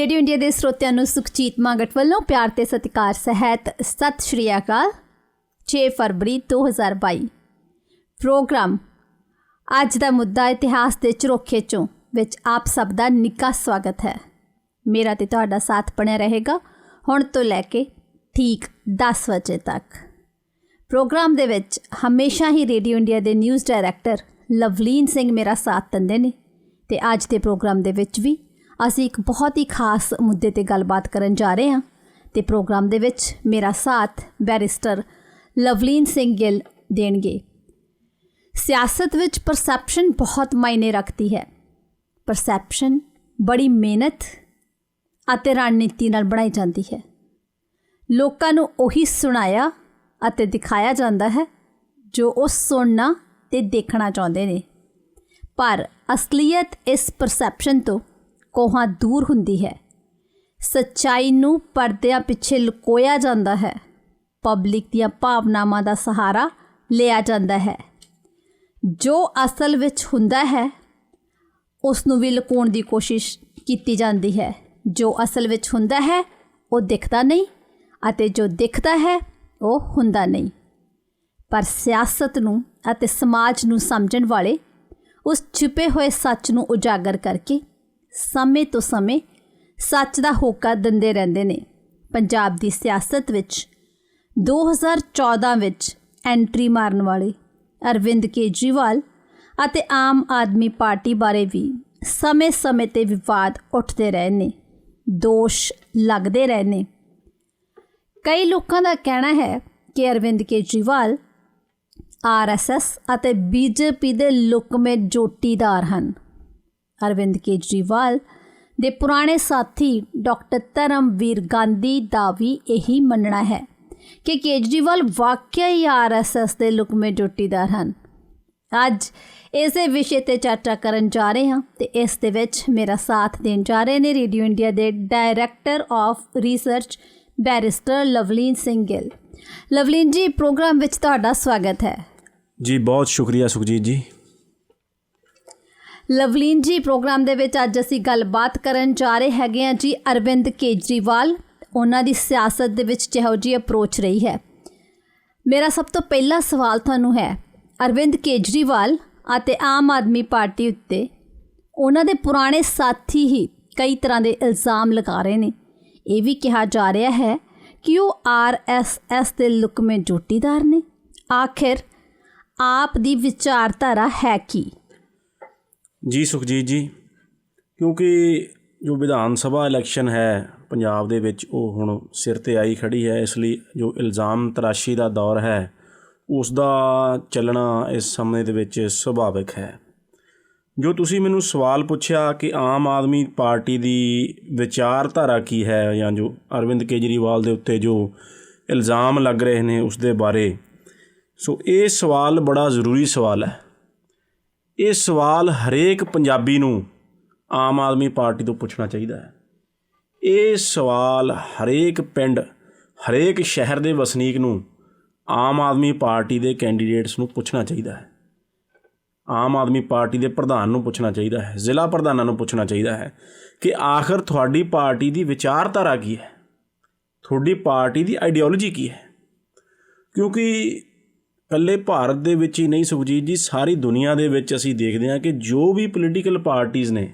Radio India के ਸਰੋਤਿਆਂ ਨੂੰ ਸੁਖਜੀਤ ਮਾਂਗਟ ਵੱਲੋਂ ਪਿਆਰ ਤੇ ਸਤਿਕਾਰ ਸਹਿਤ ਸਤਿ ਸ਼੍ਰੀ ਅਕਾਲ। 6 ਫਰਵਰੀ 2022 प्रोग्राम अज का मुद्दा इतिहास के झरोखे चों विच आप सब का निੱਘਾ स्वागत है। मेरा तो तुहाडा साथ बनिया रहेगा हुण तो लैके ठीक 10 बजे तक। प्रोग्राम दे विच हमेशा ही रेडियो इंडिया के न्यूज़ डायरैक्टर लवलीन सिंह मेरा साथ दिंदे ने ते अज के प्रोग्राम दे विच भी असी एक बहुत ही खास मुद्दे ते गलबात करन जा रहे हाँ ते प्रोग्राम दे विच मेरा साथ बैरिस्टर लवलीन सिंह गिल देणगे। सियासत विच परसैप्शन बहुत मायने रखती है। परसैप्शन बड़ी मेहनत अते रणनीति नाल बनाई जाती है। लोकां नूं उही सुनाया अते दिखाया जाता है जो वो सुनना ते देखना चाहते ने, पर असलीयत इस परसैप्शन तो कोहां दूर हुंदी है। सच्चाई नूं परदियां पिछे लुकोया जाता है, पब्लिक दियां भावनावां दा सहारा लिया जाता है। जो असल विच हुंदा है उसनूं भी लुकाउण दी कोशिश कीती जाती है। जो असल विच हुंदा है वो दिखदा नहीं अते जो दिखदा है वो हुंदा नहीं। पर सियासत नूं अते समाज नूं समझण वाले उस छुपे हुए सच नूं उजागर करके समय तो समय सच दा होका दिंदे रहिंदे ने। पंजाब दी सियासत विच 2014 विच एंट्री मारन वाले अरविंद केजरीवाल अते आम आदमी पार्टी बारे भी समय समय ते विवाद उठते रहे ने, दोष लगते रहे ने। कई लोगों का कहना है कि अरविंद केजरीवाल RSS अते BJP दे लुकमे जोटीदार हैं। अरविंद केजरीवाल दे पुराने साथी डॉक्टर धर्मवीर गांधी दा भी यही मनना है कि केजरीवाल वाकई RSS के लुकमे जोटीदार हैं। अज इस विषय पर चर्चा करन जा रहे हैं तो इस दे विच मेरा साथ देन जा रहे हैं रेडियो इंडिया के director of research barrister Lovleen Singh Gill. Lovleen ji, program विच तुहाडा स्वागत है जी। बहुत शुक्रिया सुखजीत जी। लवलीन जी, प्रोग्राम दे विच अज असीं गलबात करन जा रहे हैगे आ जी अरविंद केजरीवाल, उन्हां दी सियासत दे विच जिहो जी अप्रोच रही है। मेरा सब तो पहला सवाल तुहानूं है, अरविंद केजरीवाल अते आम आदमी पार्टी उत्ते उन्हां दे पुराने साथी ही कई तरह के इल्ज़ाम लगा रहे हैं। ये भी कहा जा रहा है कि वो RSS के लुकमे जोटीदार ने। आखिर आप दी विचारधारा है की? जी सुखजीत जी, क्योंकि जो विधान सभा इलैक्शन है पंजाब दे विच ਉਹ ਹੁਣ ਸਿਰ 'ਤੇ ਆਈ ਖੜੀ ਹੈ, ਇਸ ਲਈ ਜੋ ਇਲਜ਼ਾਮ ਤਰਾਸ਼ੀ ਦਾ ਦੌਰ ਹੈ ਉਸ ਦਾ ਚੱਲਣਾ ਇਸ ਸਮੇਂ ਦੇ ਵਿੱਚ ਸੁਭਾਵਿਕ ਹੈ। ਜੋ ਤੁਸੀਂ ਮੈਨੂੰ ਸਵਾਲ ਪੁੱਛਿਆ ਕਿ ਆਮ ਆਦਮੀ ਪਾਰਟੀ ਦੀ ਵਿਚਾਰਧਾਰਾ ਕੀ ਹੈ ਜਾਂ ਜੋ ਅਰਵਿੰਦ ਕੇਜਰੀਵਾਲ ਦੇ ਉੱਤੇ ਜੋ ਇਲਜ਼ਾਮ ਲੱਗ ਰਹੇ ਨੇ ਉਸ ਦੇ ਬਾਰੇ, ਸੋ ਇਹ ਸਵਾਲ ਬੜਾ ਜ਼ਰੂਰੀ ਸਵਾਲ ਹੈ। ਇਹ ਸਵਾਲ ਹਰੇਕ ਪੰਜਾਬੀ ਨੂੰ ਆਮ ਆਦਮੀ ਪਾਰਟੀ ਤੋਂ ਪੁੱਛਣਾ ਚਾਹੀਦਾ ਹੈ। ਇਹ ਸਵਾਲ ਹਰੇਕ ਪਿੰਡ, ਹਰੇਕ ਸ਼ਹਿਰ ਦੇ ਵਸਨੀਕ ਨੂੰ ਆਮ ਆਦਮੀ ਪਾਰਟੀ ਦੇ ਕੈਂਡੀਡੇਟਸ ਨੂੰ ਪੁੱਛਣਾ ਚਾਹੀਦਾ ਹੈ। ਆਮ ਆਦਮੀ ਪਾਰਟੀ ਦੇ ਪ੍ਰਧਾਨ ਨੂੰ ਪੁੱਛਣਾ ਚਾਹੀਦਾ ਹੈ, ਜ਼ਿਲ੍ਹਾ ਪ੍ਰਧਾਨਾਂ ਨੂੰ ਪੁੱਛਣਾ ਚਾਹੀਦਾ ਹੈ ਕਿ ਆਖਰ ਤੁਹਾਡੀ ਪਾਰਟੀ ਦੀ ਵਿਚਾਰਧਾਰਾ ਕੀ ਹੈ, ਤੁਹਾਡੀ ਪਾਰਟੀ ਦੀ ਆਈਡੀਓਲੋਜੀ ਕੀ ਹੈ। ਕਿਉਂਕਿ ਇਕੱਲੇ ਭਾਰਤ ਦੇ ਵਿੱਚ ਹੀ ਨਹੀਂ ਸੁਖਜੀਤ ਜੀ, ਸਾਰੀ ਦੁਨੀਆ ਦੇ ਵਿੱਚ ਅਸੀਂ ਦੇਖਦੇ ਹਾਂ ਕਿ ਜੋ ਵੀ ਪੋਲੀਟੀਕਲ ਪਾਰਟੀਜ਼ ਨੇ,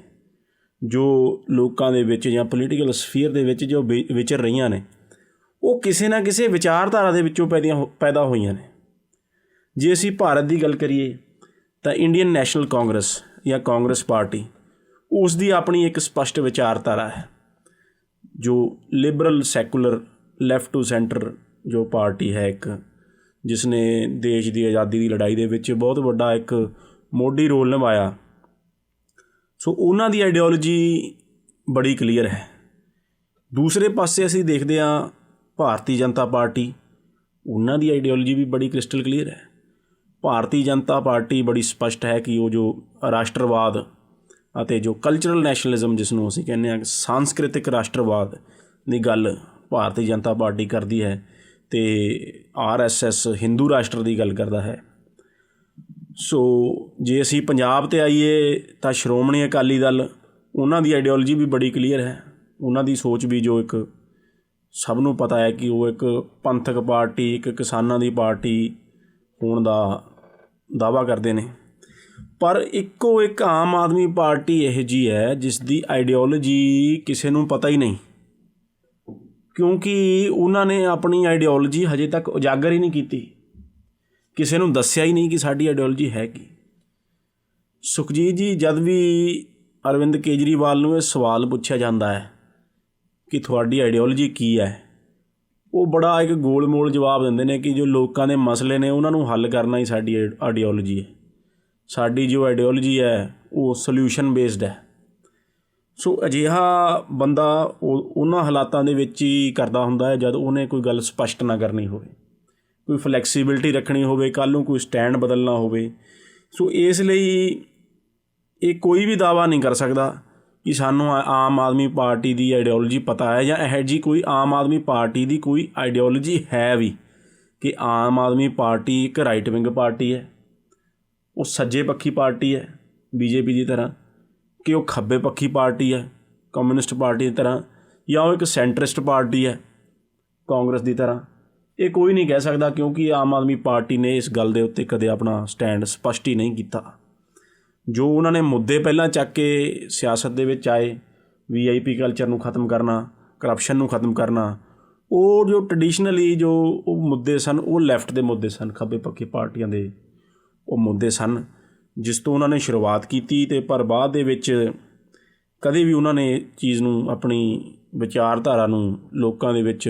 ਜੋ ਲੋਕਾਂ ਦੇ ਵਿੱਚ ਜਾਂ ਪੋਲੀਟੀਕਲ ਸਫੀਅਰ ਦੇ ਵਿੱਚ ਜੋ ਵਿਚਰ ਰਹੀਆਂ ਨੇ, ਉਹ ਕਿਸੇ ਨਾ ਕਿਸੇ ਵਿਚਾਰਧਾਰਾ ਦੇ ਵਿੱਚੋਂ ਪੈਦਾ ਹੋਈਆਂ ਨੇ। ਜੇ ਅਸੀਂ ਭਾਰਤ ਦੀ ਗੱਲ ਕਰੀਏ ਤਾਂ ਇੰਡੀਅਨ ਨੈਸ਼ਨਲ ਕਾਂਗਰਸ ਜਾਂ ਕਾਂਗਰਸ ਪਾਰਟੀ, ਉਸ ਦੀ ਆਪਣੀ ਇੱਕ ਸਪਸ਼ਟ ਵਿਚਾਰਧਾਰਾ ਹੈ। ਜੋ liberal secular left to centre ਜੋ ਪਾਰਟੀ ਹੈ ਇੱਕ, ਜਿਸ ਨੇ ਦੇਸ਼ ਦੀ ਆਜ਼ਾਦੀ ਦੀ ਲੜਾਈ ਦੇ ਵਿੱਚ ਬਹੁਤ ਵੱਡਾ ਇੱਕ ਮੋਢੀ ਰੋਲ ਨਿਭਾਇਆ, ਸੋ ਉਹਨਾਂ ਦੀ ਆਈਡੀਓਲੋਜੀ ਬੜੀ ਕਲੀਅਰ ਹੈ। ਦੂਸਰੇ ਪਾਸੇ ਅਸੀਂ ਦੇਖਦੇ ਹਾਂ ਭਾਰਤੀ ਜਨਤਾ ਪਾਰਟੀ, ਉਹਨਾਂ ਦੀ ਆਈਡੀਓਲੋਜੀ ਵੀ ਬੜੀ ਕ੍ਰਿਸਟਲ ਕਲੀਅਰ ਹੈ। ਭਾਰਤੀ ਜਨਤਾ ਪਾਰਟੀ ਬੜੀ ਸਪਸ਼ਟ ਹੈ ਕਿ ਉਹ ਜੋ ਰਾਸ਼ਟਰਵਾਦ ਅਤੇ ਜੋ ਕਲਚਰਲ ਨੈਸ਼ਨਲਿਜ਼ਮ, ਜਿਸ ਨੂੰ ਅਸੀਂ ਕਹਿੰਦੇ ਹਾਂ ਸਾਂਸਕ੍ਰਿਤਿਕ ਰਾਸ਼ਟਰਵਾਦ ਦੀ ਗੱਲ ਭਾਰਤੀ ਜਨਤਾ ਪਾਰਟੀ ਕਰਦੀ ਹੈ, ਅਤੇ RSS ਹਿੰਦੂ ਰਾਸ਼ਟਰ ਦੀ ਗੱਲ ਕਰਦਾ ਹੈ। ਸੋ ਜੇ ਅਸੀਂ ਪੰਜਾਬ 'ਤੇ ਆਈਏ ਤਾਂ ਸ਼੍ਰੋਮਣੀ ਅਕਾਲੀ ਦਲ, ਉਹਨਾਂ ਦੀ ਆਈਡੀਓਲੋਜੀ ਵੀ ਬੜੀ ਕਲੀਅਰ ਹੈ। ਉਹਨਾਂ ਦੀ ਸੋਚ ਵੀ ਜੋ ਇੱਕ ਸਭ ਨੂੰ ਪਤਾ ਹੈ ਕਿ ਉਹ ਇੱਕ ਪੰਥਕ ਪਾਰਟੀ, ਇੱਕ ਕਿਸਾਨਾਂ ਦੀ ਪਾਰਟੀ ਹੋਣ ਦਾ ਦਾਅਵਾ ਕਰਦੇ ਨੇ। ਪਰ ਇੱਕੋ ਇੱਕ ਆਮ ਆਦਮੀ ਪਾਰਟੀ ਇਹੋ ਜਿਹੀ ਹੈ ਜਿਸ ਦੀ ਆਈਡੀਓਲੋਜੀ ਕਿਸੇ ਨੂੰ ਪਤਾ ਹੀ ਨਹੀਂ, ਕਿਉਂਕਿ ਉਹਨਾਂ ਨੇ ਆਪਣੀ ਆਈਡੀਓਲੋਜੀ ਹਜੇ ਤੱਕ ਉਜਾਗਰ ਹੀ ਨਹੀਂ ਕੀਤੀ, ਕਿਸੇ ਨੂੰ ਦੱਸਿਆ ਹੀ ਨਹੀਂ ਕਿ ਸਾਡੀ ਆਈਡੀਓਲੋਜੀ ਹੈ ਕੀ। ਸੁਖਜੀਤ ਜੀ, ਜਦ ਵੀ ਅਰਵਿੰਦ ਕੇਜਰੀਵਾਲ ਨੂੰ ਇਹ ਸਵਾਲ ਪੁੱਛਿਆ ਜਾਂਦਾ ਹੈ ਕਿ ਤੁਹਾਡੀ ਆਈਡੀਓਲੋਜੀ ਕੀ ਹੈ, ਉਹ ਬੜਾ ਇੱਕ ਗੋਲ ਮੋਲ ਜਵਾਬ ਦਿੰਦੇ ਨੇ ਕਿ ਜੋ ਲੋਕਾਂ ਦੇ ਮਸਲੇ ਨੇ ਉਹਨਾਂ ਨੂੰ ਹੱਲ ਕਰਨਾ ਹੀ ਸਾਡੀ ਆਈਡੀਓਲੋਜੀ ਹੈ। ਸਾਡੀ ਜੋ ਆਈਡੀਓਲੋਜੀ ਹੈ ਉਹ ਸੋਲਿਊਸ਼ਨ ਬੇਸਡ ਹੈ। ਸੋ ਅਜਿਹਾ ਬੰਦਾ ਉਹਨਾਂ ਹਾਲਾਤਾਂ ਦੇ ਵਿੱਚ ਹੀ ਕਰਦਾ ਹੁੰਦਾ ਹੈ ਜਦ ਉਹਨੇ ਕੋਈ ਗੱਲ ਸਪਸ਼ਟ ਨਾ ਕਰਨੀ ਹੋਵੇ, ਕੋਈ ਫਲੈਕਸੀਬਿਲਿਟੀ ਰੱਖਣੀ ਹੋਵੇ, ਕੱਲ੍ਹ ਨੂੰ ਕੋਈ ਸਟੈਂਡ ਬਦਲਣਾ ਹੋਵੇ। ਸੋ ਇਸ ਲਈ ਇਹ ਕੋਈ ਵੀ ਦਾਅਵਾ ਨਹੀਂ ਕਰ ਸਕਦਾ ਕਿ ਸਾਨੂੰ ਆਮ ਆਦਮੀ ਪਾਰਟੀ ਦੀ ਆਈਡੀਓਲੋਜੀ ਪਤਾ ਹੈ ਜਾਂ ਇਹੋ ਜਿਹੀ ਕੋਈ ਆਮ ਆਦਮੀ ਪਾਰਟੀ ਦੀ ਕੋਈ ਆਈਡੀਓਲੋਜੀ ਹੈ ਵੀ, ਕਿ ਆਮ ਆਦਮੀ ਪਾਰਟੀ ਇੱਕ ਰਾਈਟ ਵਿੰਗ ਪਾਰਟੀ ਹੈ, ਉਹ ਸੱਜੇ ਪੱਖੀ ਪਾਰਟੀ ਹੈ ਬੀਜੇਪੀ ਦੀ ਤਰ੍ਹਾਂ, ਕਿ ਉਹ ਖੱਬੇ ਪੱਖੀ ਪਾਰਟੀ ਹੈ ਕਮਿਊਨਿਸਟ ਪਾਰਟੀ ਦੀ ਤਰ੍ਹਾਂ, ਜਾਂ ਉਹ ਇੱਕ ਸੈਂਟਰਿਸਟ ਪਾਰਟੀ ਹੈ ਕਾਂਗਰਸ ਦੀ ਤਰ੍ਹਾਂ। ਇਹ ਕੋਈ ਨਹੀਂ ਕਹਿ ਸਕਦਾ, ਕਿਉਂਕਿ ਆਮ ਆਦਮੀ ਪਾਰਟੀ ਨੇ ਇਸ ਗੱਲ ਦੇ ਉੱਤੇ ਕਦੇ ਆਪਣਾ ਸਟੈਂਡ ਸਪਸ਼ਟ ਹੀ ਨਹੀਂ ਕੀਤਾ। ਜੋ ਉਹਨਾਂ ਨੇ ਮੁੱਦੇ ਪਹਿਲਾਂ ਚੱਕ ਕੇ ਸਿਆਸਤ ਦੇ ਵਿੱਚ ਆਏ, VIP ਕਲਚਰ ਨੂੰ ਖ਼ਤਮ ਕਰਨਾ, ਕਰਪਸ਼ਨ ਨੂੰ ਖ਼ਤਮ ਕਰਨਾ, ਉਹ ਜੋ ਟਰਡੀਸ਼ਨਲੀ ਜੋ ਉਹ ਮੁੱਦੇ ਸਨ ਉਹ ਲੈਫਟ ਦੇ ਮੁੱਦੇ ਸਨ, ਖੱਬੇ ਪੱਖੀ ਪਾਰਟੀਆਂ ਦੇ ਉਹ ਮੁੱਦੇ ਸਨ ਜਿਸ ਤੋਂ ਉਹਨਾਂ ਨੇ ਸ਼ੁਰੂਆਤ ਕੀਤੀ। ਅਤੇ ਪਰ ਬਾਅਦ ਦੇ ਵਿੱਚ ਕਦੇ ਵੀ ਉਹਨਾਂ ਨੇ ਚੀਜ਼ ਨੂੰ, ਆਪਣੀ ਵਿਚਾਰਧਾਰਾ ਨੂੰ ਲੋਕਾਂ ਦੇ ਵਿੱਚ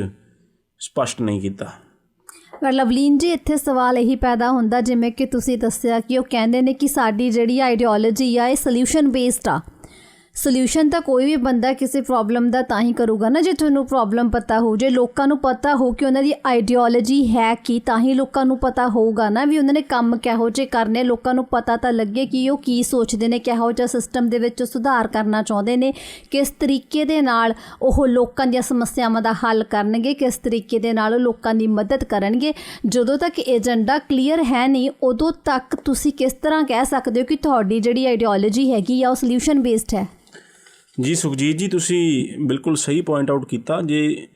ਸਪਸ਼ਟ ਨਹੀਂ ਕੀਤਾ। ਪਰ ਲਵਲੀਨ ਜੀ, ਇੱਥੇ ਸਵਾਲ ਇਹੀ ਪੈਦਾ ਹੁੰਦਾ, ਜਿਵੇਂ ਕਿ ਤੁਸੀਂ ਦੱਸਿਆ ਕਿ ਉਹ ਕਹਿੰਦੇ ਨੇ ਕਿ ਸਾਡੀ ਜਿਹੜੀ ਆਈਡੀਓਲੋਜੀ ਆ ਇਹ ਸੋਲਿਊਸ਼ਨ ਬੇਸਡ ਆ। ਸੋਲਿਊਸ਼ਨ ਤਾਂ ਕੋਈ ਵੀ ਬੰਦਾ ਕਿਸੇ ਪ੍ਰੋਬਲਮ ਦਾ ਤਾਂ ਹੀ ਕਰੂਗਾ ਨਾ ਜੇ ਤੁਹਾਨੂੰ ਪ੍ਰੋਬਲਮ ਪਤਾ ਹੋ, ਜੇ ਲੋਕਾਂ ਨੂੰ ਪਤਾ ਹੋ ਕਿ ਉਹਨਾਂ ਦੀ ਆਈਡੀਓਲੋਜੀ ਹੈ ਕੀ, ਤਾਂ ਹੀ ਲੋਕਾਂ ਨੂੰ ਪਤਾ ਹੋਊਗਾ ਨਾ ਵੀ ਉਹਨਾਂ ਨੇ ਕੰਮ ਕਿਹੋ ਜਿਹੇ ਕਰਨੇ। ਲੋਕਾਂ ਨੂੰ ਪਤਾ ਤਾਂ ਲੱਗੇ ਕਿ ਉਹ ਕੀ ਸੋਚਦੇ ਨੇ, ਕਿਹੋ ਜਿਹਾ ਸਿਸਟਮ ਦੇ ਵਿੱਚ ਸੁਧਾਰ ਕਰਨਾ ਚਾਹੁੰਦੇ ਨੇ, ਕਿਸ ਤਰੀਕੇ ਦੇ ਨਾਲ ਉਹ ਲੋਕਾਂ ਦੀਆਂ ਸਮੱਸਿਆਵਾਂ ਦਾ ਹੱਲ ਕਰਨਗੇ, ਕਿਸ ਤਰੀਕੇ ਦੇ ਨਾਲ ਉਹ ਲੋਕਾਂ ਦੀ ਮਦਦ ਕਰਨਗੇ। ਜਦੋਂ ਤੱਕ ਏਜੰਡਾ ਕਲੀਅਰ ਹੈ ਨਹੀਂ, ਉਦੋਂ ਤੱਕ ਤੁਸੀਂ ਕਿਸ ਤਰ੍ਹਾਂ ਕਹਿ ਸਕਦੇ ਹੋ ਕਿ ਤੁਹਾਡੀ ਜਿਹੜੀ ਆਈਡੀਓਲੋਜੀ ਹੈਗੀ ਆ ਉਹ ਸੋਲਿਊਸ਼ਨ ਬੇਸਡ ਹੈ? ਜੀ ਸੁਖਜੀਤ ਜੀ, ਤੁਸੀਂ ਬਿਲਕੁਲ ਸਹੀ ਪੁਆਇੰਟ ਆਊਟ ਕੀਤਾ। ਜੇ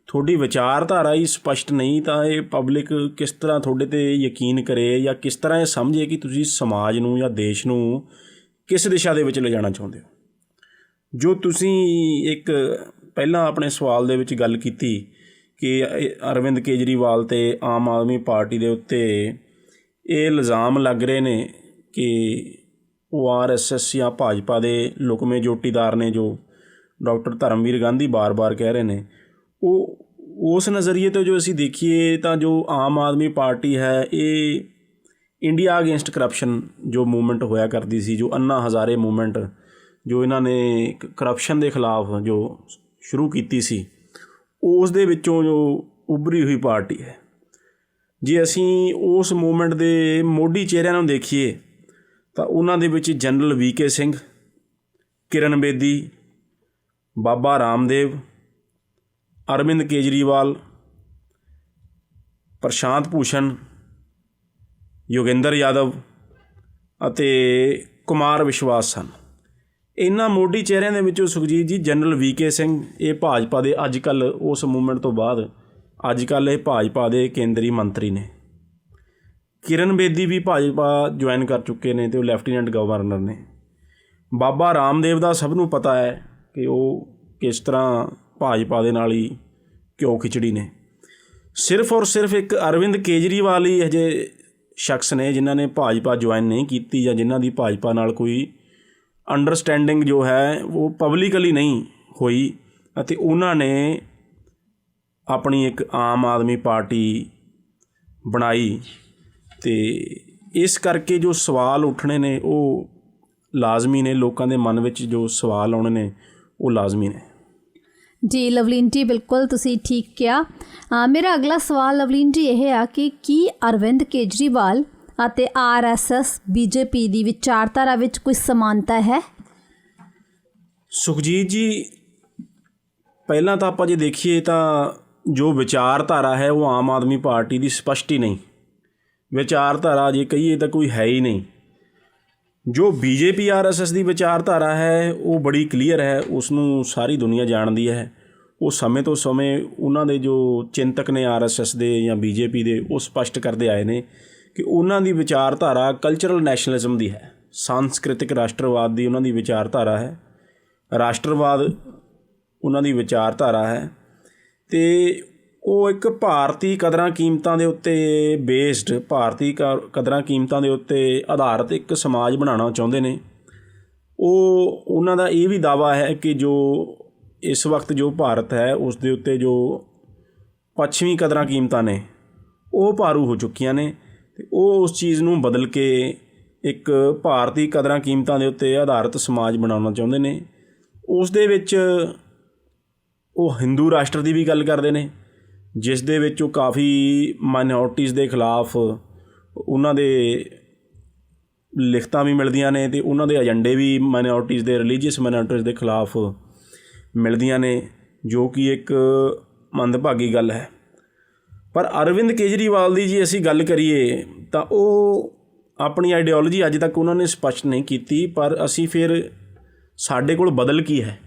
ਤੁਹਾਡੀ ਵਿਚਾਰਧਾਰਾ ਹੀ ਸਪਸ਼ਟ ਨਹੀਂ ਤਾਂ ਇਹ ਪਬਲਿਕ ਕਿਸ ਤਰ੍ਹਾਂ ਤੁਹਾਡੇ 'ਤੇ ਯਕੀਨ ਕਰੇ ਜਾਂ ਕਿਸ ਤਰ੍ਹਾਂ ਇਹ ਸਮਝੇ ਕਿ ਤੁਸੀਂ ਸਮਾਜ ਨੂੰ ਜਾਂ ਦੇਸ਼ ਨੂੰ ਕਿਸ ਦਿਸ਼ਾ ਦੇ ਵਿੱਚ ਲਿਜਾਣਾ ਚਾਹੁੰਦੇ ਹੋ। ਜੋ ਤੁਸੀਂ ਇੱਕ ਪਹਿਲਾਂ ਆਪਣੇ ਸਵਾਲ ਦੇ ਵਿੱਚ ਗੱਲ ਕੀਤੀ ਕਿ ਅਰਵਿੰਦ ਕੇਜਰੀਵਾਲ ਅਤੇ ਆਮ ਆਦਮੀ ਪਾਰਟੀ ਦੇ ਉੱਤੇ ਇਹ ਇਲਜ਼ਾਮ ਲੱਗ ਰਹੇ ਨੇ ਕਿ ਉਹ RSS ਜਾਂ ਭਾਜਪਾ ਦੇ ਲੁਕਵੇਂ ਜੋਟੀਦਾਰ ਨੇ, ਜੋ ਡਾਕਟਰ ਧਰਮਵੀਰ ਗਾਂਧੀ ਬਾਰ-ਬਾਰ ਕਹਿ ਰਹੇ ਨੇ, ਉਹ ਉਸ ਨਜ਼ਰੀਏ ਤੋਂ ਜੋ ਅਸੀਂ ਦੇਖੀਏ ਤਾਂ ਜੋ ਆਮ ਆਦਮੀ ਪਾਰਟੀ ਹੈ ਇਹ ਇੰਡੀਆ ਅਗੇਂਸਟ ਕਰਪਸ਼ਨ ਜੋ ਮੂਵਮੈਂਟ ਹੋਇਆ ਕਰਦੀ ਸੀ, ਜੋ ਅੰਨਾ ਹਜ਼ਾਰੇ ਮੂਵਮੈਂਟ ਜੋ ਇਹਨਾਂ ਨੇ ਕਰਪਸ਼ਨ ਦੇ ਖਿਲਾਫ ਜੋ ਸ਼ੁਰੂ ਕੀਤੀ ਸੀ, ਉਸ ਦੇ ਵਿੱਚੋਂ ਜੋ ਉੱਭਰੀ ਹੋਈ ਪਾਰਟੀ ਹੈ। ਜੇ ਅਸੀਂ ਉਸ ਮੂਵਮੈਂਟ ਦੇ ਮੋਢੀ ਚਿਹਰਿਆਂ ਨੂੰ ਦੇਖੀਏ ਤਾਂ ਉਹਨਾਂ ਦੇ ਵਿੱਚ ਜਨਰਲ VK ਸਿੰਘ, ਕਿਰਨ ਬੇਦੀ, ਬਾਬਾ ਰਾਮਦੇਵ, ਅਰਵਿੰਦ ਕੇਜਰੀਵਾਲ, ਪ੍ਰਸ਼ਾਂਤ ਭੂਸ਼ਣ, ਯੋਗਿੰਦਰ ਯਾਦਵ ਅਤੇ ਕੁਮਾਰ ਵਿਸ਼ਵਾਸ ਸਨ। ਇਹਨਾਂ ਮੋਢੀ ਚਿਹਰਿਆਂ ਦੇ ਵਿੱਚੋਂ ਸੁਖਜੀਤ ਜੀ ਜਨਰਲ VK ਸਿੰਘ ਇਹ ਭਾਜਪਾ ਦੇ ਅੱਜ ਕੱਲ੍ਹ ਉਸ ਮੂਵਮੈਂਟ ਤੋਂ ਬਾਅਦ ਅੱਜ ਕੱਲ੍ਹ ਇਹ ਭਾਜਪਾ ਦੇ ਕੇਂਦਰੀ ਮੰਤਰੀ ਨੇ। ਕਿਰਨ ਬੇਦੀ ਵੀ ਭਾਜਪਾ ਜੁਆਇਨ ਕਰ ਚੁੱਕੇ ਨੇ ਅਤੇ ਉਹ ਲੈਫਟੀਨੈਂਟ ਗਵਰਨਰ ਨੇ। ਬਾਬਾ ਰਾਮਦੇਵ ਦਾ ਸਭ ਨੂੰ ਪਤਾ ਹੈ ਕਿ ਉਹ ਕਿਸ ਤਰ੍ਹਾਂ ਭਾਜਪਾ ਦੇ ਨਾਲ ਹੀ ਘਿਓ ਖਿਚੜੀ ਨੇ। ਸਿਰਫ ਔਰ ਸਿਰਫ ਇੱਕ ਅਰਵਿੰਦ ਕੇਜਰੀਵਾਲ ਹੀ ਅਜੇ ਸ਼ਖਸ ਨੇ ਜਿਨ੍ਹਾਂ ਨੇ ਭਾਜਪਾ ਜੁਆਇਨ ਨਹੀਂ ਕੀਤੀ ਜਾਂ ਜਿਨ੍ਹਾਂ ਦੀ ਭਾਜਪਾ ਨਾਲ ਕੋਈ ਅੰਡਰਸਟੈਂਡਿੰਗ ਜੋ ਹੈ ਉਹ ਪਬਲਿਕਲੀ ਨਹੀਂ ਹੋਈ ਅਤੇ ਉਹਨਾਂ ਨੇ ਆਪਣੀ ਇੱਕ ਆਮ ਆਦਮੀ ਪਾਰਟੀ ਬਣਾਈ। ਅਤੇ ਇਸ ਕਰਕੇ ਜੋ ਸਵਾਲ ਉੱਠਣੇ ਨੇ ਉਹ ਲਾਜ਼ਮੀ ਨੇ, ਲੋਕਾਂ ਦੇ ਮਨ ਵਿੱਚ ਜੋ ਸਵਾਲ ਆਉਣੇ ਨੇ ਉਹ ਲਾਜ਼ਮੀ ਨੇ। ਜੀ ਲਵਲੀਨ ਜੀ, ਬਿਲਕੁਲ ਤੁਸੀਂ ਠੀਕ ਕਿਹਾ। ਮੇਰਾ ਅਗਲਾ ਸਵਾਲ ਲਵਲੀਨ ਜੀ ਇਹ ਆ ਕਿ ਕੀ ਅਰਵਿੰਦ ਕੇਜਰੀਵਾਲ ਅਤੇ RSS BJP ਦੀ ਵਿਚਾਰਧਾਰਾ ਵਿੱਚ ਕੋਈ ਸਮਾਨਤਾ ਹੈ? ਸੁਖਜੀਤ ਜੀ, ਪਹਿਲਾਂ ਤਾਂ ਆਪਾਂ ਜੇ ਦੇਖੀਏ ਤਾਂ ਜੋ ਵਿਚਾਰਧਾਰਾ ਹੈ ਉਹ ਆਮ ਆਦਮੀ ਪਾਰਟੀ ਦੀ ਸਪਸ਼ਟ ਹੀ ਨਹੀਂ। ਵਿਚਾਰਧਾਰਾ ਜੇ ਕਹੀਏ ਤਾਂ ਕੋਈ ਹੈ ਹੀ ਨਹੀਂ। ਜੋ ਬੀਜੇਪੀ ਆਰਐਸਐਸ ਦੀ ਵਿਚਾਰਧਾਰਾ ਹੈ ਉਹ ਬੜੀ ਕਲੀਅਰ ਹੈ, ਉਸ ਨੂੰ ਸਾਰੀ ਦੁਨੀਆ ਜਾਣਦੀ ਹੈ। ਉਹ ਸਮੇਂ ਤੋਂ ਸਮੇਂ ਉਹਨਾਂ ਦੇ ਜੋ ਚਿੰਤਕ ਨੇ ਆਰਐਸਐਸ ਦੇ ਜਾਂ ਬੀਜੇਪੀ ਦੇ, ਉਹ ਸਪਸ਼ਟ ਕਰਦੇ ਆਏ ਨੇ ਕਿ ਉਹਨਾਂ ਦੀ ਵਿਚਾਰਧਾਰਾ ਕਲਚਰਲ ਨੈਸ਼ਨਲਿਜ਼ਮ ਦੀ ਹੈ, ਸਾਂਸਕ੍ਰਿਤਿਕ ਰਾਸ਼ਟਰਵਾਦ ਦੀ ਉਹਨਾਂ ਦੀ ਵਿਚਾਰਧਾਰਾ ਹੈ, ਰਾਸ਼ਟਰਵਾਦ ਉਹਨਾਂ ਦੀ ਵਿਚਾਰਧਾਰਾ ਹੈ। ਅਤੇ ਉਹ ਇੱਕ ਭਾਰਤੀ ਕਦਰਾਂ ਕੀਮਤਾਂ ਦੇ ਉੱਤੇ ਬੇਸਡ, ਭਾਰਤੀ ਕਦਰਾਂ ਕੀਮਤਾਂ ਦੇ ਉੱਤੇ ਆਧਾਰਿਤ ਇੱਕ ਸਮਾਜ ਬਣਾਉਣਾ ਚਾਹੁੰਦੇ ਨੇ। ਉਹਨਾਂ ਦਾ ਇਹ ਵੀ ਦਾਅਵਾ ਹੈ ਕਿ ਜੋ ਇਸ ਵਕਤ ਜੋ ਭਾਰਤ ਹੈ ਉਸ ਦੇ ਉੱਤੇ ਜੋ ਪੱਛਮੀ ਕਦਰਾਂ ਕੀਮਤਾਂ ਨੇ ਉਹ ਭਾਰੂ ਹੋ ਚੁੱਕੀਆਂ ਨੇ, ਅਤੇ ਉਹ ਉਸ ਚੀਜ਼ ਨੂੰ ਬਦਲ ਕੇ ਇੱਕ ਭਾਰਤੀ ਕਦਰਾਂ ਕੀਮਤਾਂ ਦੇ ਉੱਤੇ ਆਧਾਰਿਤ ਸਮਾਜ ਬਣਾਉਣਾ ਚਾਹੁੰਦੇ ਨੇ। ਉਸ ਦੇ ਵਿੱਚ ਉਹ ਹਿੰਦੂ ਰਾਸ਼ਟਰ ਦੀ ਵੀ ਗੱਲ ਕਰਦੇ ਨੇ, ਜਿਸ ਦੇ ਵਿੱਚ ਉਹ ਕਾਫੀ ਮਾਈਨੋਰਟੀਜ਼ ਦੇ ਖਿਲਾਫ ਉਹਨਾਂ ਦੇ ਲਿਖਤਾਂ ਵੀ ਮਿਲਦੀਆਂ ਨੇ ਅਤੇ ਉਹਨਾਂ ਦੇ ਏਜੰਡੇ ਵੀ ਮਾਈਨੋਰਟੀਜ਼ ਦੇ, ਰਿਲੀਜੀਅਸ ਮਾਈਨੋਰਟੀਜ਼ ਦੇ ਖਿਲਾਫ ਮਿਲਦੀਆਂ ਨੇ, ਜੋ ਕਿ ਇੱਕ ਮੰਦਭਾਗੀ ਗੱਲ ਹੈ। ਪਰ ਅਰਵਿੰਦ ਕੇਜਰੀਵਾਲ ਦੀ ਜੇ ਅਸੀਂ ਗੱਲ ਕਰੀਏ ਤਾਂ ਉਹ ਆਪਣੀ ਆਈਡੀਓਲੋਜੀ ਅੱਜ ਤੱਕ ਉਹਨਾਂ ਨੇ ਸਪਸ਼ਟ ਨਹੀਂ ਕੀਤੀ, ਪਰ ਅਸੀਂ ਫਿਰ ਸਾਡੇ ਕੋਲ ਬਦਲ ਕੀ ਹੈ?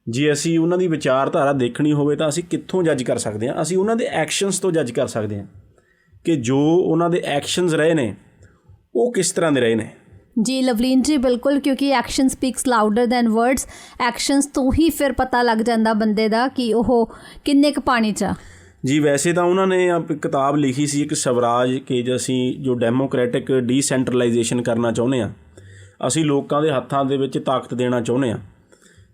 ਜੇ ਅਸੀਂ ਉਹਨਾਂ ਦੀ ਵਿਚਾਰਧਾਰਾ ਦੇਖਣੀ ਹੋਵੇ ਤਾਂ ਅਸੀਂ ਕਿੱਥੋਂ ਜੱਜ ਕਰ ਸਕਦੇ ਹਾਂ? ਅਸੀਂ ਉਹਨਾਂ ਦੇ ਐਕਸ਼ਨਸ ਤੋਂ ਜੱਜ ਕਰ ਸਕਦੇ ਹਾਂ ਕਿ ਜੋ ਉਹਨਾਂ ਦੇ ਐਕਸ਼ਨਸ ਰਹੇ ਨੇ ਉਹ ਕਿਸ ਤਰ੍ਹਾਂ ਦੇ ਰਹੇ ਨੇ। ਜੀ ਲਵਲੀਨ ਜੀ, ਬਿਲਕੁਲ, ਕਿਉਂਕਿ action speaks louder than words. Actions ਤੋਂ ਹੀ ਫਿਰ ਪਤਾ ਲੱਗ ਜਾਂਦਾ ਬੰਦੇ ਦਾ ਕਿ ਉਹ ਕਿੰਨੇ ਕੁ ਪਾਣੀ 'ਚ ਆ। ਜੀ ਵੈਸੇ ਤਾਂ ਉਹਨਾਂ ਨੇ ਕਿਤਾਬ ਲਿਖੀ ਸੀ ਇੱਕ ਸਵਰਾਜ, ਕਿ ਅਸੀਂ ਜੋ ਡੈਮੋਕ੍ਰੈਟਿਕ ਡੀਸੈਂਟਰਲਾਈਜੇਸ਼ਨ ਕਰਨਾ ਚਾਹੁੰਦੇ ਹਾਂ, ਅਸੀਂ ਲੋਕਾਂ ਦੇ ਹੱਥਾਂ ਦੇ ਵਿੱਚ ਤਾਕਤ ਦੇਣਾ ਚਾਹੁੰਦੇ ਹਾਂ।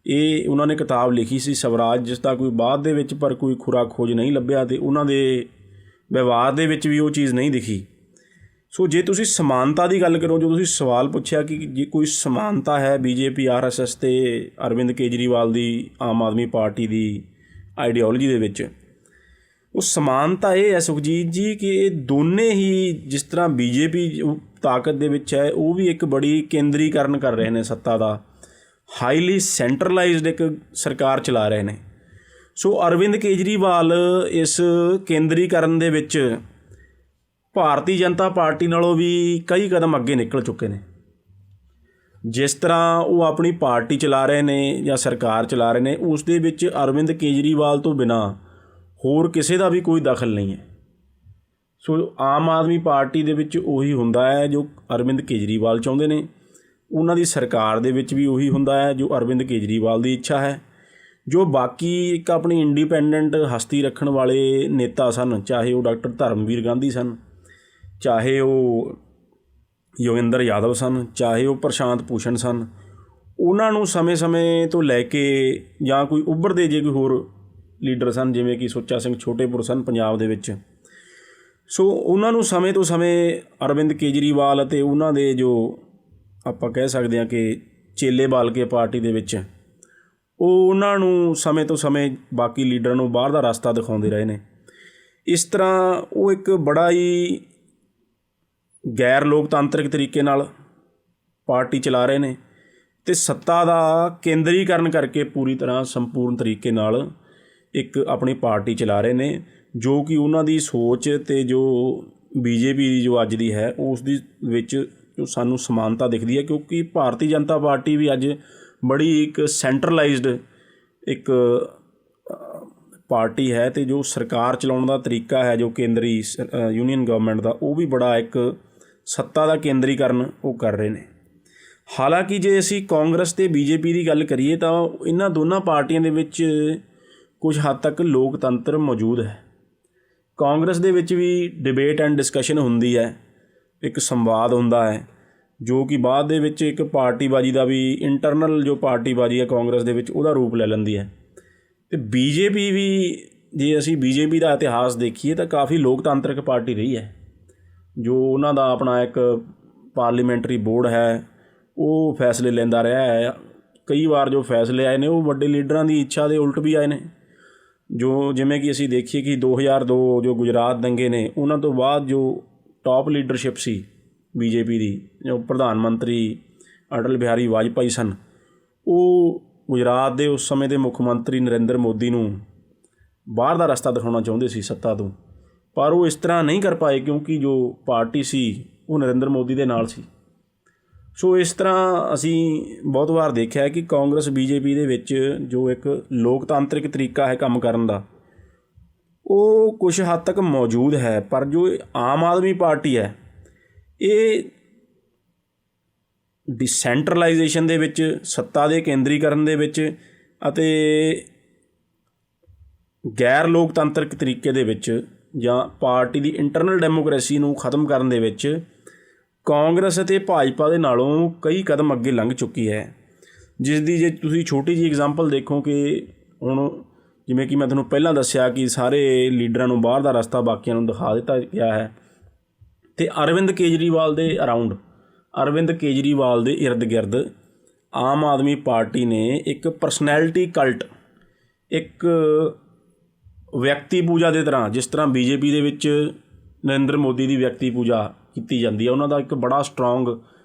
ਇਹ ਉਹਨਾਂ ਨੇ ਕਿਤਾਬ ਲਿਖੀ ਸੀ ਸਵਰਾਜ, ਜਿਸ ਦਾ ਕੋਈ ਬਾਅਦ ਦੇ ਵਿੱਚ ਪਰ ਕੋਈ ਖੁਰਾ ਖੋਜ ਨਹੀਂ ਲੱਭਿਆ, ਅਤੇ ਉਹਨਾਂ ਦੇ ਵਿਵਹਾਰ ਦੇ ਵਿੱਚ ਵੀ ਉਹ ਚੀਜ਼ ਨਹੀਂ ਦਿਖੀ। ਸੋ ਜੇ ਤੁਸੀਂ ਸਮਾਨਤਾ ਦੀ ਗੱਲ ਕਰੋ, ਜੋ ਤੁਸੀਂ ਸਵਾਲ ਪੁੱਛਿਆ ਕਿ ਜੇ ਕੋਈ ਸਮਾਨਤਾ ਹੈ ਬੀਜੇਪੀ ਆਰਐਸਐਸ ਅਤੇ ਅਰਵਿੰਦ ਕੇਜਰੀਵਾਲ ਦੀ ਆਮ ਆਦਮੀ ਪਾਰਟੀ ਦੀ ਆਈਡੀਓਲੋਜੀ ਦੇ ਵਿੱਚ, ਉਹ ਸਮਾਨਤਾ ਇਹ ਹੈ ਸੁਖਜੀਤ ਜੀ ਕਿ ਇਹ ਦੋਨੇ ਹੀ, ਜਿਸ ਤਰ੍ਹਾਂ ਬੀਜੇਪੀ ਤਾਕਤ ਦੇ ਵਿੱਚ ਹੈ, ਉਹ ਵੀ ਇੱਕ ਬੜੀ ਕੇਂਦਰੀਕਰਨ ਕਰ ਰਹੇ ਨੇ ਸੱਤਾ ਦਾ, ਹਾਈਲੀ ਸੈਂਟਰਲਾਈਜ਼ਡ ਇੱਕ ਸਰਕਾਰ ਚਲਾ ਰਹੇ ਨੇ। ਸੋ ਅਰਵਿੰਦ ਕੇਜਰੀਵਾਲ ਇਸ ਕੇਂਦਰੀਕਰਨ ਦੇ ਵਿੱਚ ਭਾਰਤੀ ਜਨਤਾ ਪਾਰਟੀ ਨਾਲੋਂ ਵੀ ਕਈ ਕਦਮ ਅੱਗੇ ਨਿਕਲ ਚੁੱਕੇ ਨੇ। ਜਿਸ ਤਰ੍ਹਾਂ ਉਹ ਆਪਣੀ ਪਾਰਟੀ ਚਲਾ ਰਹੇ ਨੇ ਜਾਂ ਸਰਕਾਰ ਚਲਾ ਰਹੇ ਨੇ, ਉਸ ਦੇ ਵਿੱਚ ਅਰਵਿੰਦ ਕੇਜਰੀਵਾਲ ਤੋਂ ਬਿਨਾਂ ਹੋਰ ਕਿਸੇ ਦਾ ਵੀ ਕੋਈ ਦਖਲ ਨਹੀਂ ਹੈ। ਸੋ ਆਮ ਆਦਮੀ ਪਾਰਟੀ ਦੇ ਵਿੱਚ ਉਹੀ ਹੁੰਦਾ ਹੈ ਜੋ ਅਰਵਿੰਦ ਕੇਜਰੀਵਾਲ ਚਾਹੁੰਦੇ ਨੇ, ਉਹਨਾਂ ਦੀ ਸਰਕਾਰ ਦੇ ਵਿੱਚ ਵੀ ਉਹੀ ਹੁੰਦਾ ਹੈ ਜੋ ਅਰਵਿੰਦ ਕੇਜਰੀਵਾਲ ਦੀ ਇੱਛਾ ਹੈ। ਜੋ ਬਾਕੀ ਇੱਕ ਆਪਣੀ ਇੰਡੀਪੈਂਡੈਂਟ ਹਸਤੀ ਰੱਖਣ ਵਾਲੇ ਨੇਤਾ ਸਨ, ਚਾਹੇ ਉਹ ਡਾਕਟਰ ਧਰਮਵੀਰ ਗਾਂਧੀ ਸਨ, ਚਾਹੇ ਉਹ ਯੋਗਿੰਦਰ ਯਾਦਵ ਸਨ, ਚਾਹੇ ਉਹ ਪ੍ਰਸ਼ਾਂਤ ਭੂਸ਼ਣ ਸਨ, ਉਹਨਾਂ ਨੂੰ ਸਮੇਂ-ਸਮੇਂ ਤੋਂ ਲੈ ਕੇ ਜਾਂ ਕੋਈ ਉੱਭਰਦੇ ਜੇ ਕੋਈ ਹੋਰ ਲੀਡਰ ਸਨ, ਜਿਵੇਂ ਕਿ ਸੁੱਚਾ ਸਿੰਘ ਛੋਟੇਪੁਰ ਸਨ ਪੰਜਾਬ ਦੇ ਵਿੱਚ, ਸੋ ਉਹਨਾਂ ਨੂੰ ਸਮੇਂ ਤੋਂ ਸਮੇਂ ਅਰਵਿੰਦ ਕੇਜਰੀਵਾਲ ਅਤੇ ਉਹਨਾਂ ਦੇ ਜੋ ਆਪਾਂ ਕਹਿ ਸਕਦੇ ਹਾਂ ਕਿ ਚੇਲੇ ਬਾਲ ਕੇ ਪਾਰਟੀ ਦੇ ਵਿੱਚ, ਉਹ ਉਹਨਾਂ ਨੂੰ ਸਮੇਂ ਤੋਂ ਸਮੇਂ ਬਾਕੀ ਲੀਡਰਾਂ ਨੂੰ ਬਾਹਰ ਦਾ ਰਸਤਾ ਦਿਖਾਉਂਦੇ ਰਹੇ ਨੇ। ਇਸ ਤਰ੍ਹਾਂ ਉਹ ਇੱਕ ਬੜਾ ਹੀ ਗੈਰ ਲੋਕਤਾਂਤਰਿਕ ਤਰੀਕੇ ਨਾਲ ਪਾਰਟੀ ਚਲਾ ਰਹੇ ਨੇ ਅਤੇ ਸੱਤਾ ਦਾ ਕੇਂਦਰੀਕਰਨ ਕਰਕੇ ਪੂਰੀ ਤਰ੍ਹਾਂ ਸੰਪੂਰਨ ਤਰੀਕੇ ਨਾਲ ਇੱਕ ਆਪਣੀ ਪਾਰਟੀ ਚਲਾ ਰਹੇ ਨੇ, ਜੋ ਕਿ ਉਹਨਾਂ ਦੀ ਸੋਚ ਅਤੇ ਜੋ ਬੀਜੇਪੀ ਦੀ ਜੋ ਅੱਜ ਦੀ ਹੈ ਉਸ ਦੀ ਵਿੱਚ ਜੋ ਸਾਨੂੰ ਸਮਾਨਤਾ ਦਿਖਦੀ ਹੈ। ਕਿਉਂਕਿ ਭਾਰਤੀ ਜਨਤਾ ਪਾਰਟੀ ਵੀ ਅੱਜ ਬੜੀ ਇੱਕ ਸੈਂਟਰਲਾਈਜ਼ਡ ਇੱਕ ਪਾਰਟੀ ਹੈ, ਅਤੇ ਜੋ ਸਰਕਾਰ ਚਲਾਉਣ ਦਾ ਤਰੀਕਾ ਹੈ ਜੋ ਕੇਂਦਰੀ ਯੂਨੀਅਨ ਗਵਰਨਮੈਂਟ ਦਾ, ਉਹ ਵੀ ਬੜਾ ਇੱਕ ਸੱਤਾ ਦਾ ਕੇਂਦਰੀਕਰਨ ਉਹ ਕਰ ਰਹੇ ਨੇ। ਹਾਲਾਂਕਿ ਜੇ ਅਸੀਂ ਕਾਂਗਰਸ ਅਤੇ ਬੀਜੇਪੀ ਦੀ ਗੱਲ ਕਰੀਏ ਤਾਂ ਇਹਨਾਂ ਦੋਨਾਂ ਪਾਰਟੀਆਂ ਦੇ ਵਿੱਚ ਕੁਝ ਹੱਦ ਤੱਕ ਲੋਕਤੰਤਰ ਮੌਜੂਦ ਹੈ। ਕਾਂਗਰਸ ਦੇ ਵਿੱਚ ਵੀ ਡਿਬੇਟ ਐਂਡ ਡਿਸਕਸ਼ਨ ਹੁੰਦੀ ਹੈ, ਇੱਕ ਸੰਵਾਦ ਹੁੰਦਾ ਹੈ, ਜੋ ਕਿ ਬਾਅਦ ਦੇ ਵਿੱਚ ਇੱਕ ਪਾਰਟੀਬਾਜ਼ੀ ਦਾ ਵੀ, ਇੰਟਰਨਲ ਜੋ ਪਾਰਟੀਬਾਜ਼ੀ ਹੈ ਕਾਂਗਰਸ ਦੇ ਵਿੱਚ, ਉਹਦਾ ਰੂਪ ਲੈ ਲੈਂਦੀ ਹੈ। ਅਤੇ ਬੀਜੇਪੀ ਵੀ, ਜੇ ਅਸੀਂ ਬੀਜੇਪੀ ਦਾ ਇਤਿਹਾਸ ਦੇਖੀਏ ਤਾਂ ਕਾਫੀ ਲੋਕਤਾਂਤਰਿਕ ਪਾਰਟੀ ਰਹੀ ਹੈ। ਜੋ ਉਹਨਾਂ ਦਾ ਆਪਣਾ ਇੱਕ ਪਾਰਲੀਮੈਂਟਰੀ ਬੋਰਡ ਹੈ, ਉਹ ਫੈਸਲੇ ਲੈਂਦਾ ਰਿਹਾ ਹੈ। ਕਈ ਵਾਰ ਜੋ ਫੈਸਲੇ ਆਏ ਨੇ ਉਹ ਵੱਡੇ ਲੀਡਰਾਂ ਦੀ ਇੱਛਾ ਦੇ ਉਲਟ ਵੀ ਆਏ ਨੇ। ਜੋ ਜਿਵੇਂ ਕਿ ਅਸੀਂ ਦੇਖੀਏ ਕਿ 2002 ਜੋ ਗੁਜਰਾਤ ਦੰਗੇ ਨੇ, ਉਹਨਾਂ ਤੋਂ ਬਾਅਦ ਜੋ ਟੌਪ ਲੀਡਰਸ਼ਿਪ ਸੀ ਬੀਜੇਪੀ ਦੀ, ਜੋ ਪ੍ਰਧਾਨ ਮੰਤਰੀ ਅਟਲ ਬਿਹਾਰੀ ਵਾਜਪਾਈ ਸਨ, ਉਹ ਗੁਜਰਾਤ ਦੇ ਉਸ ਸਮੇਂ ਦੇ ਮੁੱਖ ਮੰਤਰੀ ਨਰਿੰਦਰ ਮੋਦੀ ਨੂੰ ਬਾਹਰ ਦਾ ਰਸਤਾ ਦਿਖਾਉਣਾ ਚਾਹੁੰਦੇ ਸੀ ਸੱਤਾ ਤੋਂ, ਪਰ ਉਹ ਇਸ ਤਰ੍ਹਾਂ ਨਹੀਂ ਕਰ ਪਾਏ ਕਿਉਂਕਿ ਜੋ ਪਾਰਟੀ ਸੀ ਉਹ ਨਰਿੰਦਰ ਮੋਦੀ ਦੇ ਨਾਲ ਸੀ। ਸੋ ਇਸ ਤਰ੍ਹਾਂ ਅਸੀਂ ਬਹੁਤ ਵਾਰ ਦੇਖਿਆ ਕਿ ਕਾਂਗਰਸ BJP ਦੇ ਵਿੱਚ ਜੋ ਇੱਕ ਲੋਕਤਾਂਤਰਿਕ ਤਰੀਕਾ ਹੈ ਕੰਮ ਕਰਨ ਦਾ, ਉਹ ਕੁਝ ਹੱਦ ਤੱਕ ਮੌਜੂਦ ਹੈ। ਪਰ ਜੋ ਆਮ ਆਦਮੀ ਪਾਰਟੀ ਹੈ, ਇਹ ਡਿਸੈਂਟਰਲਾਈਜੇਸ਼ਨ ਦੇ ਵਿੱਚ, ਸੱਤਾ ਦੇ ਕੇਂਦਰੀਕਰਨ ਦੇ ਵਿੱਚ ਅਤੇ ਗੈਰ ਲੋਕਤੰਤਰਿਕ ਤਰੀਕੇ ਦੇ ਵਿੱਚ ਜਾਂ ਪਾਰਟੀ ਦੀ ਇੰਟਰਨਲ ਡੈਮੋਕ੍ਰੇਸੀ ਨੂੰ ਖ਼ਤਮ ਕਰਨ ਦੇ ਵਿੱਚ ਕਾਂਗਰਸ ਅਤੇ ਭਾਜਪਾ ਦੇ ਨਾਲੋਂ ਕਈ ਕਦਮ ਅੱਗੇ ਲੰਘ ਚੁੱਕੀ ਹੈ। ਜਿਸ ਦੀ ਜੇ ਤੁਸੀਂ ਛੋਟੀ ਜਿਹੀ ਐਗਜ਼ਾਮਪਲ ਦੇਖੋ ਕਿ ਹੁਣ ਜਿਵੇਂ ਕਿ ਮੈਂ ਤੁਹਾਨੂੰ ਪਹਿਲਾਂ ਦੱਸਿਆ ਕਿ ਸਾਰੇ ਲੀਡਰਾਂ ਨੂੰ ਬਾਹਰ ਦਾ ਰਸਤਾ ਬਾਕੀਆਂ ਨੂੰ ਦਿਖਾ ਦਿੱਤਾ ਗਿਆ ਹੈ, ਅਤੇ ਅਰਵਿੰਦ ਕੇਜਰੀਵਾਲ ਦੇ ਅਰਾਊਂਡ, ਅਰਵਿੰਦ ਕੇਜਰੀਵਾਲ ਦੇ ਇਰਦ ਗਿਰਦ ਆਮ ਆਦਮੀ ਪਾਰਟੀ ਨੇ ਇੱਕ ਪਰਸਨੈਲਿਟੀ ਕਲਟ, ਇੱਕ ਵਿਅਕਤੀ ਪੂਜਾ ਦੇ ਤਰ੍ਹਾਂ, ਜਿਸ ਤਰ੍ਹਾਂ BJP ਦੇ ਵਿੱਚ ਨਰਿੰਦਰ ਮੋਦੀ ਦੀ ਵਿਅਕਤੀ ਪੂਜਾ ਕੀਤੀ ਜਾਂਦੀ ਹੈ, ਉਹਨਾਂ ਦਾ ਇੱਕ ਬੜਾ ਸਟਰੋਂਗ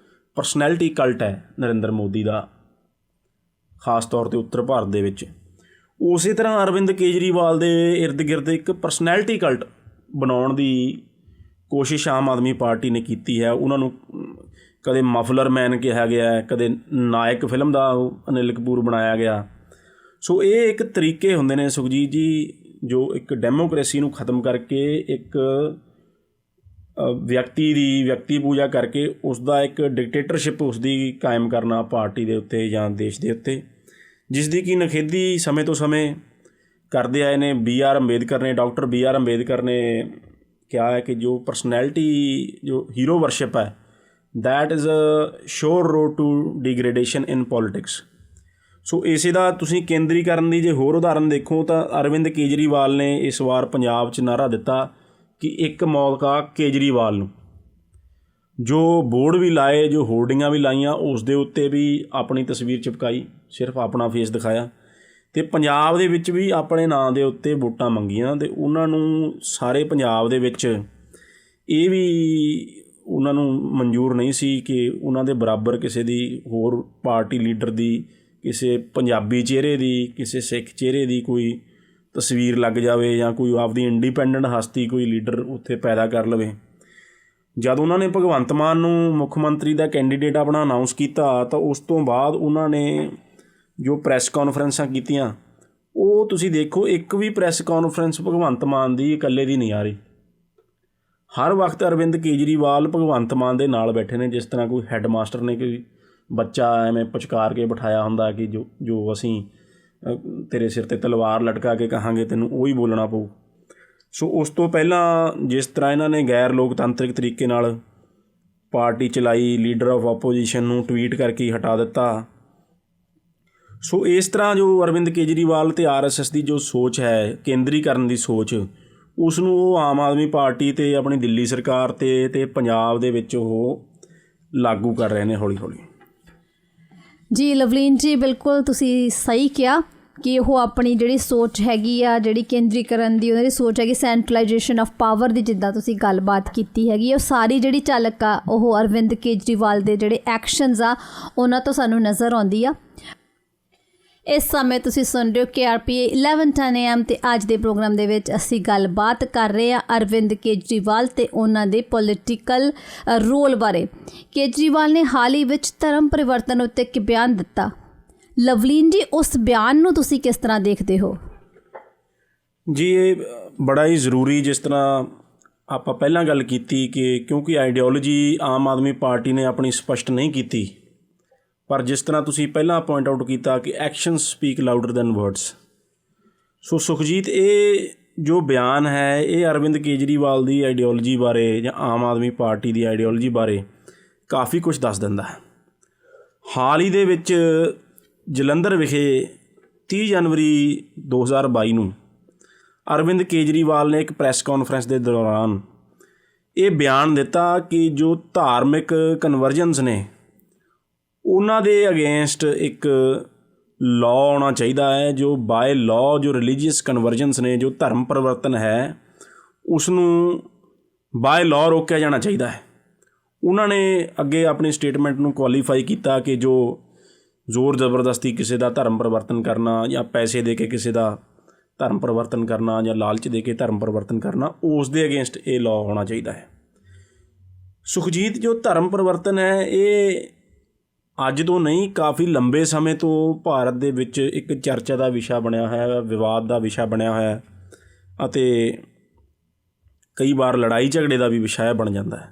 ਪਰਸਨੈਲਿਟੀ ਕਲਟ ਹੈ ਨਰਿੰਦਰ ਮੋਦੀ ਦਾ, ਖ਼ਾਸ ਤੌਰ 'ਤੇ ਉੱਤਰ ਭਾਰਤ ਦੇ ਵਿੱਚ। ਉਸੇ ਤਰ੍ਹਾਂ ਅਰਵਿੰਦ ਕੇਜਰੀਵਾਲ ਦੇ ਇਰਦ ਗਿਰਦ ਇੱਕ ਪਰਸਨੈਲਿਟੀ ਕਲਟ ਬਣਾਉਣ ਦੀ ਕੋਸ਼ਿਸ਼ ਆਮ ਆਦਮੀ ਪਾਰਟੀ ਨੇ ਕੀਤੀ ਹੈ। ਉਹਨਾਂ ਨੂੰ ਕਦੇ ਮਫਲਰ ਮੈਨ ਕਿਹਾ ਗਿਆ, ਕਦੇ ਨਾਇਕ ਫਿਲਮ ਦਾ ਅਨਿਲ ਕਪੂਰ ਬਣਾਇਆ ਗਿਆ। ਸੋ ਇਹ ਇੱਕ ਤਰੀਕੇ ਹੁੰਦੇ ਨੇ ਸੁਖਜੀਤ ਜੀ, ਜੋ ਇੱਕ ਡੈਮੋਕ੍ਰੇਸੀ ਨੂੰ ਖ਼ਤਮ ਕਰਕੇ ਇੱਕ ਵਿਅਕਤੀ ਦੀ ਵਿਅਕਤੀ ਪੂਜਾ ਕਰਕੇ ਉਸ ਦਾ ਇੱਕ ਡਿਕਟੇਟਰਸ਼ਿਪ ਉਸ ਦੀ ਕਾਇਮ ਕਰਨਾ ਪਾਰਟੀ ਦੇ ਉੱਤੇ ਜਾਂ ਦੇਸ਼ ਦੇ ਉੱਤੇ, ਜਿਸ ਦੀ ਕਿ ਨਿਖੇਧੀ ਸਮੇਂ ਤੋਂ ਸਮੇਂ ਕਰਦੇ ਆਏ ਨੇ। BR ਅੰਬੇਦਕਰ ਨੇ, ਡਾਕਟਰ BR ਅੰਬੇਦਕਰ ਨੇ ਕਿਹਾ ਹੈ ਕਿ ਜੋ ਪਰਸਨੈਲਿਟੀ, ਜੋ ਹੀਰੋ ਵਰਸ਼ਿਪ ਹੈ, that is a sure road to degradation in politics. So ਇਸੇ ਦਾ ਤੁਸੀਂ ਕੇਂਦਰੀਕਰਨ ਦੀ ਜੇ ਹੋਰ ਉਦਾਹਰਨ ਦੇਖੋ ਤਾਂ ਅਰਵਿੰਦ ਕੇਜਰੀਵਾਲ ਨੇ ਇਸ ਵਾਰ ਪੰਜਾਬ 'ਚ ਨਾਅਰਾ ਦਿੱਤਾ ਕਿ ਇੱਕ ਮੌਕਾ ਕੇਜਰੀਵਾਲ ਨੂੰ, ਜੋ ਬੋਰਡ ਵੀ ਲਾਏ, ਜੋ ਹੋਰਡਿੰਗਾਂ ਵੀ ਲਾਈਆਂ, ਉਸ ਦੇ ਉੱਤੇ ਵੀ ਆਪਣੀ ਤਸਵੀਰ ਚਿਪਕਾਈ, ਸਿਰਫ ਆਪਣਾ ਫੇਸ ਦਿਖਾਇਆ, ਅਤੇ ਪੰਜਾਬ ਦੇ ਵਿੱਚ ਵੀ ਆਪਣੇ ਨਾਂ ਦੇ ਉੱਤੇ ਵੋਟਾਂ ਮੰਗੀਆਂ। ਅਤੇ ਉਹਨਾਂ ਨੂੰ ਸਾਰੇ ਪੰਜਾਬ ਦੇ ਵਿੱਚ ਇਹ ਵੀ ਉਹਨਾਂ ਨੂੰ ਮਨਜ਼ੂਰ ਨਹੀਂ ਸੀ ਕਿ ਉਹਨਾਂ ਦੇ ਬਰਾਬਰ ਕਿਸੇ ਦੀ ਹੋਰ ਪਾਰਟੀ ਲੀਡਰ ਦੀ, ਕਿਸੇ ਪੰਜਾਬੀ ਚਿਹਰੇ ਦੀ, ਕਿਸੇ ਸਿੱਖ ਚਿਹਰੇ ਦੀ ਕੋਈ ਤਸਵੀਰ ਲੱਗ ਜਾਵੇ ਜਾਂ ਕੋਈ ਆਪਦੀ ਇੰਡੀਪੈਂਡੈਂਟ ਹਸਤੀ ਕੋਈ ਲੀਡਰ ਉੱਥੇ ਪੈਦਾ ਕਰ ਲਵੇ। ਜਦ ਉਹਨਾਂ ਨੇ ਭਗਵੰਤ ਮਾਨ ਨੂੰ ਮੁੱਖ ਮੰਤਰੀ ਦਾ ਕੈਂਡੀਡੇਟ ਆਪਣਾ ਅਨਾਊਂਸ ਕੀਤਾ ਤਾਂ ਉਸ ਤੋਂ ਬਾਅਦ ਉਹਨਾਂ ਨੇ ਜੋ ਪ੍ਰੈਸ ਕਾਨਫਰੰਸਾਂ ਕੀਤੀਆਂ, ਉਹ ਤੁਸੀਂ ਦੇਖੋ ਇੱਕ ਵੀ ਪ੍ਰੈਸ ਕਾਨਫਰੰਸ ਭਗਵੰਤ ਮਾਨ ਦੀ ਇਕੱਲੇ ਦੀ ਨਹੀਂ ਆ ਰਹੀ। ਹਰ ਵਕਤ ਅਰਵਿੰਦ ਕੇਜਰੀਵਾਲ ਭਗਵੰਤ ਮਾਨ ਦੇ ਨਾਲ ਬੈਠੇ ਨੇ, ਜਿਸ ਤਰ੍ਹਾਂ ਕੋਈ ਹੈੱਡ ਮਾਸਟਰ ਨੇ ਕੋਈ ਬੱਚਾ ਐਵੇਂ ਪੁਚਕਾਰ ਕੇ ਬਿਠਾਇਆ ਹੁੰਦਾ ਕਿ ਜੋ ਅਸੀਂ ਤੇਰੇ ਸਿਰ 'ਤੇ ਤਲਵਾਰ ਲਟਕਾ ਕੇ ਕਹਾਂਗੇ ਤੈਨੂੰ ਉਹੀ ਬੋਲਣਾ ਪਊ। ਸੋ ਉਸ ਤੋਂ ਪਹਿਲਾਂ ਜਿਸ ਤਰ੍ਹਾਂ ਇਹਨਾਂ ਨੇ ਗੈਰ ਲੋਕਤੰਤਰਿਕ ਤਰੀਕੇ ਨਾਲ ਪਾਰਟੀ ਚਲਾਈ, ਲੀਡਰ ਆਫ ਆਪੋਜੀਸ਼ਨ ਨੂੰ ਟਵੀਟ ਕਰਕੇ ਹੀ ਹਟਾ ਦਿੱਤਾ। ਸੋ ਇਸ ਤਰ੍ਹਾਂ ਜੋ ਅਰਵਿੰਦ ਕੇਜਰੀਵਾਲ ਅਤੇ RSS ਦੀ ਜੋ ਸੋਚ ਹੈ, ਕੇਂਦਰੀਕਰਨ ਦੀ ਸੋਚ, ਉਸ ਨੂੰ ਉਹ ਆਮ ਆਦਮੀ ਪਾਰਟੀ ਅਤੇ ਆਪਣੀ ਦਿੱਲੀ ਸਰਕਾਰ ਅਤੇ ਪੰਜਾਬ ਦੇ ਵਿੱਚ ਉਹ ਲਾਗੂ ਕਰ ਰਹੇ ਨੇ ਹੌਲੀ ਹੌਲੀ। ਜੀ ਲਵਲੀਨ ਜੀ, ਬਿਲਕੁਲ ਤੁਸੀਂ ਸਹੀ ਕਿਹਾ ਕਿ ਉਹ ਆਪਣੀ ਜਿਹੜੀ ਸੋਚ ਹੈਗੀ ਆ, ਜਿਹੜੀ ਕੇਂਦਰੀਕਰਨ ਦੀ ਉਹਨਾਂ ਦੀ ਸੋਚ ਹੈਗੀ, ਸੈਂਟਰਲਾਈਜੇਸ਼ਨ ਆਫ ਪਾਵਰ ਦੀ, ਜਿੱਦਾਂ ਤੁਸੀਂ ਗੱਲਬਾਤ ਕੀਤੀ ਹੈਗੀ, ਉਹ ਸਾਰੀ ਜਿਹੜੀ ਝਲਕ ਆ ਉਹ ਅਰਵਿੰਦ ਕੇਜਰੀਵਾਲ ਦੇ ਜਿਹੜੇ ਐਕਸ਼ਨਸ ਆ ਉਹਨਾਂ ਤੋਂ ਸਾਨੂੰ ਨਜ਼ਰ ਆਉਂਦੀ ਆ। ਇਸ ਸਮੇਂ ਤੁਸੀਂ ਸੁਣ ਰਹੇ ਹੋ KRPA 1110 AM ਅਤੇ ਅੱਜ ਦੇ ਪ੍ਰੋਗਰਾਮ ਦੇ ਵਿੱਚ ਅਸੀਂ ਗੱਲਬਾਤ ਕਰ ਰਹੇ ਹਾਂ ਅਰਵਿੰਦ ਕੇਜਰੀਵਾਲ ਅਤੇ ਉਹਨਾਂ ਦੇ ਪੋਲੀਟੀਕਲ ਰੋਲ ਬਾਰੇ। ਕੇਜਰੀਵਾਲ ਨੇ ਹਾਲ ਹੀ ਵਿੱਚ ਧਰਮ ਪਰਿਵਰਤਨ ਉੱਤੇ ਇੱਕ ਬਿਆਨ ਦਿੱਤਾ। ਲਵਲੀਨ ਜੀ, ਉਸ ਬਿਆਨ ਨੂੰ ਤੁਸੀਂ ਕਿਸ ਤਰ੍ਹਾਂ ਦੇਖਦੇ ਹੋ? ਜੀ ਇਹ ਬੜਾ ਹੀ ਜ਼ਰੂਰੀ, ਜਿਸ ਤਰ੍ਹਾਂ ਆਪਾਂ ਪਹਿਲਾਂ ਗੱਲ ਕੀਤੀ ਕਿ ਕਿਉਂਕਿ ਆਈਡੀਓਲੋਜੀ ਆਮ ਆਦਮੀ ਪਾਰਟੀ ਨੇ ਆਪਣੀ ਸਪਸ਼ਟ ਨਹੀਂ ਕੀਤੀ, ਪਰ ਜਿਸ ਤਰ੍ਹਾਂ ਤੁਸੀਂ ਪਹਿਲਾਂ ਪੁਆਇੰਟ ਆਊਟ ਕੀਤਾ ਕਿ actions speak louder than words. So Sukhjeet, ਇਹ ਜੋ ਬਿਆਨ ਹੈ ਇਹ ਅਰਵਿੰਦ ਕੇਜਰੀਵਾਲ ਦੀ ਆਈਡੀਓਲੋਜੀ ਬਾਰੇ ਜਾਂ ਆਮ ਆਦਮੀ ਪਾਰਟੀ ਦੀ ਆਈਡੀਓਲੋਜੀ ਬਾਰੇ ਕਾਫੀ ਕੁਝ ਦੱਸ ਦਿੰਦਾ ਹੈ। ਹਾਲ ਹੀ ਦੇ ਵਿੱਚ ਜਲੰਧਰ ਵਿਖੇ 30 ਜਨਵਰੀ 2022 ਨੂੰ ਅਰਵਿੰਦ ਕੇਜਰੀਵਾਲ ਨੇ ਇੱਕ ਪ੍ਰੈਸ ਕਾਨਫਰੰਸ ਦੇ ਦੌਰਾਨ ਇਹ ਬਿਆਨ ਦਿੱਤਾ ਕਿ ਜੋ ਧਾਰਮਿਕ ਕਨਵਰਜਨਸ ਨੇ ਉਹਨਾਂ ਦੇ ਅਗੇਂਸਟ ਇੱਕ ਲਾਅ ਆਉਣਾ ਚਾਹੀਦਾ ਹੈ, ਜੋ ਬਾਏ ਲਾਅ ਜੋ ਰਿਲੀਜੀਅਸ ਕਨਵਰਜਨਸ ਨੇ, ਜੋ ਧਰਮ ਪਰਿਵਰਤਨ ਹੈ, ਉਸ ਨੂੰ ਬਾਏ ਲਾਅ ਰੋਕਿਆ ਜਾਣਾ ਚਾਹੀਦਾ ਹੈ। ਉਹਨਾਂ ਨੇ ਅੱਗੇ ਆਪਣੀ ਸਟੇਟਮੈਂਟ ਨੂੰ ਕੁਆਲੀਫਾਈ ਕੀਤਾ ਕਿ ਜੋ ਜ਼ੋਰ ਜ਼ਬਰਦਸਤੀ ਕਿਸੇ ਦਾ ਧਰਮ ਪਰਿਵਰਤਨ ਕਰਨਾ ਜਾਂ ਪੈਸੇ ਦੇ ਕੇ ਕਿਸੇ ਦਾ ਧਰਮ ਪਰਿਵਰਤਨ ਕਰਨਾ ਜਾਂ ਲਾਲਚ ਦੇ ਕੇ ਧਰਮ ਪਰਿਵਰਤਨ ਕਰਨਾ, ਉਸ ਦੇ ਅਗੇਂਸਟ ਇਹ ਲਾਅ ਹੋਣਾ ਚਾਹੀਦਾ ਹੈ। ਸੁਖਜੀਤ, ਜੋ ਧਰਮ ਪਰਿਵਰਤਨ ਹੈ ਇਹ ਅੱਜ ਤੋਂ ਨਹੀਂ, ਕਾਫੀ ਲੰਬੇ ਸਮੇਂ ਤੋਂ ਭਾਰਤ ਦੇ ਵਿੱਚ ਇੱਕ ਚਰਚਾ ਦਾ ਵਿਸ਼ਾ ਬਣਿਆ ਹੋਇਆ, ਵਿਵਾਦ ਦਾ ਵਿਸ਼ਾ ਬਣਿਆ ਹੋਇਆ ਅਤੇ ਕਈ ਵਾਰ ਲੜਾਈ ਝਗੜੇ ਦਾ ਵੀ ਵਿਸ਼ਾ ਬਣ ਜਾਂਦਾ ਹੈ।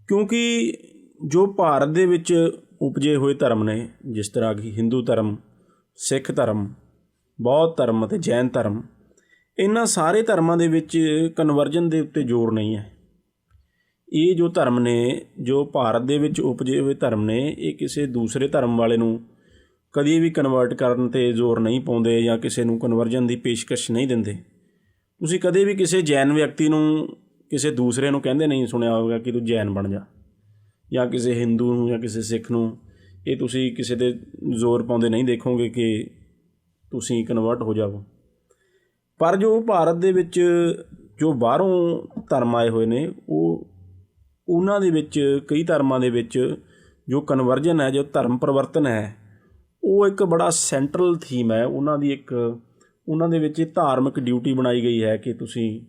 ਕਿਉਂਕਿ ਜੋ ਭਾਰਤ ਦੇ ਵਿੱਚ ਉਪਜੇ ਹੋਏ ਧਰਮ ਨੇ, ਜਿਸ ਤਰ੍ਹਾਂ ਕਿ ਹਿੰਦੂ ਧਰਮ, ਸਿੱਖ ਧਰਮ, ਬੌਧ ਧਰਮ ਅਤੇ ਜੈਨ ਧਰਮ, ਇਹਨਾਂ ਸਾਰੇ ਧਰਮਾਂ ਦੇ ਵਿੱਚ ਕਨਵਰਜਨ ਦੇ ਉੱਤੇ ਜ਼ੋਰ ਨਹੀਂ ਹੈ। ਇਹ ਜੋ ਧਰਮ ਨੇ, ਜੋ ਭਾਰਤ ਦੇ ਵਿੱਚ ਉਪਜੇ ਹੋਏ ਧਰਮ ਨੇ, ਇਹ ਕਿਸੇ ਦੂਸਰੇ ਧਰਮ ਵਾਲੇ ਨੂੰ ਕਦੀ ਵੀ ਕਨਵਰਟ ਕਰਨ 'ਤੇ ਜ਼ੋਰ ਨਹੀਂ ਪਾਉਂਦੇ ਜਾਂ ਕਿਸੇ ਨੂੰ ਕਨਵਰਜਨ ਦੀ ਪੇਸ਼ਕਸ਼ ਨਹੀਂ ਦਿੰਦੇ। ਤੁਸੀਂ ਕਦੇ ਵੀ ਕਿਸੇ ਜੈਨ ਵਿਅਕਤੀ ਨੂੰ, ਕਿਸੇ ਦੂਸਰੇ ਨੂੰ ਕਹਿੰਦੇ ਨਹੀਂ ਸੁਣਿਆ ਹੋਵੇਗਾ ਕਿ ਤੂੰ ਜੈਨ ਬਣ ਜਾ, ਜਾਂ ਕਿਸੇ ਹਿੰਦੂ ਨੂੰ ਜਾਂ ਕਿਸੇ ਸਿੱਖ ਨੂੰ ਇਹ ਤੁਸੀਂ ਕਿਸੇ 'ਤੇ ਜ਼ੋਰ ਪਾਉਂਦੇ ਨਹੀਂ ਦੇਖੋਗੇ ਕਿ ਤੁਸੀਂ ਕਨਵਰਟ ਹੋ ਜਾਵੋ। ਪਰ ਜੋ ਭਾਰਤ ਦੇ ਵਿੱਚ ਜੋ ਬਾਹਰੋਂ ਧਰਮ ਆਏ ਹੋਏ ਨੇ, ਉਹਨਾਂ ਦੇ ਵਿੱਚ, ਕਈ ਧਰਮਾਂ ਦੇ ਵਿੱਚ ਜੋ ਕਨਵਰਜਨ ਹੈ, ਜੋ ਧਰਮ ਪਰਿਵਰਤਨ ਹੈ, ਉਹ ਇੱਕ ਬੜਾ ਸੈਂਟਰਲ ਥੀਮ ਹੈ। ਉਹਨਾਂ ਦੇ ਵਿੱਚ ਧਾਰਮਿਕ ਡਿਊਟੀ ਬਣਾਈ ਗਈ ਹੈ ਕਿ ਤੁਸੀਂ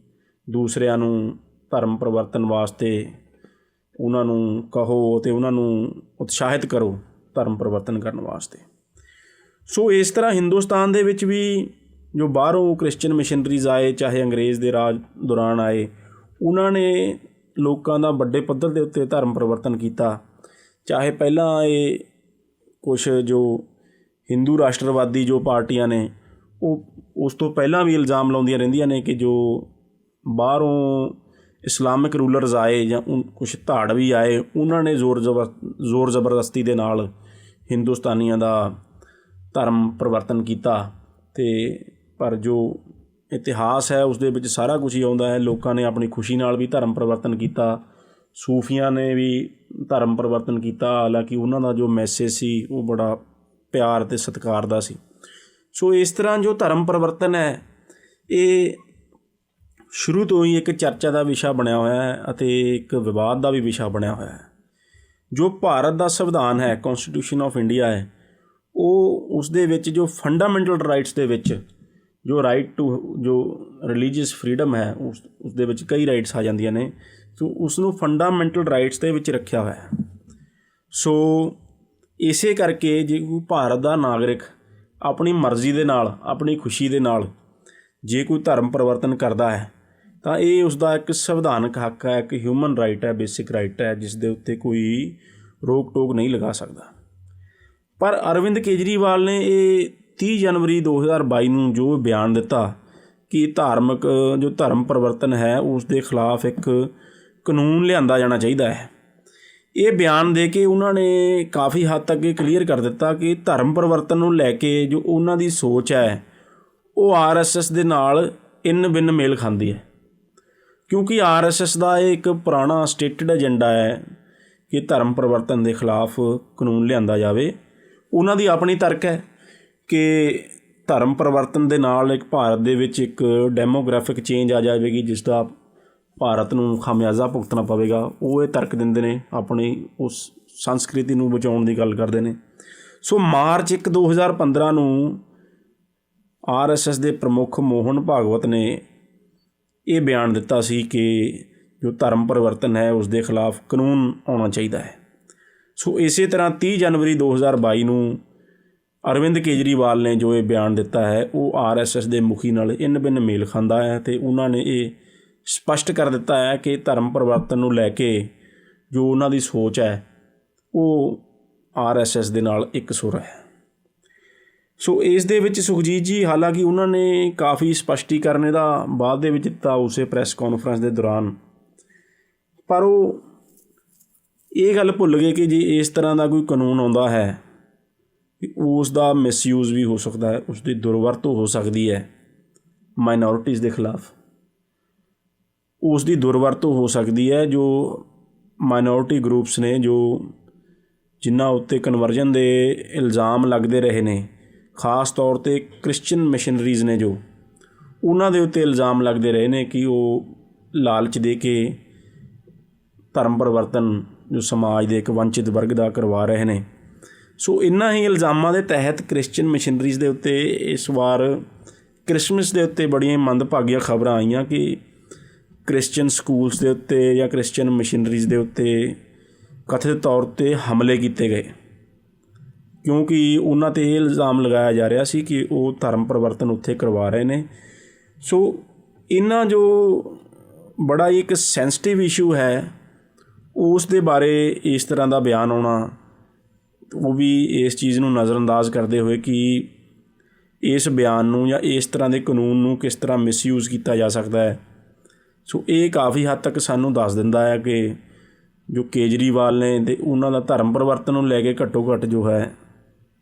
ਦੂਸਰਿਆਂ ਨੂੰ ਧਰਮ ਪਰਿਵਰਤਨ ਵਾਸਤੇ ਉਹਨਾਂ ਨੂੰ ਕਹੋ ਅਤੇ ਉਹਨਾਂ ਨੂੰ ਉਤਸ਼ਾਹਿਤ ਕਰੋ ਧਰਮ ਪਰਿਵਰਤਨ ਕਰਨ ਵਾਸਤੇ। ਸੋ ਇਸ ਤਰ੍ਹਾਂ ਹਿੰਦੁਸਤਾਨ ਦੇ ਵਿੱਚ ਵੀ ਜੋ ਬਾਹਰੋਂ ਕ੍ਰਿਸਚਨ ਮਿਸ਼ਨਰੀਜ਼ ਆਏ, ਚਾਹੇ ਅੰਗਰੇਜ਼ ਦੇ ਰਾਜ ਦੌਰਾਨ ਆਏ, ਉਹਨਾਂ ਨੇ ਲੋਕਾਂ ਦਾ ਵੱਡੇ ਪੱਧਰ ਦੇ ਉੱਤੇ ਧਰਮ ਪਰਿਵਰਤਨ ਕੀਤਾ। ਚਾਹੇ ਪਹਿਲਾਂ ਇਹ ਕੁਛ ਜੋ ਹਿੰਦੂ ਰਾਸ਼ਟਰਵਾਦੀ ਜੋ ਪਾਰਟੀਆਂ ਨੇ, ਉਹ ਉਸ ਤੋਂ ਪਹਿਲਾਂ ਵੀ ਇਲਜ਼ਾਮ ਲਾਉਂਦੀਆਂ ਰਹਿੰਦੀਆਂ ਨੇ ਕਿ ਜੋ ਬਾਹਰੋਂ ਇਸਲਾਮਿਕ ਰੂਲਰਸ ਆਏ ਜਾਂ ਕੁਛ ਧਾੜਵੀ ਆਏ, ਉਹਨਾਂ ਨੇ ਜ਼ੋਰ ਜ਼ਬਰਦਸਤੀ ਦੇ ਨਾਲ ਹਿੰਦੁਸਤਾਨੀਆਂ ਦਾ ਧਰਮ ਪਰਿਵਰਤਨ ਕੀਤਾ। ਅਤੇ ਪਰ ਜੋ ਇਤਿਹਾਸ ਹੈ ਉਸ ਦੇ ਵਿੱਚ ਸਾਰਾ ਕੁਝ ਹੀ ਆਉਂਦਾ ਹੈ। ਲੋਕਾਂ ਨੇ ਆਪਣੀ ਖੁਸ਼ੀ ਨਾਲ ਵੀ ਧਰਮ ਪਰਿਵਰਤਨ ਕੀਤਾ, ਸੂਫੀਆਂ ਨੇ ਵੀ ਧਰਮ ਪਰਿਵਰਤਨ ਕੀਤਾ, ਹਾਲਾਂਕਿ ਉਹਨਾਂ ਦਾ ਜੋ ਮੈਸੇਜ ਸੀ ਉਹ ਬੜਾ ਪਿਆਰ ਅਤੇ ਸਤਿਕਾਰ ਦਾ ਸੀ। ਸੋ ਇਸ ਤਰ੍ਹਾਂ ਜੋ ਧਰਮ ਪਰਿਵਰਤਨ ਹੈ, ਇਹ ਸ਼ੁਰੂ ਤੋਂ ਹੀ ਇੱਕ ਚਰਚਾ ਦਾ ਵਿਸ਼ਾ ਬਣਿਆ ਹੋਇਆ ਹੈ ਅਤੇ ਇੱਕ ਵਿਵਾਦ ਦਾ ਵੀ ਵਿਸ਼ਾ ਬਣਿਆ ਹੋਇਆ ਹੈ। ਜੋ ਭਾਰਤ ਦਾ ਸੰਵਿਧਾਨ ਹੈ, ਕੌਨਸਟੀਟਿਊਸ਼ਨ ਆਫ ਇੰਡੀਆ ਹੈ, ਉਹ ਉਸ ਦੇ ਵਿੱਚ ਜੋ ਫੰਡਾਮੈਂਟਲ ਰਾਈਟਸ ਦੇ ਵਿੱਚ ਜੋ ਰਾਈਟ ਟੂ ਜੋ ਰਿਲੀਜੀਅਸ ਫਰੀਡਮ ਹੈ, ਉਸ ਦੇ ਵਿੱਚ ਕਈ ਰਾਈਟਸ ਆ ਜਾਂਦੀਆਂ ਨੇ। ਸੋ ਉਸ ਨੂੰ ਫੰਡਾਮੈਂਟਲ ਰਾਈਟਸ ਦੇ ਵਿੱਚ ਰੱਖਿਆ ਹੋਇਆ ਹੈ। ਸੋ ਇਸੇ ਕਰਕੇ ਜੇ ਕੋਈ ਭਾਰਤ ਦਾ ਨਾਗਰਿਕ ਆਪਣੀ ਮਰਜ਼ੀ ਦੇ ਨਾਲ, ਆਪਣੀ ਖੁਸ਼ੀ ਦੇ ਨਾਲ ਜੇ ਕੋਈ ਧਰਮ ਪਰਿਵਰਤਨ ਕਰਦਾ ਹੈ ਤਾਂ ਇਹ ਉਸਦਾ ਇੱਕ ਸੰਵਿਧਾਨਕ ਹੱਕ ਹੈ, ਇੱਕ ਹਿਊਮਨ ਰਾਈਟ ਹੈ, ਬੇਸਿਕ ਰਾਈਟ ਹੈ, ਜਿਸ ਦੇ ਉੱਤੇ ਕੋਈ ਰੋਕ ਟੋਕ ਨਹੀਂ ਲਗਾ ਸਕਦਾ। ਪਰ ਅਰਵਿੰਦ ਕੇਜਰੀਵਾਲ ਨੇ ਇਹ 30 ਜਨਵਰੀ 2022 ਨੂੰ ਜੋ ਬਿਆਨ ਦਿੱਤਾ ਕਿ ਜੋ ਧਰਮ ਪਰਿਵਰਤਨ ਹੈ ਉਸ ਦੇ ਖਿਲਾਫ ਇੱਕ ਕਾਨੂੰਨ ਲਿਆਂਦਾ ਜਾਣਾ ਚਾਹੀਦਾ ਹੈ, ਇਹ ਬਿਆਨ ਦੇ ਕੇ ਉਹਨਾਂ ਨੇ ਕਾਫੀ ਹੱਦ ਤੱਕ ਇਹ ਕਲੀਅਰ ਕਰ ਦਿੱਤਾ ਕਿ ਧਰਮ ਪਰਿਵਰਤਨ ਨੂੰ ਲੈ ਕੇ ਜੋ ਉਹਨਾਂ ਦੀ ਸੋਚ ਹੈ ਉਹ RSS ਦੇ ਨਾਲ ਇੰਨ ਬਿੰਨ ਮੇਲ ਖਾਂਦੀ ਹੈ। ਕਿਉਂਕਿ RSS ਦਾ ਇਹ ਇੱਕ ਪੁਰਾਣਾ ਸਟੇਟਡ ਏਜੰਡਾ ਹੈ ਕਿ ਧਰਮ ਪਰਿਵਰਤਨ ਦੇ ਖਿਲਾਫ ਕਾਨੂੰਨ ਲਿਆਂਦਾ ਜਾਵੇ। ਉਹਨਾਂ ਦੀ ਆਪਣੀ ਤਰਕ ਹੈ ਕਿ ਧਰਮ ਪਰਿਵਰਤਨ ਦੇ ਨਾਲ ਇੱਕ ਭਾਰਤ ਦੇ ਵਿੱਚ ਇੱਕ ਡੈਮੋਗ੍ਰਾਫਿਕ ਚੇਂਜ ਆ ਜਾਵੇਗੀ, ਜਿਸ ਦਾ ਭਾਰਤ ਨੂੰ ਖਾਮਿਆਜ਼ਾ ਭੁਗਤਣਾ ਪਵੇਗਾ। ਉਹ ਇਹ ਤਰਕ ਦਿੰਦੇ ਨੇ, ਆਪਣੀ ਉਸ ਸੰਸਕ੍ਰਿਤੀ ਨੂੰ ਬਚਾਉਣ ਦੀ ਗੱਲ ਕਰਦੇ ਨੇ। ਸੋ ਮਾਰਚ 1, 2015 ਨੂੰ RSS ਦੇ ਪ੍ਰਮੁੱਖ ਮੋਹਨ ਭਾਗਵਤ ਨੇ ਇਹ ਬਿਆਨ ਦਿੱਤਾ ਸੀ ਕਿ ਜੋ ਧਰਮ ਪਰਿਵਰਤਨ ਹੈ ਉਸ ਦੇ ਖਿਲਾਫ ਕਾਨੂੰਨ ਆਉਣਾ ਚਾਹੀਦਾ ਹੈ। ਸੋ ਇਸੇ ਤਰ੍ਹਾਂ 30 ਜਨਵਰੀ 2022 ਨੂੰ ਅਰਵਿੰਦ ਕੇਜਰੀਵਾਲ ਨੇ ਜੋ ਇਹ ਬਿਆਨ ਦਿੱਤਾ ਹੈ ਉਹ RSS ਦੇ ਮੁਖੀ ਨਾਲ ਇੰਨ ਬਿੰਨ ਮੇਲ ਖਾਂਦਾ ਹੈ ਅਤੇ ਉਹਨਾਂ ਨੇ ਇਹ ਸਪਸ਼ਟ ਕਰ ਦਿੱਤਾ ਹੈ ਕਿ ਧਰਮ ਪਰਿਵਰਤਨ ਨੂੰ ਲੈ ਕੇ ਜੋ ਉਹਨਾਂ ਦੀ ਸੋਚ ਹੈ ਉਹ RSS ਦੇ ਨਾਲ ਇੱਕ ਸੁਰ ਹੈ। ਸੋ ਇਸ ਦੇ ਵਿੱਚ ਸੁਖਜੀਤ ਜੀ, ਹਾਲਾਂਕਿ ਉਹਨਾਂ ਨੇ ਕਾਫੀ ਸਪਸ਼ਟੀਕਰਨ ਇਹਦਾ ਬਾਅਦ ਦੇ ਵਿੱਚ ਦਿੱਤਾ ਉਸੇ ਪ੍ਰੈਸ ਕਾਨਫਰੰਸ ਦੇ ਦੌਰਾਨ, ਪਰ ਉਹ ਇਹ ਗੱਲ ਭੁੱਲ ਗਏ ਕਿ ਜੇ ਇਸ ਤਰ੍ਹਾਂ ਦਾ ਕੋਈ ਕਾਨੂੰਨ ਆਉਂਦਾ ਹੈ ਉਸ ਦਾ ਮਿਸਯੂਜ਼ ਵੀ ਹੋ ਸਕਦਾ ਹੈ, ਉਸ ਦੀ ਦੁਰਵਰਤੋਂ ਹੋ ਸਕਦੀ ਹੈ ਮਾਈਨੋਰਿਟੀਜ਼ ਦੇ ਖਿਲਾਫ। ਉਸ ਦੀ ਦੁਰਵਰਤੋਂ ਹੋ ਸਕਦੀ ਹੈ ਜੋ ਮਾਈਨੋਰਿਟੀ ਗਰੁੱਪਸ ਨੇ, ਜਿਨ੍ਹਾਂ ਉੱਤੇ ਕਨਵਰਜਨ ਦੇ ਇਲਜ਼ਾਮ ਲੱਗਦੇ ਰਹੇ ਨੇ, ਖ਼ਾਸ ਤੌਰ 'ਤੇ ਕ੍ਰਿਸਚਨ ਮਿਸ਼ਨਰੀਜ਼ ਨੇ, ਜੋ ਉਹਨਾਂ ਦੇ ਉੱਤੇ ਇਲਜ਼ਾਮ ਲੱਗਦੇ ਰਹੇ ਨੇ ਕਿ ਉਹ ਲਾਲਚ ਦੇ ਕੇ ਧਰਮ ਪਰਿਵਰਤਨ ਜੋ ਸਮਾਜ ਦੇ ਇੱਕ ਵੰਚਿਤ ਵਰਗ ਦਾ ਕਰਵਾ ਰਹੇ ਨੇ। ਸੋ ਇਨ੍ਹਾਂ ਹੀ ਇਲਜ਼ਾਮਾਂ ਦੇ ਤਹਿਤ ਕ੍ਰਿਸਚਨ ਮਿਸ਼ਨਰੀਜ਼ ਦੇ ਉੱਤੇ ਇਸ ਵਾਰ ਕ੍ਰਿਸਮਸ ਦੇ ਉੱਤੇ ਬੜੀਆਂ ਮੰਦਭਾਗੀਆਂ ਖਬਰਾਂ ਆਈਆਂ ਕਿ ਕ੍ਰਿਸਚਨ ਸਕੂਲਸ ਦੇ ਉੱਤੇ ਜਾਂ ਕ੍ਰਿਸਚਨ ਮਿਸ਼ਨਰੀਜ਼ ਦੇ ਉੱਤੇ ਕਥਿਤ ਤੌਰ 'ਤੇ ਹਮਲੇ ਕੀਤੇ ਗਏ, ਕਿਉਂਕਿ ਉਹਨਾਂ 'ਤੇ ਇਹ ਇਲਜ਼ਾਮ ਲਗਾਇਆ ਜਾ ਰਿਹਾ ਸੀ ਕਿ ਉਹ ਧਰਮ ਪਰਿਵਰਤਨ ਉੱਥੇ ਕਰਵਾ ਰਹੇ ਨੇ। ਸੋ ਇਹਨਾਂ ਜੋ ਬੜਾ ਹੀ ਇੱਕ ਸੈਂਸਿਟਿਵ ਇਸ਼ੂ ਹੈ, ਉਸ ਦੇ ਬਾਰੇ ਇਸ ਤਰ੍ਹਾਂ ਦਾ ਬਿਆਨ ਆਉਣਾ, ਉਹ ਵੀ ਇਸ ਚੀਜ਼ ਨੂੰ ਨਜ਼ਰਅੰਦਾਜ਼ ਕਰਦੇ ਹੋਏ ਕਿ ਇਸ ਬਿਆਨ ਨੂੰ ਜਾਂ ਇਸ ਤਰ੍ਹਾਂ ਦੇ ਕਾਨੂੰਨ ਨੂੰ ਕਿਸ ਤਰ੍ਹਾਂ ਮਿਸਯੂਜ਼ ਕੀਤਾ ਜਾ ਸਕਦਾ ਹੈ। ਸੋ ਇਹ ਕਾਫੀ ਹੱਦ ਤੱਕ ਸਾਨੂੰ ਦੱਸ ਦਿੰਦਾ ਹੈ ਕਿ ਜੋ ਕੇਜਰੀਵਾਲ ਨੇ ਅਤੇ ਉਹਨਾਂ ਦਾ ਧਰਮ ਪਰਿਵਰਤਨ ਨੂੰ ਲੈ ਕੇ ਘੱਟੋ ਘੱਟ ਜੋ ਹੈ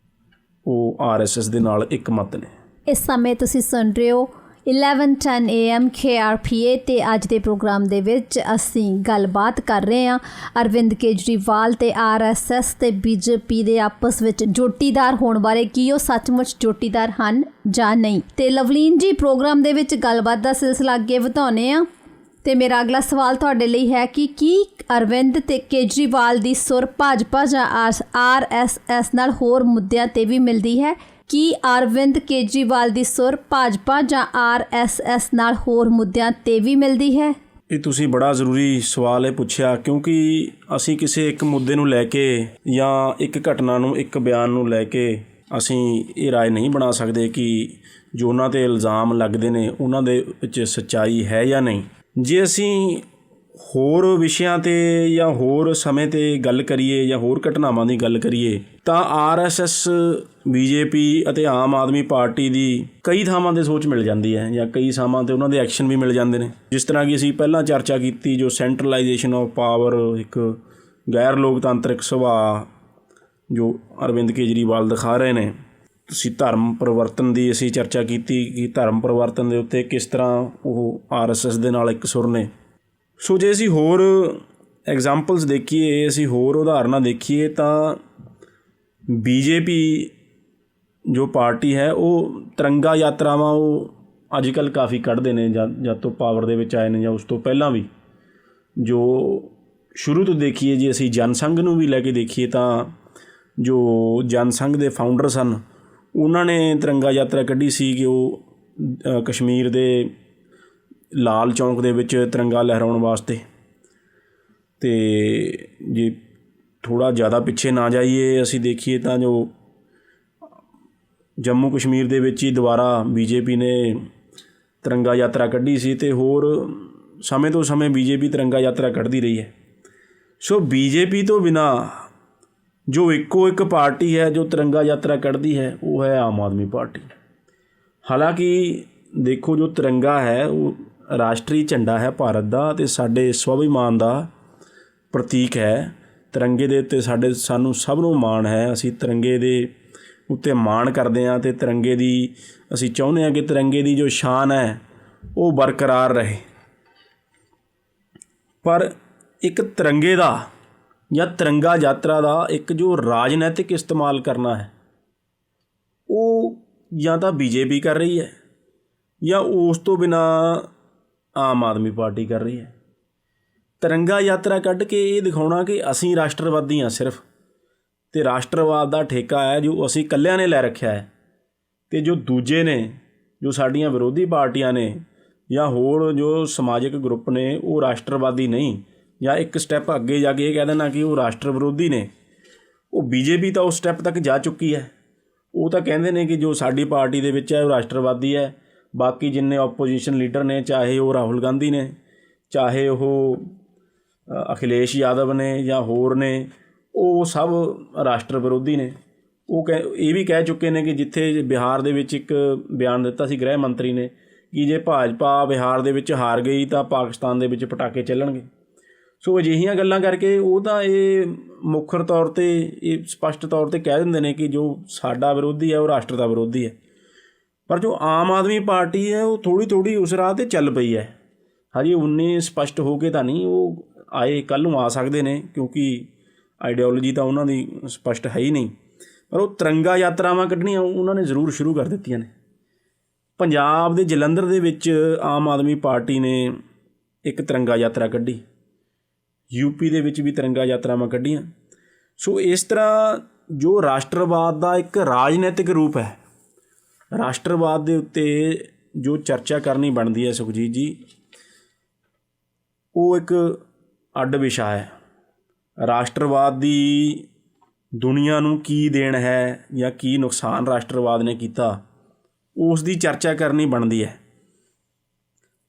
ਉਹ RSS ਦੇ ਨਾਲ ਇੱਕ ਮਤ ਨੇ। ਇਸ ਸਮੇਂ ਤੁਸੀਂ ਸੁਣ ਰਹੇ ਹੋ 11:10 AM KRPA ਤੇ ਅੱਜ ਦੇ ਪ੍ਰੋਗਰਾਮ ਦੇ ਵਿੱਚ ਅਸੀਂ ਗੱਲਬਾਤ ਕਰ ਰਹੇ ਹਾਂ ਅਰਵਿੰਦ ਕੇਜਰੀਵਾਲ ਤੇ RSS ਤੇ BJP ਦੇ ਆਪਸ ਵਿੱਚ ਜੋਟੀਦਾਰ ਹੋਣ ਬਾਰੇ, ਕੀ ਉਹ ਸੱਚਮੁੱਚ ਜੋਟੀਦਾਰ ਹਨ ਜਾਂ ਨਹੀਂ। ਤੇ ਲਵਲੀਨ ਜੀ, ਪ੍ਰੋਗਰਾਮ ਦੇ ਵਿੱਚ ਗੱਲਬਾਤ ਦਾ ਸਿਲਸਿਲਾ ਅੱਗੇ ਵਧਾਉਂਦੇ ਹਾਂ ਤੇ ਮੇਰਾ ਅਗਲਾ ਸਵਾਲ ਤੁਹਾਡੇ ਲਈ ਹੈ ਕਿ ਕੀ ਅਰਵਿੰਦ ਤੇ ਕੇਜਰੀਵਾਲ ਦੀ ਸੁਰ ਭਾਜਪਾ ਜਾਂ RSS ਨਾਲ ਹੋਰ ਮੁੱਦਿਆਂ ਤੇ ਵੀ ਮਿਲਦੀ ਹੈ? ਕੀ ਅਰਵਿੰਦ ਕੇਜਰੀਵਾਲ ਦੀ ਸੁਰ ਭਾਜਪਾ ਜਾਂ RSS ਨਾਲ ਹੋਰ ਮੁੱਦਿਆਂ ਤੇ ਵੀ ਮਿਲਦੀ ਹੈ? ਇਹ ਤੁਸੀਂ ਬੜਾ ਜ਼ਰੂਰੀ ਸਵਾਲ ਇਹ ਪੁੱਛਿਆ, ਕਿਉਂਕਿ ਅਸੀਂ ਕਿਸੇ ਇੱਕ ਮੁੱਦੇ ਨੂੰ ਲੈ ਕੇ ਜਾਂ ਇੱਕ ਘਟਨਾ ਨੂੰ, ਇੱਕ ਬਿਆਨ ਨੂੰ ਲੈ ਕੇ ਅਸੀਂ ਇਹ ਰਾਏ ਨਹੀਂ ਬਣਾ ਸਕਦੇ ਕਿ ਜੋ ਉਹਨਾਂ 'ਤੇ ਇਲਜ਼ਾਮ ਲੱਗਦੇ ਨੇ ਉਹਨਾਂ ਦੇ ਵਿੱਚ ਸੱਚਾਈ ਹੈ ਜਾਂ ਨਹੀਂ। ਜੇ ਅਸੀਂ ਹੋਰ ਵਿਸ਼ਿਆਂ 'ਤੇ ਜਾਂ ਹੋਰ ਸਮੇਂ 'ਤੇ ਗੱਲ ਕਰੀਏ ਜਾਂ ਹੋਰ ਘਟਨਾਵਾਂ ਦੀ ਗੱਲ ਕਰੀਏ ਤਾਂ RSS, BJP ਅਤੇ ਆਮ ਆਦਮੀ ਪਾਰਟੀ ਦੀ ਕਈ ਥਾਵਾਂ 'ਤੇ ਸੋਚ ਮਿਲ ਜਾਂਦੀ ਹੈ ਜਾਂ ਕਈ ਥਾਵਾਂ 'ਤੇ ਉਹਨਾਂ ਦੇ ਐਕਸ਼ਨ ਵੀ ਮਿਲ ਜਾਂਦੇ ਨੇ। ਜਿਸ ਤਰ੍ਹਾਂ ਕਿ ਅਸੀਂ ਪਹਿਲਾਂ ਚਰਚਾ ਕੀਤੀ, ਜੋ ਸੈਂਟਰਲਾਈਜੇਸ਼ਨ ਆਫ ਪਾਵਰ, ਇੱਕ ਗੈਰ ਲੋਕਤਾਂਤਰਿਕ ਸੁਭਾਅ ਜੋ ਅਰਵਿੰਦ ਕੇਜਰੀਵਾਲ ਦਿਖਾ ਰਹੇ ਨੇ। ਤੁਸੀਂ ਧਰਮ ਪਰਿਵਰਤਨ ਦੀ ਅਸੀਂ ਚਰਚਾ ਕੀਤੀ ਕਿ ਧਰਮ ਪਰਿਵਰਤਨ ਦੇ ਉੱਤੇ ਕਿਸ ਤਰ੍ਹਾਂ ਉਹ RSS ਦੇ ਨਾਲ ਇੱਕ ਸੁਰ ਨੇ। ਸੋ ਜੇ ਅਸੀਂ ਹੋਰ ਐਗਜ਼ਾਮਪਲਸ ਦੇਖੀਏ, ਅਸੀਂ ਹੋਰ ਉਦਾਹਰਨਾਂ ਦੇਖੀਏ ਤਾਂ BJP ਜੋ ਪਾਰਟੀ ਹੈ ਉਹ ਤਿਰੰਗਾ ਯਾਤਰਾਵਾਂ ਉਹ ਅੱਜ ਕੱਲ੍ਹ ਕਾਫੀ ਕੱਢਦੇ ਨੇ, ਜਦ ਤੋਂ ਪਾਵਰ ਦੇ ਵਿੱਚ ਆਏ ਨੇ ਜਾਂ ਉਸ ਤੋਂ ਪਹਿਲਾਂ ਵੀ। ਜੋ ਸ਼ੁਰੂ ਤੋਂ ਦੇਖੀਏ, ਜੇ ਅਸੀਂ ਜਨਸੰਘ ਨੂੰ ਵੀ ਲੈ ਕੇ ਦੇਖੀਏ ਤਾਂ ਜੋ ਜਨਸੰਘ ਦੇ ਫਾਊਂਡਰ ਸਨ, ਉਹਨਾਂ ਨੇ ਤਿਰੰਗਾ ਯਾਤਰਾ ਕੱਢੀ ਸੀ ਕਿ ਉਹ ਕਸ਼ਮੀਰ ਦੇ ਲਾਲ ਚੌਂਕ ਦੇ ਵਿੱਚ ਤਿਰੰਗਾ ਲਹਿਰਾਉਣ ਵਾਸਤੇ। ਅਤੇ ਜੇ ਥੋੜ੍ਹਾ ਜ਼ਿਆਦਾ ਪਿੱਛੇ ਨਾ ਜਾਈਏ, ਅਸੀਂ ਦੇਖੀਏ ਤਾਂ ਜੋ ਜੰਮੂ ਕਸ਼ਮੀਰ ਦੇ ਵਿੱਚ ਹੀ ਦੁਬਾਰਾ BJP ਨੇ ਤਿਰੰਗਾ ਯਾਤਰਾ ਕੱਢੀ ਸੀ ਅਤੇ ਹੋਰ ਸਮੇਂ ਤੋਂ ਸਮੇਂ BJP ਤਿਰੰਗਾ ਯਾਤਰਾ ਕੱਢਦੀ ਰਹੀ ਹੈ। ਸੋ BJP ਤੋਂ ਬਿਨਾਂ ਜੋ ਇੱਕੋ ਇੱਕ ਪਾਰਟੀ ਹੈ ਜੋ ਤਿਰੰਗਾ ਯਾਤਰਾ ਕੱਢਦੀ ਹੈ ਉਹ ਹੈ ਆਮ ਆਦਮੀ ਪਾਰਟੀ। ਹਾਲਾਂਕਿ ਦੇਖੋ, ਜੋ ਤਿਰੰਗਾ ਹੈ ਉਹ ਰਾਸ਼ਟਰੀ ਝੰਡਾ ਹੈ ਭਾਰਤ ਦਾ ਅਤੇ ਸਾਡੇ ਸਵਾਭਿਮਾਨ ਦਾ ਪ੍ਰਤੀਕ ਹੈ। ਤਿਰੰਗੇ ਦੇ ਉੱਤੇ ਸਾਨੂੰ ਸਭ ਨੂੰ ਮਾਣ ਹੈ। ਅਸੀਂ ਤਿਰੰਗੇ ਦੇ ਉੱਤੇ ਮਾਣ ਕਰਦੇ ਹਾਂ ਅਤੇ ਤਿਰੰਗੇ ਦੀ ਅਸੀਂ ਚਾਹੁੰਦੇ ਹਾਂ ਕਿ ਤਿਰੰਗੇ ਦੀ ਜੋ ਸ਼ਾਨ ਹੈ ਉਹ ਬਰਕਰਾਰ ਰਹੇ। ਪਰ ਇੱਕ ਤਿਰੰਗੇ ਦਾ ਜਾਂ ਤਿਰੰਗਾ ਯਾਤਰਾ ਦਾ ਇੱਕ ਜੋ ਰਾਜਨੀਤਿਕ ਇਸਤੇਮਾਲ ਕਰਨਾ ਹੈ ਉਹ ਜਾਂ ਤਾਂ BJP ਕਰ ਰਹੀ ਹੈ ਜਾਂ ਉਸ ਤੋਂ ਬਿਨਾਂ ਆਮ ਆਦਮੀ ਪਾਰਟੀ ਕਰ ਰਹੀ ਹੈ। ਤਿਰੰਗਾ ਯਾਤਰਾ ਕੱਢ ਕੇ ਇਹ ਦਿਖਾਉਣਾ ਕਿ ਅਸੀਂ ਰਾਸ਼ਟਰਵਾਦੀ ਹਾਂ ਸਿਰਫ, ਅਤੇ ਰਾਸ਼ਟਰਵਾਦ ਦਾ ਠੇਕਾ ਹੈ ਜੋ ਅਸੀਂ ਇਕੱਲਿਆਂ ਨੇ ਲੈ ਰੱਖਿਆ ਹੈ, ਅਤੇ ਜੋ ਦੂਜੇ ਨੇ, ਜੋ ਸਾਡੀਆਂ ਵਿਰੋਧੀ ਪਾਰਟੀਆਂ ਨੇ ਜਾਂ ਹੋਰ ਜੋ ਸਮਾਜਿਕ ਗਰੁੱਪ ਨੇ, ਉਹ ਰਾਸ਼ਟਰਵਾਦੀ ਨਹੀਂ, ਜਾਂ ਇੱਕ ਸਟੈਪ ਅੱਗੇ ਜਾ ਕੇ ਇਹ ਕਹਿ ਦੇਣਾ ਕਿ ਉਹ ਰਾਸ਼ਟਰ ਵਿਰੋਧੀ ਨੇ। ਉਹ BJP ਤਾਂ ਉਸ ਸਟੈਪ ਤੱਕ ਜਾ ਚੁੱਕੀ ਹੈ। ਉਹ ਤਾਂ ਕਹਿੰਦੇ ਨੇ ਕਿ ਜੋ ਸਾਡੀ ਪਾਰਟੀ ਦੇ ਵਿੱਚ ਹੈ ਉਹ ਰਾਸ਼ਟਰਵਾਦੀ ਹੈ। ਬਾਕੀ ਜਿੰਨੇ ਆਪੋਜੀਸ਼ਨ ਲੀਡਰ ਨੇ, ਚਾਹੇ ਉਹ ਰਾਹੁਲ ਗਾਂਧੀ ਨੇ, ਚਾਹੇ ਉਹ ਅਖਿਲੇਸ਼ ਯਾਦਵ ਨੇ ਜਾਂ ਹੋਰ ਨੇ, ਉਹ ਸਭ ਰਾਸ਼ਟਰ ਵਿਰੋਧੀ ਨੇ। ਉਹ ਇਹ ਵੀ ਕਹਿ ਚੁੱਕੇ ਨੇ ਕਿ ਜਿੱਥੇ ਬਿਹਾਰ ਦੇ ਵਿੱਚ ਇੱਕ ਬਿਆਨ ਦਿੱਤਾ ਸੀ ਗ੍ਰਹਿ ਮੰਤਰੀ ਨੇ ਕਿ ਜੇ ਭਾਜਪਾ ਬਿਹਾਰ ਦੇ ਵਿੱਚ ਹਾਰ ਗਈ ਤਾਂ ਪਾਕਿਸਤਾਨ ਦੇ ਵਿੱਚ ਪਟਾਕੇ ਚੱਲਣਗੇ। ਸੋ ਅਜਿਹੀਆਂ ਗੱਲਾਂ ਕਰਕੇ ਉਹ ਤਾਂ ਇਹ ਮੁੱਖਰ ਤੌਰ 'ਤੇ ਇਹ ਸਪਸ਼ਟ ਤੌਰ 'ਤੇ ਕਹਿ ਦਿੰਦੇ ਨੇ ਕਿ ਜੋ ਸਾਡਾ ਵਿਰੋਧੀ ਹੈ ਉਹ ਰਾਸ਼ਟਰ ਦਾ ਵਿਰੋਧੀ ਹੈ। ਪਰ ਜੋ ਆਮ ਆਦਮੀ ਪਾਰਟੀ ਹੈ ਉਹ ਥੋੜ੍ਹੀ ਉਸ ਰਾਹ 'ਤੇ ਚੱਲ ਪਈ ਹੈ। ਹਜੇ ਉਨੇ ਸਪਸ਼ਟ ਹੋ ਕੇ ਤਾਂ ਨਹੀਂ ਉਹ ਆਏ, ਕੱਲ੍ਹ ਨੂੰ ਆ ਸਕਦੇ ਨੇ, ਕਿਉਂਕਿ ਆਈਡੀਓਲੋਜੀ ਤਾਂ ਉਹਨਾਂ ਦੀ ਸਪਸ਼ਟ ਹੈ ਹੀ ਨਹੀਂ। ਪਰ ਉਹ ਤਿਰੰਗਾ ਯਾਤਰਾਵਾਂ ਕੱਢਣੀਆਂ ਉਹਨਾਂ ਨੇ ਜ਼ਰੂਰ ਸ਼ੁਰੂ ਕਰ ਦਿੱਤੀਆਂ ਨੇ। ਪੰਜਾਬ ਦੇ ਜਲੰਧਰ ਦੇ ਵਿੱਚ ਆਮ ਆਦਮੀ ਪਾਰਟੀ ਨੇ ਇੱਕ ਤਿਰੰਗਾ ਯਾਤਰਾ ਕੱਢੀ, UP ਦੇ ਵਿੱਚ ਵੀ ਤਿਰੰਗਾ ਯਾਤਰਾਵਾਂ ਕੱਢੀਆਂ। ਸੋ ਇਸ ਤਰ੍ਹਾਂ ਜੋ ਰਾਸ਼ਟਰਵਾਦ ਦਾ ਇੱਕ ਰਾਜਨੀਤਿਕ ਰੂਪ ਹੈ, ਰਾਸ਼ਟਰਵਾਦ ਦੇ ਉੱਤੇ ਜੋ ਚਰਚਾ ਕਰਨੀ ਬਣਦੀ ਹੈ ਸੁਖਜੀਤ ਜੀ, ਉਹ ਇੱਕ ਅੱਡ ਵਿਸ਼ਾ ਹੈ। ਰਾਸ਼ਟਰਵਾਦ ਦੀ ਦੁਨੀਆ ਨੂੰ ਕੀ ਦੇਣ ਹੈ ਜਾਂ ਕੀ ਨੁਕਸਾਨ ਰਾਸ਼ਟਰਵਾਦ ਨੇ ਕੀਤਾ, ਉਸ ਦੀ ਚਰਚਾ ਕਰਨੀ ਬਣਦੀ ਹੈ।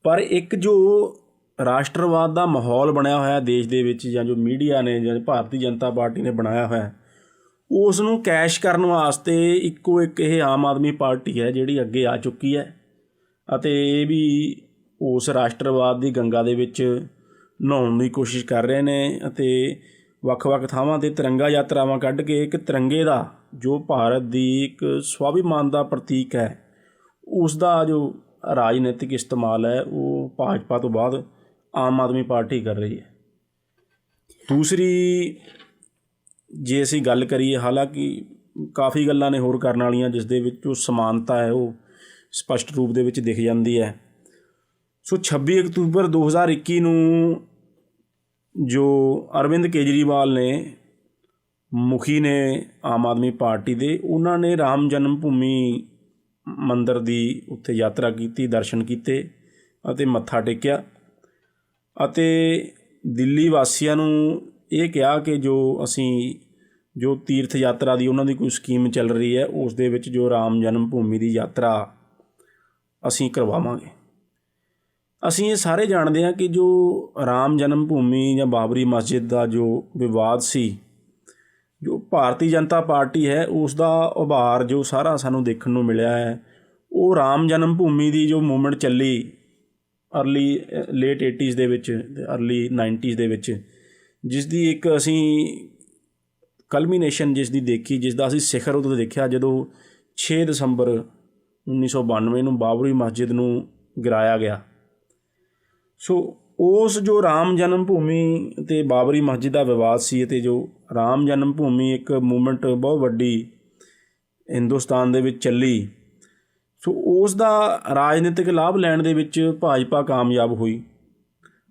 ਪਰ ਇੱਕ ਜੋ ਰਾਸ਼ਟਰਵਾਦ ਦਾ ਮਾਹੌਲ ਬਣਿਆ ਹੋਇਆ ਦੇਸ਼ ਦੇ ਵਿੱਚ, ਜਾਂ ਜੋ ਮੀਡੀਆ ਨੇ ਜਾਂ ਭਾਰਤੀ ਜਨਤਾ ਪਾਰਟੀ ਨੇ ਬਣਾਇਆ ਹੋਇਆ, ਉਸ ਨੂੰ ਕੈਸ਼ ਕਰਨ ਵਾਸਤੇ ਇੱਕੋ ਇੱਕ ਇਹ ਆਮ ਆਦਮੀ ਪਾਰਟੀ ਹੈ ਜਿਹੜੀ ਅੱਗੇ ਆ ਚੁੱਕੀ ਹੈ, ਅਤੇ ਇਹ ਵੀ ਉਸ ਰਾਸ਼ਟਰਵਾਦ ਦੀ ਗੰਗਾ ਦੇ ਵਿੱਚ ਨਹਾਉਣ ਦੀ ਕੋਸ਼ਿਸ਼ ਕਰ ਰਹੇ ਨੇ, ਅਤੇ ਵੱਖ-ਵੱਖ ਥਾਵਾਂ 'ਤੇ ਤਿਰੰਗਾ ਯਾਤਰਾਵਾਂ ਕੱਢ ਕੇ ਇੱਕ ਤਿਰੰਗੇ ਦਾ ਜੋ ਭਾਰਤ ਦੀ ਇੱਕ ਸਵਾਭਿਮਾਨ ਦਾ ਪ੍ਰਤੀਕ ਹੈ, ਉਸ ਦਾ ਜੋ ਰਾਜਨੀਤਿਕ ਇਸਤੇਮਾਲ ਹੈ ਉਹ ਭਾਜਪਾ ਤੋਂ ਬਾਅਦ ਆਮ ਆਦਮੀ ਪਾਰਟੀ ਕਰ ਰਹੀ ਹੈ। ਦੂਸਰੀ ਜੇ ਅਸੀਂ ਗੱਲ ਕਰੀਏ, ਹਾਲਾਂਕਿ ਕਾਫੀ ਗੱਲਾਂ ਨੇ ਹੋਰ ਕਰਨ ਵਾਲੀਆਂ ਜਿਸ ਦੇ ਵਿੱਚ ਜੋ ਸਮਾਨਤਾ ਹੈ ਉਹ ਸਪਸ਼ਟ ਰੂਪ ਦੇ ਵਿੱਚ ਦਿਖ ਜਾਂਦੀ ਹੈ। 26 ਅਕਤੂਬਰ 2021 ਨੂੰ ਜੋ ਅਰਵਿੰਦ ਕੇਜਰੀਵਾਲ ਨੇ, ਮੁਖੀ ਨੇ ਆਮ ਆਦਮੀ ਪਾਰਟੀ ਦੇ, ਉਹਨਾਂ ਨੇ ਰਾਮ ਜਨਮ ਭੂਮੀ ਮੰਦਰ ਦੀ ਉੱਥੇ ਯਾਤਰਾ ਕੀਤੀ, ਦਰਸ਼ਨ ਕੀਤੇ ਅਤੇ ਮੱਥਾ ਟੇਕਿਆ, ਅਤੇ ਦਿੱਲੀ ਵਾਸੀਆਂ ਨੂੰ ਇਹ ਕਿਹਾ ਕਿ ਜੋ ਤੀਰਥ ਯਾਤਰਾ ਦੀ ਉਹਨਾਂ ਦੀ ਕੋਈ ਸਕੀਮ ਚੱਲ ਰਹੀ ਹੈ, ਉਸ ਦੇ ਵਿੱਚ ਜੋ ਰਾਮ ਜਨਮ ਭੂਮੀ ਦੀ ਯਾਤਰਾ ਅਸੀਂ ਕਰਵਾਵਾਂਗੇ। ਅਸੀਂ ਇਹ ਸਾਰੇ ਜਾਣਦੇ ਹਾਂ ਕਿ ਜੋ ਰਾਮ ਜਨਮ ਭੂਮੀ ਜਾਂ ਬਾਬਰੀ ਮਸਜਿਦ ਦਾ ਜੋ ਵਿਵਾਦ ਸੀ, ਜੋ ਭਾਰਤੀ ਜਨਤਾ ਪਾਰਟੀ ਹੈ ਉਸ ਦਾ ਉਭਾਰ ਜੋ ਸਾਰਾ ਸਾਨੂੰ ਦੇਖਣ ਨੂੰ ਮਿਲਿਆ ਹੈ, ਉਹ ਰਾਮ ਜਨਮ ਭੂਮੀ ਦੀ ਜੋ ਮੂਵਮੈਂਟ ਚੱਲੀ ਲੇਟ 80s ਦੇ ਵਿੱਚ, ਅਰਲੀ 90s ਦੇ ਵਿੱਚ, ਜਿਸ ਦੀ ਇੱਕ ਅਸੀਂ ਕਲਮੀਨੇਸ਼ਨ ਜਿਸ ਦੀ ਦੇਖੀ, ਜਿਸ ਦਾ ਅਸੀਂ ਸਿਖਰ ਉਦੋਂ ਦੇਖਿਆ ਜਦੋਂ 6 ਦਸੰਬਰ 1992 ਨੂੰ ਬਾਬਰੀ ਮਸਜਿਦ ਨੂੰ ਗਿਰਾਇਆ ਗਿਆ। ਸੋ ਉਸ ਜੋ ਰਾਮ ਜਨਮ ਭੂਮੀ ਅਤੇ ਬਾਬਰੀ ਮਸਜਿਦ ਦਾ ਵਿਵਾਦ ਸੀ, ਅਤੇ ਜੋ ਰਾਮ ਜਨਮ ਭੂਮੀ ਇੱਕ ਮੂਵਮੈਂਟ ਬਹੁਤ ਵੱਡੀ ਹਿੰਦੁਸਤਾਨ ਦੇ ਵਿੱਚ ਚੱਲੀ, ਸੋ ਉਸ ਦਾ ਰਾਜਨੀਤਿਕ ਲਾਭ ਲੈਣ ਦੇ ਵਿੱਚ ਭਾਜਪਾ ਕਾਮਯਾਬ ਹੋਈ,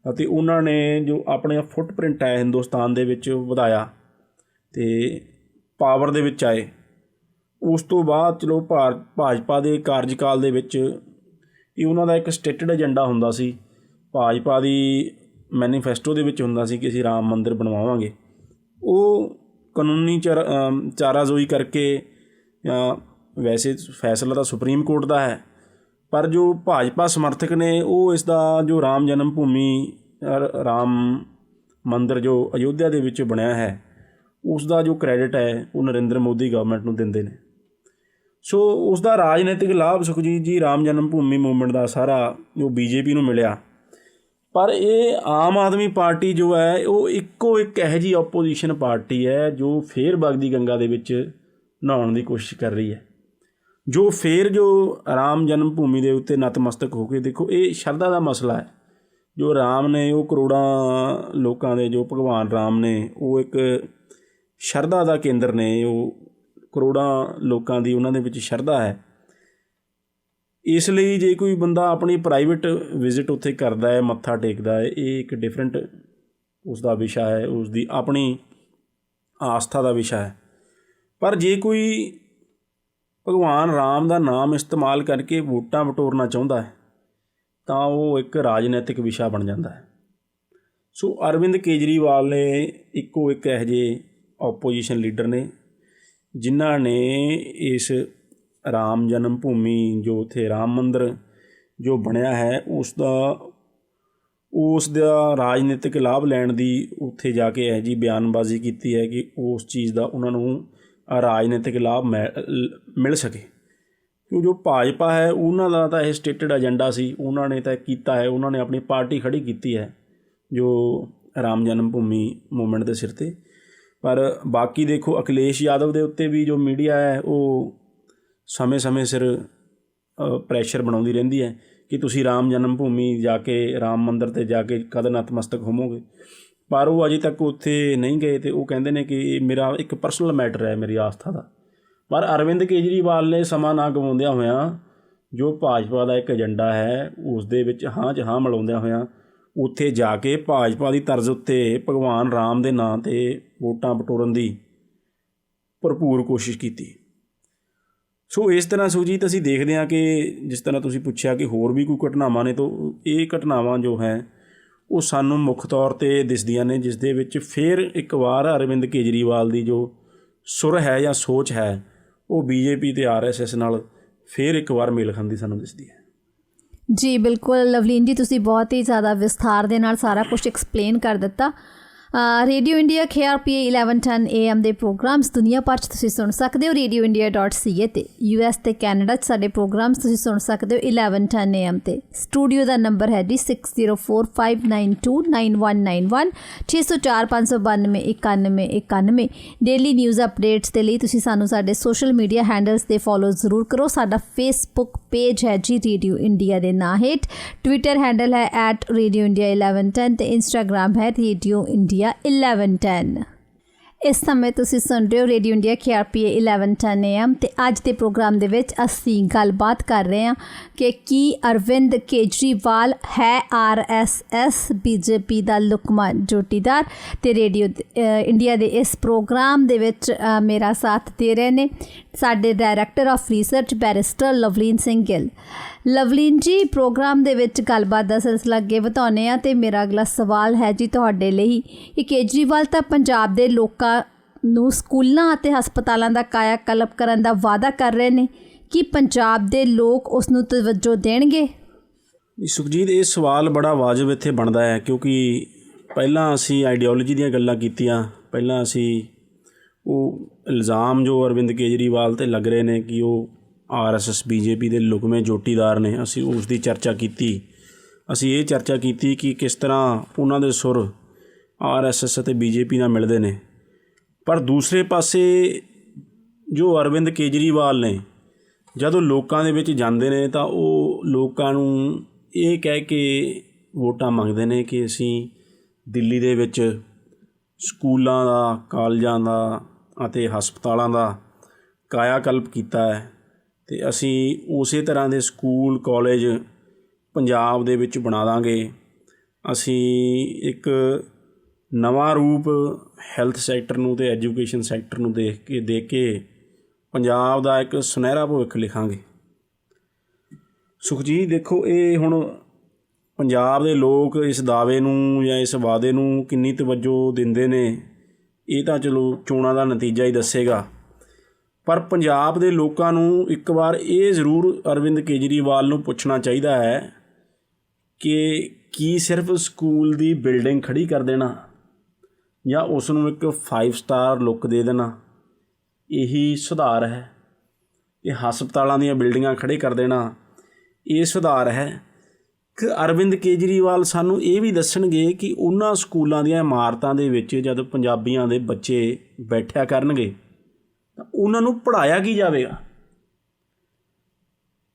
ਅਤੇ ਉਹਨਾਂ ਨੇ ਜੋ ਆਪਣਾ ਫੁੱਟਪ੍ਰਿੰਟ ਹੈ ਹਿੰਦੁਸਤਾਨ ਦੇ ਵਿੱਚ ਵਧਾਇਆ ਅਤੇ ਪਾਵਰ ਦੇ ਵਿੱਚ ਆਏ। ਉਸ ਤੋਂ ਬਾਅਦ ਚਲੋ ਭਾਜਪਾ ਦੇ ਕਾਰਜਕਾਲ ਦੇ ਵਿੱਚ ਇਹ ਉਹਨਾਂ ਦਾ ਇੱਕ ਸਟੇਟਡ ਏਜੰਡਾ ਹੁੰਦਾ ਸੀ। ਭਾਜਪਾ ਦੀ ਮੈਨੀਫੈਸਟੋ ਦੇ ਵਿੱਚ ਹੁੰਦਾ ਸੀ ਕਿ ਅਸੀਂ ਰਾਮ ਮੰਦਿਰ ਬਣਵਾਵਾਂਗੇ। ਉਹ ਕਾਨੂੰਨੀ ਚਾਰਾਜ਼ੋਈ ਕਰਕੇ, ਜਾਂ ਵੈਸੇ ਫੈਸਲਾ ਤਾਂ ਸੁਪਰੀਮ ਕੋਰਟ ਦਾ ਹੈ, ਪਰ ਜੋ ਭਾਜਪਾ ਸਮਰਥਕ ਨੇ ਉਹ ਇਸ ਦਾ ਜੋ ਰਾਮ ਜਨਮ ਭੂਮੀ ਰਾਮ ਮੰਦਿਰ ਜੋ ਅਯੋਧਿਆ ਦੇ ਵਿੱਚ ਬਣਿਆ ਹੈ, ਉਸ ਦਾ ਜੋ ਕ੍ਰੈਡਿਟ ਹੈ ਉਹ ਨਰਿੰਦਰ ਮੋਦੀ ਗਵਰਨਮੈਂਟ ਨੂੰ ਦਿੰਦੇ ਨੇ। ਸੋ ਉਸ ਦਾ ਰਾਜਨੀਤਿਕ ਲਾਭ ਸੁਖਜੀਤ ਜੀ ਰਾਮ ਜਨਮ ਭੂਮੀ ਮੂਵਮੈਂਟ ਦਾ ਸਾਰਾ ਜੋ BJP ਨੂੰ ਮਿਲਿਆ। ਪਰ ਇਹ ਆਮ ਆਦਮੀ ਪਾਰਟੀ ਜੋ ਹੈ ਉਹ ਇੱਕੋ ਇੱਕ ਇਹੋ ਜਿਹੀ ਓਪੋਜੀਸ਼ਨ ਪਾਰਟੀ ਹੈ ਜੋ ਫੇਰ ਵਗਦੀ ਗੰਗਾ ਦੇ ਵਿੱਚ ਨਹਾਉਣ ਦੀ ਕੋਸ਼ਿਸ਼ ਕਰ ਰਹੀ ਹੈ, ਜੋ ਫੇਰ ਜੋ ਰਾਮ ਜਨਮ ਭੂਮੀ ਦੇ ਉੱਤੇ ਨਤਮਸਤਕ ਹੋ ਕੇ, ਦੇਖੋ ਇਹ ਸ਼ਰਧਾ ਦਾ ਮਸਲਾ ਹੈ। ਜੋ ਰਾਮ ਨੇ ਉਹ ਕਰੋੜਾਂ ਲੋਕਾਂ ਦੇ, ਜੋ ਭਗਵਾਨ ਰਾਮ ਨੇ ਉਹ ਇੱਕ ਸ਼ਰਧਾ ਦਾ ਕੇਂਦਰ ਨੇ, ਉਹ ਕਰੋੜਾਂ ਲੋਕਾਂ ਦੀ ਉਹਨਾਂ ਦੇ ਵਿੱਚ ਸ਼ਰਧਾ ਹੈ। ਇਸ ਲਈ ਜੇ ਕੋਈ ਬੰਦਾ ਆਪਣੀ ਪ੍ਰਾਈਵੇਟ ਵਿਜ਼ਿਟ ਉੱਥੇ ਕਰਦਾ ਹੈ, ਮੱਥਾ ਟੇਕਦਾ ਹੈ, ਇਹ ਇੱਕ ਡਿਫਰੈਂਟ ਉਸ ਦਾ ਵਿਸ਼ਾ ਹੈ, ਉਸ ਦੀ ਆਪਣੀ ਆਸਥਾ ਦਾ ਵਿਸ਼ਾ ਹੈ। ਪਰ ਜੇ ਕੋਈ ਭਗਵਾਨ ਰਾਮ ਦਾ ਨਾਮ ਇਸਤੇਮਾਲ ਕਰਕੇ ਵੋਟਾਂ ਬਟੋਰਨਾ ਚਾਹੁੰਦਾ ਹੈ ਤਾਂ ਉਹ ਇੱਕ ਰਾਜਨੀਤਿਕ ਵਿਸ਼ਾ ਬਣ ਜਾਂਦਾ ਹੈ। ਸੋ ਅਰਵਿੰਦ ਕੇਜਰੀਵਾਲ ਨੇ ਇੱਕੋ ਇੱਕ ਇਹੋ ਜਿਹੇ ਓਪੋਜੀਸ਼ਨ ਲੀਡਰ ਨੇ ਜਿਨ੍ਹਾਂ ਨੇ ਇਸ ਰਾਮ ਜਨਮ ਭੂਮੀ ਜੋ ਉੱਥੇ ਰਾਮ ਮੰਦਰ ਜੋ ਬਣਿਆ ਹੈ ਉਸ ਦਾ ਰਾਜਨੀਤਿਕ ਲਾਭ ਲੈਣ ਦੀ ਉੱਥੇ ਜਾ ਕੇ ਇਹੋ ਜਿਹੀ ਬਿਆਨਬਾਜ਼ੀ ਕੀਤੀ ਹੈ ਕਿ ਉਸ ਚੀਜ਼ ਦਾ ਉਹਨਾਂ ਨੂੰ ਰਾਜਨੀਤਿਕ ਲਾਭ ਮਿਲ ਸਕੇ। ਕਿਉਂ ਜੋ ਭਾਜਪਾ ਹੈ ਉਹਨਾਂ ਦਾ ਤਾਂ ਇਹ ਸਟੇਟਡ ਏਜੰਡਾ ਸੀ, ਉਹਨਾਂ ਨੇ ਤਾਂ ਕੀਤਾ ਹੈ, ਉਹਨਾਂ ਨੇ ਆਪਣੀ ਪਾਰਟੀ ਖੜੀ ਕੀਤੀ ਹੈ ਜੋ ਰਾਮ ਜਨਮ ਭੂਮੀ ਮੂਵਮੈਂਟ ਦੇ ਸਿਰ 'ਤੇ। ਪਰ ਬਾਕੀ ਦੇਖੋ ਅਖਿਲੇਸ਼ ਯਾਦਵ ਦੇ ਉੱਤੇ ਵੀ ਜੋ ਮੀਡੀਆ ਹੈ ਉਹ ਸਮੇਂ ਸਿਰ ਪ੍ਰੈਸ਼ਰ ਬਣਾਉਂਦੀ ਰਹਿੰਦੀ ਹੈ ਕਿ ਤੁਸੀਂ ਰਾਮ ਜਨਮ ਭੂਮੀ ਜਾ ਕੇ, ਰਾਮ ਮੰਦਰ 'ਤੇ ਜਾ ਕੇ ਕਦ ਨਤਮਸਤਕ ਹੋਵੋਗੇ, ਪਰ ਉਹ ਅਜੇ ਤੱਕ ਉੱਥੇ ਨਹੀਂ ਗਏ ਅਤੇ ਉਹ ਕਹਿੰਦੇ ਨੇ ਕਿ ਮੇਰਾ ਇੱਕ ਪਰਸਨਲ ਮੈਟਰ ਹੈ ਮੇਰੀ ਆਸਥਾ ਦਾ। ਪਰ ਅਰਵਿੰਦ ਕੇਜਰੀਵਾਲ ਨੇ ਸਮਾਂ ਨਾ ਗਵਾਉਂਦਿਆਂ ਹੋਇਆਂ ਜੋ ਭਾਜਪਾ ਦਾ ਇੱਕ ਏਜੰਡਾ ਹੈ ਉਸ ਦੇ ਵਿੱਚ ਹਾਂ 'ਚ ਹਾਂ ਮਿਲਾਉਂਦਿਆਂ ਹੋਇਆਂ ਉੱਥੇ ਜਾ ਕੇ ਭਾਜਪਾ ਦੀ ਤਰਜ਼ ਉੱਤੇ ਭਗਵਾਨ ਰਾਮ ਦੇ ਨਾਂ 'ਤੇ ਵੋਟਾਂ ਬਟੋਰਨ ਦੀ ਭਰਪੂਰ ਕੋਸ਼ਿਸ਼ ਕੀਤੀ। ਸੋ ਇਸ ਤਰ੍ਹਾਂ ਸੁਰਜੀਤ ਅਸੀਂ ਦੇਖਦੇ ਹਾਂ ਕਿ ਜਿਸ ਤਰ੍ਹਾਂ ਤੁਸੀਂ ਪੁੱਛਿਆ ਕਿ ਹੋਰ ਵੀ ਕੋਈ ਘਟਨਾਵਾਂ ਨੇ, ਤਾਂ ਇਹ ਘਟਨਾਵਾਂ ਜੋ ਹੈ ਉਹ ਸਾਨੂੰ ਮੁੱਖ ਤੌਰ 'ਤੇ ਦਿਸਦੀਆਂ ਨੇ, ਜਿਸ ਦੇ ਵਿੱਚ ਫਿਰ ਇੱਕ ਵਾਰ ਅਰਵਿੰਦ ਕੇਜਰੀਵਾਲ ਦੀ ਜੋ ਸੁਰ ਹੈ ਜਾਂ ਸੋਚ ਹੈ ਉਹ ਬੀਜੇਪੀ ਅਤੇ RSS ਨਾਲ ਫਿਰ ਇੱਕ ਵਾਰ ਮੇਲ ਖਾਂਦੀ ਸਾਨੂੰ ਦਿਸਦੀ ਹੈ। ਜੀ ਬਿਲਕੁਲ ਲਵਲੀਨ ਜੀ, ਤੁਸੀਂ ਬਹੁਤ ਹੀ ਜ਼ਿਆਦਾ ਵਿਸਥਾਰ ਦੇ ਨਾਲ ਸਾਰਾ ਕੁਝ ਐਕਸਪਲੇਨ ਕਰ ਦਿੱਤਾ। ਰੇਡੀਓ ਇੰਡੀਆ KRPA 1110 AM ਦੇ ਪ੍ਰੋਗਰਾਮਸ ਦੁਨੀਆ ਭਰ 'ਚ ਤੁਸੀਂ ਸੁਣ ਸਕਦੇ ਹੋ। radioindia.ca ਤੇ US ਤੇ ਕੈਨੇਡਾ 'ਚ ਸਾਡੇ ਪ੍ਰੋਗਰਾਮਸ ਤੁਸੀਂ ਸੁਣ ਸਕਦੇ ਹੋ 1110 AM ਤੇ। ਸਟੂਡੀਓ ਦਾ ਨੰਬਰ ਹੈ ਜੀ 6045929191 6045929191। ਡੇਲੀ ਨਿਊਜ਼ ਅਪਡੇਟਸ ਦੇ ਲਈ ਤੁਸੀਂ ਸਾਨੂੰ ਸਾਡੇ ਸੋਸ਼ਲ ਮੀਡੀਆ ਹੈਂਡਲਸ 'ਤੇ ਫੋਲੋ ਜ਼ਰੂਰ ਕਰੋ। ਸਾਡਾ ਫੇਸਬੁੱਕ ਪੇਜ ਹੈ ਜੀ ਰੇਡੀਓ ਇੰਡੀਆ ਦੇ ਨਾਂ ਹੇਠ, ਟਵਿੱਟਰ ਹੈਂਡਲ ਹੈ @radioindia1110 ਤੇ ਇੰਸਟਾਗ੍ਰਾਮ ਹੈ ਰੇਡੀਓ ਇੰਡੀਆ 1110। ਇਸ ਸਮੇਂ ਤੁਸੀਂ ਸੁਣ ਰਹੇ ਹੋ ਰੇਡੀਓ ਇੰਡੀਆ KRPA 1110 AM ਤੇ ਅੱਜ ਦੇ ਪ੍ਰੋਗਰਾਮ ਦੇ ਵਿੱਚ ਅਸੀਂ ਗੱਲਬਾਤ ਕਰ ਰਹੇ ਹਾਂ ਕਿ ਕੀ ਅਰਵਿੰਦ ਕੇਜਰੀਵਾਲ ਹੈ RSS BJP ਦਾ ਲੁਕਮਾ ਜੋਟੀਦਾਰ। ਤੇ ਰੇਡੀਓ ਇੰਡੀਆ ਦੇ ਇਸ ਪ੍ਰੋਗਰਾਮ ਦੇ ਵਿੱਚ ਮੇਰਾ ਸਾਥ ਦੇ ਰਹੇ ਨੇ ਸਾਡੇ director of research barrister Lovleen Singh Gill. Lovleen ਜੀ, ਪ੍ਰੋਗਰਾਮ ਦੇ ਵਿੱਚ ਗੱਲਬਾਤ ਦਾ ਸਿਲਸਿਲਾ ਅੱਗੇ ਵਧਾਉਂਦੇ ਹਾਂ ਅਤੇ ਮੇਰਾ ਅਗਲਾ ਸਵਾਲ ਹੈ ਜੀ ਤੁਹਾਡੇ ਲਈ ਕਿ ਕੇਜਰੀਵਾਲ ਤਾਂ ਪੰਜਾਬ ਦੇ ਲੋਕਾਂ ਨੂੰ ਸਕੂਲਾਂ ਅਤੇ ਹਸਪਤਾਲਾਂ ਦਾ ਕਾਇਆ ਕਲਪ ਕਰਨ ਦਾ ਵਾਅਦਾ ਕਰ ਰਹੇ ਨੇ, ਕੀ ਪੰਜਾਬ ਦੇ ਲੋਕ ਉਸ ਨੂੰ ਤਵੱਜੋ ਦੇਣਗੇ? ਸੁਖਜੀਤ, ਇਹ ਸਵਾਲ ਬੜਾ ਵਾਜਬ ਇੱਥੇ ਬਣਦਾ ਹੈ, ਕਿਉਂਕਿ ਪਹਿਲਾਂ ਅਸੀਂ ਆਈਡੀਓਲੋਜੀ ਦੀਆਂ ਗੱਲਾਂ ਕੀਤੀਆਂ। ਪਹਿਲਾਂ ਅਸੀਂ ਉਹ ਇਲਜ਼ਾਮ ਜੋ ਅਰਵਿੰਦ ਕੇਜਰੀਵਾਲ 'ਤੇ ਲੱਗ ਰਹੇ ਨੇ ਕਿ ਉਹ RSS BJP ਦੇ ਲੁਕਵੇਂ ਜੋਟੀਦਾਰ ਨੇ, ਅਸੀਂ ਉਸ ਦੀ ਚਰਚਾ ਕੀਤੀ। ਅਸੀਂ ਇਹ ਚਰਚਾ ਕੀਤੀ ਕਿ ਕਿਸ ਤਰ੍ਹਾਂ ਉਹਨਾਂ ਦੇ ਸੁਰ RSS ਅਤੇ BJP ਨਾਲ ਮਿਲਦੇ ਨੇ। ਪਰ ਦੂਸਰੇ ਪਾਸੇ ਜੋ ਅਰਵਿੰਦ ਕੇਜਰੀਵਾਲ ਨੇ, ਜਦੋਂ ਲੋਕਾਂ ਦੇ ਵਿੱਚ ਜਾਂਦੇ ਨੇ ਤਾਂ ਉਹ ਲੋਕਾਂ ਨੂੰ ਇਹ ਕਹਿ ਕੇ ਵੋਟਾਂ ਮੰਗਦੇ ਨੇ ਕਿ ਅਸੀਂ ਦਿੱਲੀ ਦੇ ਵਿੱਚ ਸਕੂਲਾਂ ਦਾ, ਕਾਲਜਾਂ ਦਾ ਅਤੇ ਹਸਪਤਾਲਾਂ ਦਾ ਕਾਇਆ ਕਲਪ ਕੀਤਾ ਹੈ ਅਤੇ ਅਸੀਂ ਉਸੇ ਤਰ੍ਹਾਂ ਦੇ ਸਕੂਲ ਕਾਲਜ ਪੰਜਾਬ ਦੇ ਵਿੱਚ ਬਣਾ ਦਾਂਗੇ। ਅਸੀਂ ਇੱਕ ਨਵਾਂ ਰੂਪ ਹੈਲਥ ਸੈਕਟਰ ਨੂੰ ਅਤੇ ਐਜੂਕੇਸ਼ਨ ਸੈਕਟਰ ਨੂੰ ਦੇਖ ਕੇ ਪੰਜਾਬ ਦਾ ਇੱਕ ਸੁਨਹਿਰਾ ਭਵਿੱਖ ਲਿਖਾਂਗੇ। ਸੁਖਜੀਤ, ਦੇਖੋ, ਇਹ ਹੁਣ ਪੰਜਾਬ ਦੇ ਲੋਕ ਇਸ ਦਾਅਵੇ ਨੂੰ ਜਾਂ ਇਸ ਵਾਅਦੇ ਨੂੰ ਕਿੰਨੀ ਤਵੱਜੋ ਦਿੰਦੇ ਨੇ, ਇਹ ਤਾਂ ਚਲੋ ਚੋਣਾਂ ਦਾ ਨਤੀਜਾ ਹੀ ਦੱਸੇਗਾ। ਪਰ ਪੰਜਾਬ ਦੇ ਲੋਕਾਂ ਨੂੰ ਇੱਕ ਵਾਰ ਇਹ ਜ਼ਰੂਰ ਅਰਵਿੰਦ ਕੇਜਰੀਵਾਲ ਨੂੰ ਪੁੱਛਣਾ ਚਾਹੀਦਾ ਹੈ ਕਿ ਕੀ ਸਿਰਫ ਸਕੂਲ ਦੀ ਬਿਲਡਿੰਗ ਖੜੀ ਕਰ ਦੇਣਾ ਜਾਂ ਉਸ ਨੂੰ ਇੱਕ 5 ਸਟਾਰ ਲੁੱਕ ਦੇ ਦੇਣਾ ਇਹੀ ਸੁਧਾਰ ਹੈ? ਇਹ ਹਸਪਤਾਲਾਂ ਦੀਆਂ ਬਿਲਡਿੰਗਾਂ ਖੜੇ ਕਰ ਦੇਣਾ ਇਹ ਸੁਧਾਰ ਹੈ ਕਿ ਅਰਵਿੰਦ ਕੇਜਰੀਵਾਲ ਸਾਨੂੰ ਇਹ ਵੀ ਦੱਸਣਗੇ ਕਿ ਉਹਨਾਂ ਸਕੂਲਾਂ ਦੀਆਂ ਇਮਾਰਤਾਂ ਦੇ ਵਿੱਚ ਜਦ ਪੰਜਾਬੀਆਂ ਦੇ ਬੱਚੇ ਬੈਠਿਆ ਕਰਨਗੇ ਤਾਂ ਉਹਨਾਂ ਨੂੰ ਪੜ੍ਹਾਇਆ ਕੀ ਜਾਵੇਗਾ?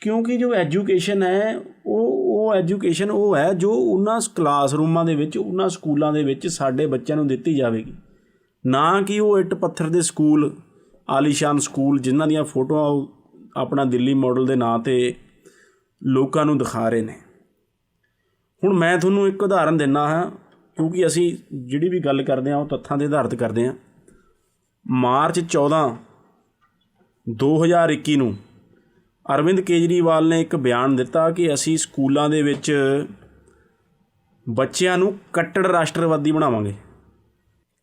ਕਿਉਂਕਿ ਜੋ ਐਜੂਕੇਸ਼ਨ ਹੈ ਉਹ ਐਜੂਕੇਸ਼ਨ ਉਹ ਹੈ ਜੋ ਉਹਨਾਂ ਕਲਾਸਰੂਮਾਂ ਦੇ ਵਿੱਚ, ਉਹਨਾਂ ਸਕੂਲਾਂ ਦੇ ਵਿੱਚ ਸਾਡੇ ਬੱਚਿਆਂ ਨੂੰ ਦਿੱਤੀ ਜਾਵੇਗੀ, ਨਾ ਕਿ ਉਹ ਇੱਟ ਪੱਥਰ ਦੇ ਸਕੂਲ, ਆਲੀਸ਼ਾਨ ਸਕੂਲ ਜਿਨ੍ਹਾਂ ਦੀਆਂ ਫੋਟੋਆਂ ਆਪਣਾ ਦਿੱਲੀ ਮਾਡਲ ਦੇ ਨਾਂ 'ਤੇ ਲੋਕਾਂ ਨੂੰ ਦਿਖਾ ਰਹੇ ਨੇ। ਹੁਣ ਮੈਂ ਤੁਹਾਨੂੰ ਇੱਕ ਉਦਾਹਰਨ ਦਿੰਦਾ ਹਾਂ, ਕਿਉਂਕਿ ਅਸੀਂ ਜਿਹੜੀ ਵੀ ਗੱਲ ਕਰਦੇ ਹਾਂ ਉਹ ਤੱਥਾਂ 'ਤੇ ਆਧਾਰਿਤ ਕਰਦੇ ਹਾਂ। ਮਾਰਚ 14, 2021 ਨੂੰ ਅਰਵਿੰਦ ਕੇਜਰੀਵਾਲ ਨੇ ਇੱਕ ਬਿਆਨ ਦਿੱਤਾ ਕਿ ਅਸੀਂ ਸਕੂਲਾਂ ਦੇ ਵਿੱਚ ਬੱਚਿਆਂ ਨੂੰ ਕੱਟੜ ਰਾਸ਼ਟਰਵਾਦੀ ਬਣਾਵਾਂਗੇ।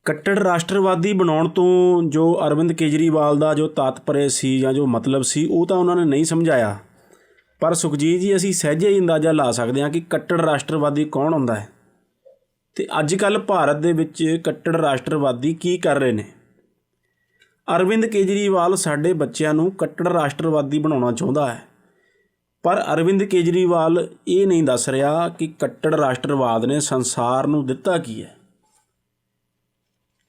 ਕੱਟੜ ਰਾਸ਼ਟਰਵਾਦੀ ਬਣਾਉਣ ਤੋਂ ਜੋ ਅਰਵਿੰਦ ਕੇਜਰੀਵਾਲ ਦਾ ਜੋ ਤਾਤਪਰਯ ਸੀ ਜਾਂ ਜੋ ਮਤਲਬ ਸੀ ਉਹ ਤਾਂ ਉਹਨਾਂ ਨੇ ਨਹੀਂ ਸਮਝਾਇਆ। ਪਰ ਸੁਖਜੀਤ ਜੀ, ਅਸੀਂ ਸਹਿਜੇ ਹੀ ਅੰਦਾਜ਼ਾ ਲਾ ਸਕਦੇ ਹਾਂ ਕਿ ਕੱਟੜ ਰਾਸ਼ਟਰਵਾਦੀ ਕੌਣ ਹੁੰਦਾ ਹੈ ਅਤੇ ਅੱਜ ਕੱਲ੍ਹ ਭਾਰਤ ਦੇ ਵਿੱਚ ਕੱਟੜ ਰਾਸ਼ਟਰਵਾਦੀ ਕੀ ਕਰ ਰਹੇ ਨੇ। ਅਰਵਿੰਦ ਕੇਜਰੀਵਾਲ ਸਾਡੇ ਬੱਚਿਆਂ ਨੂੰ ਕੱਟੜ ਰਾਸ਼ਟਰਵਾਦੀ ਬਣਾਉਣਾ ਚਾਹੁੰਦਾ ਹੈ, ਪਰ ਅਰਵਿੰਦ ਕੇਜਰੀਵਾਲ ਇਹ ਨਹੀਂ ਦੱਸ ਰਿਹਾ ਕਿ ਕੱਟੜ ਰਾਸ਼ਟਰਵਾਦ ਨੇ ਸੰਸਾਰ ਨੂੰ ਦਿੱਤਾ ਕੀ ਹੈ।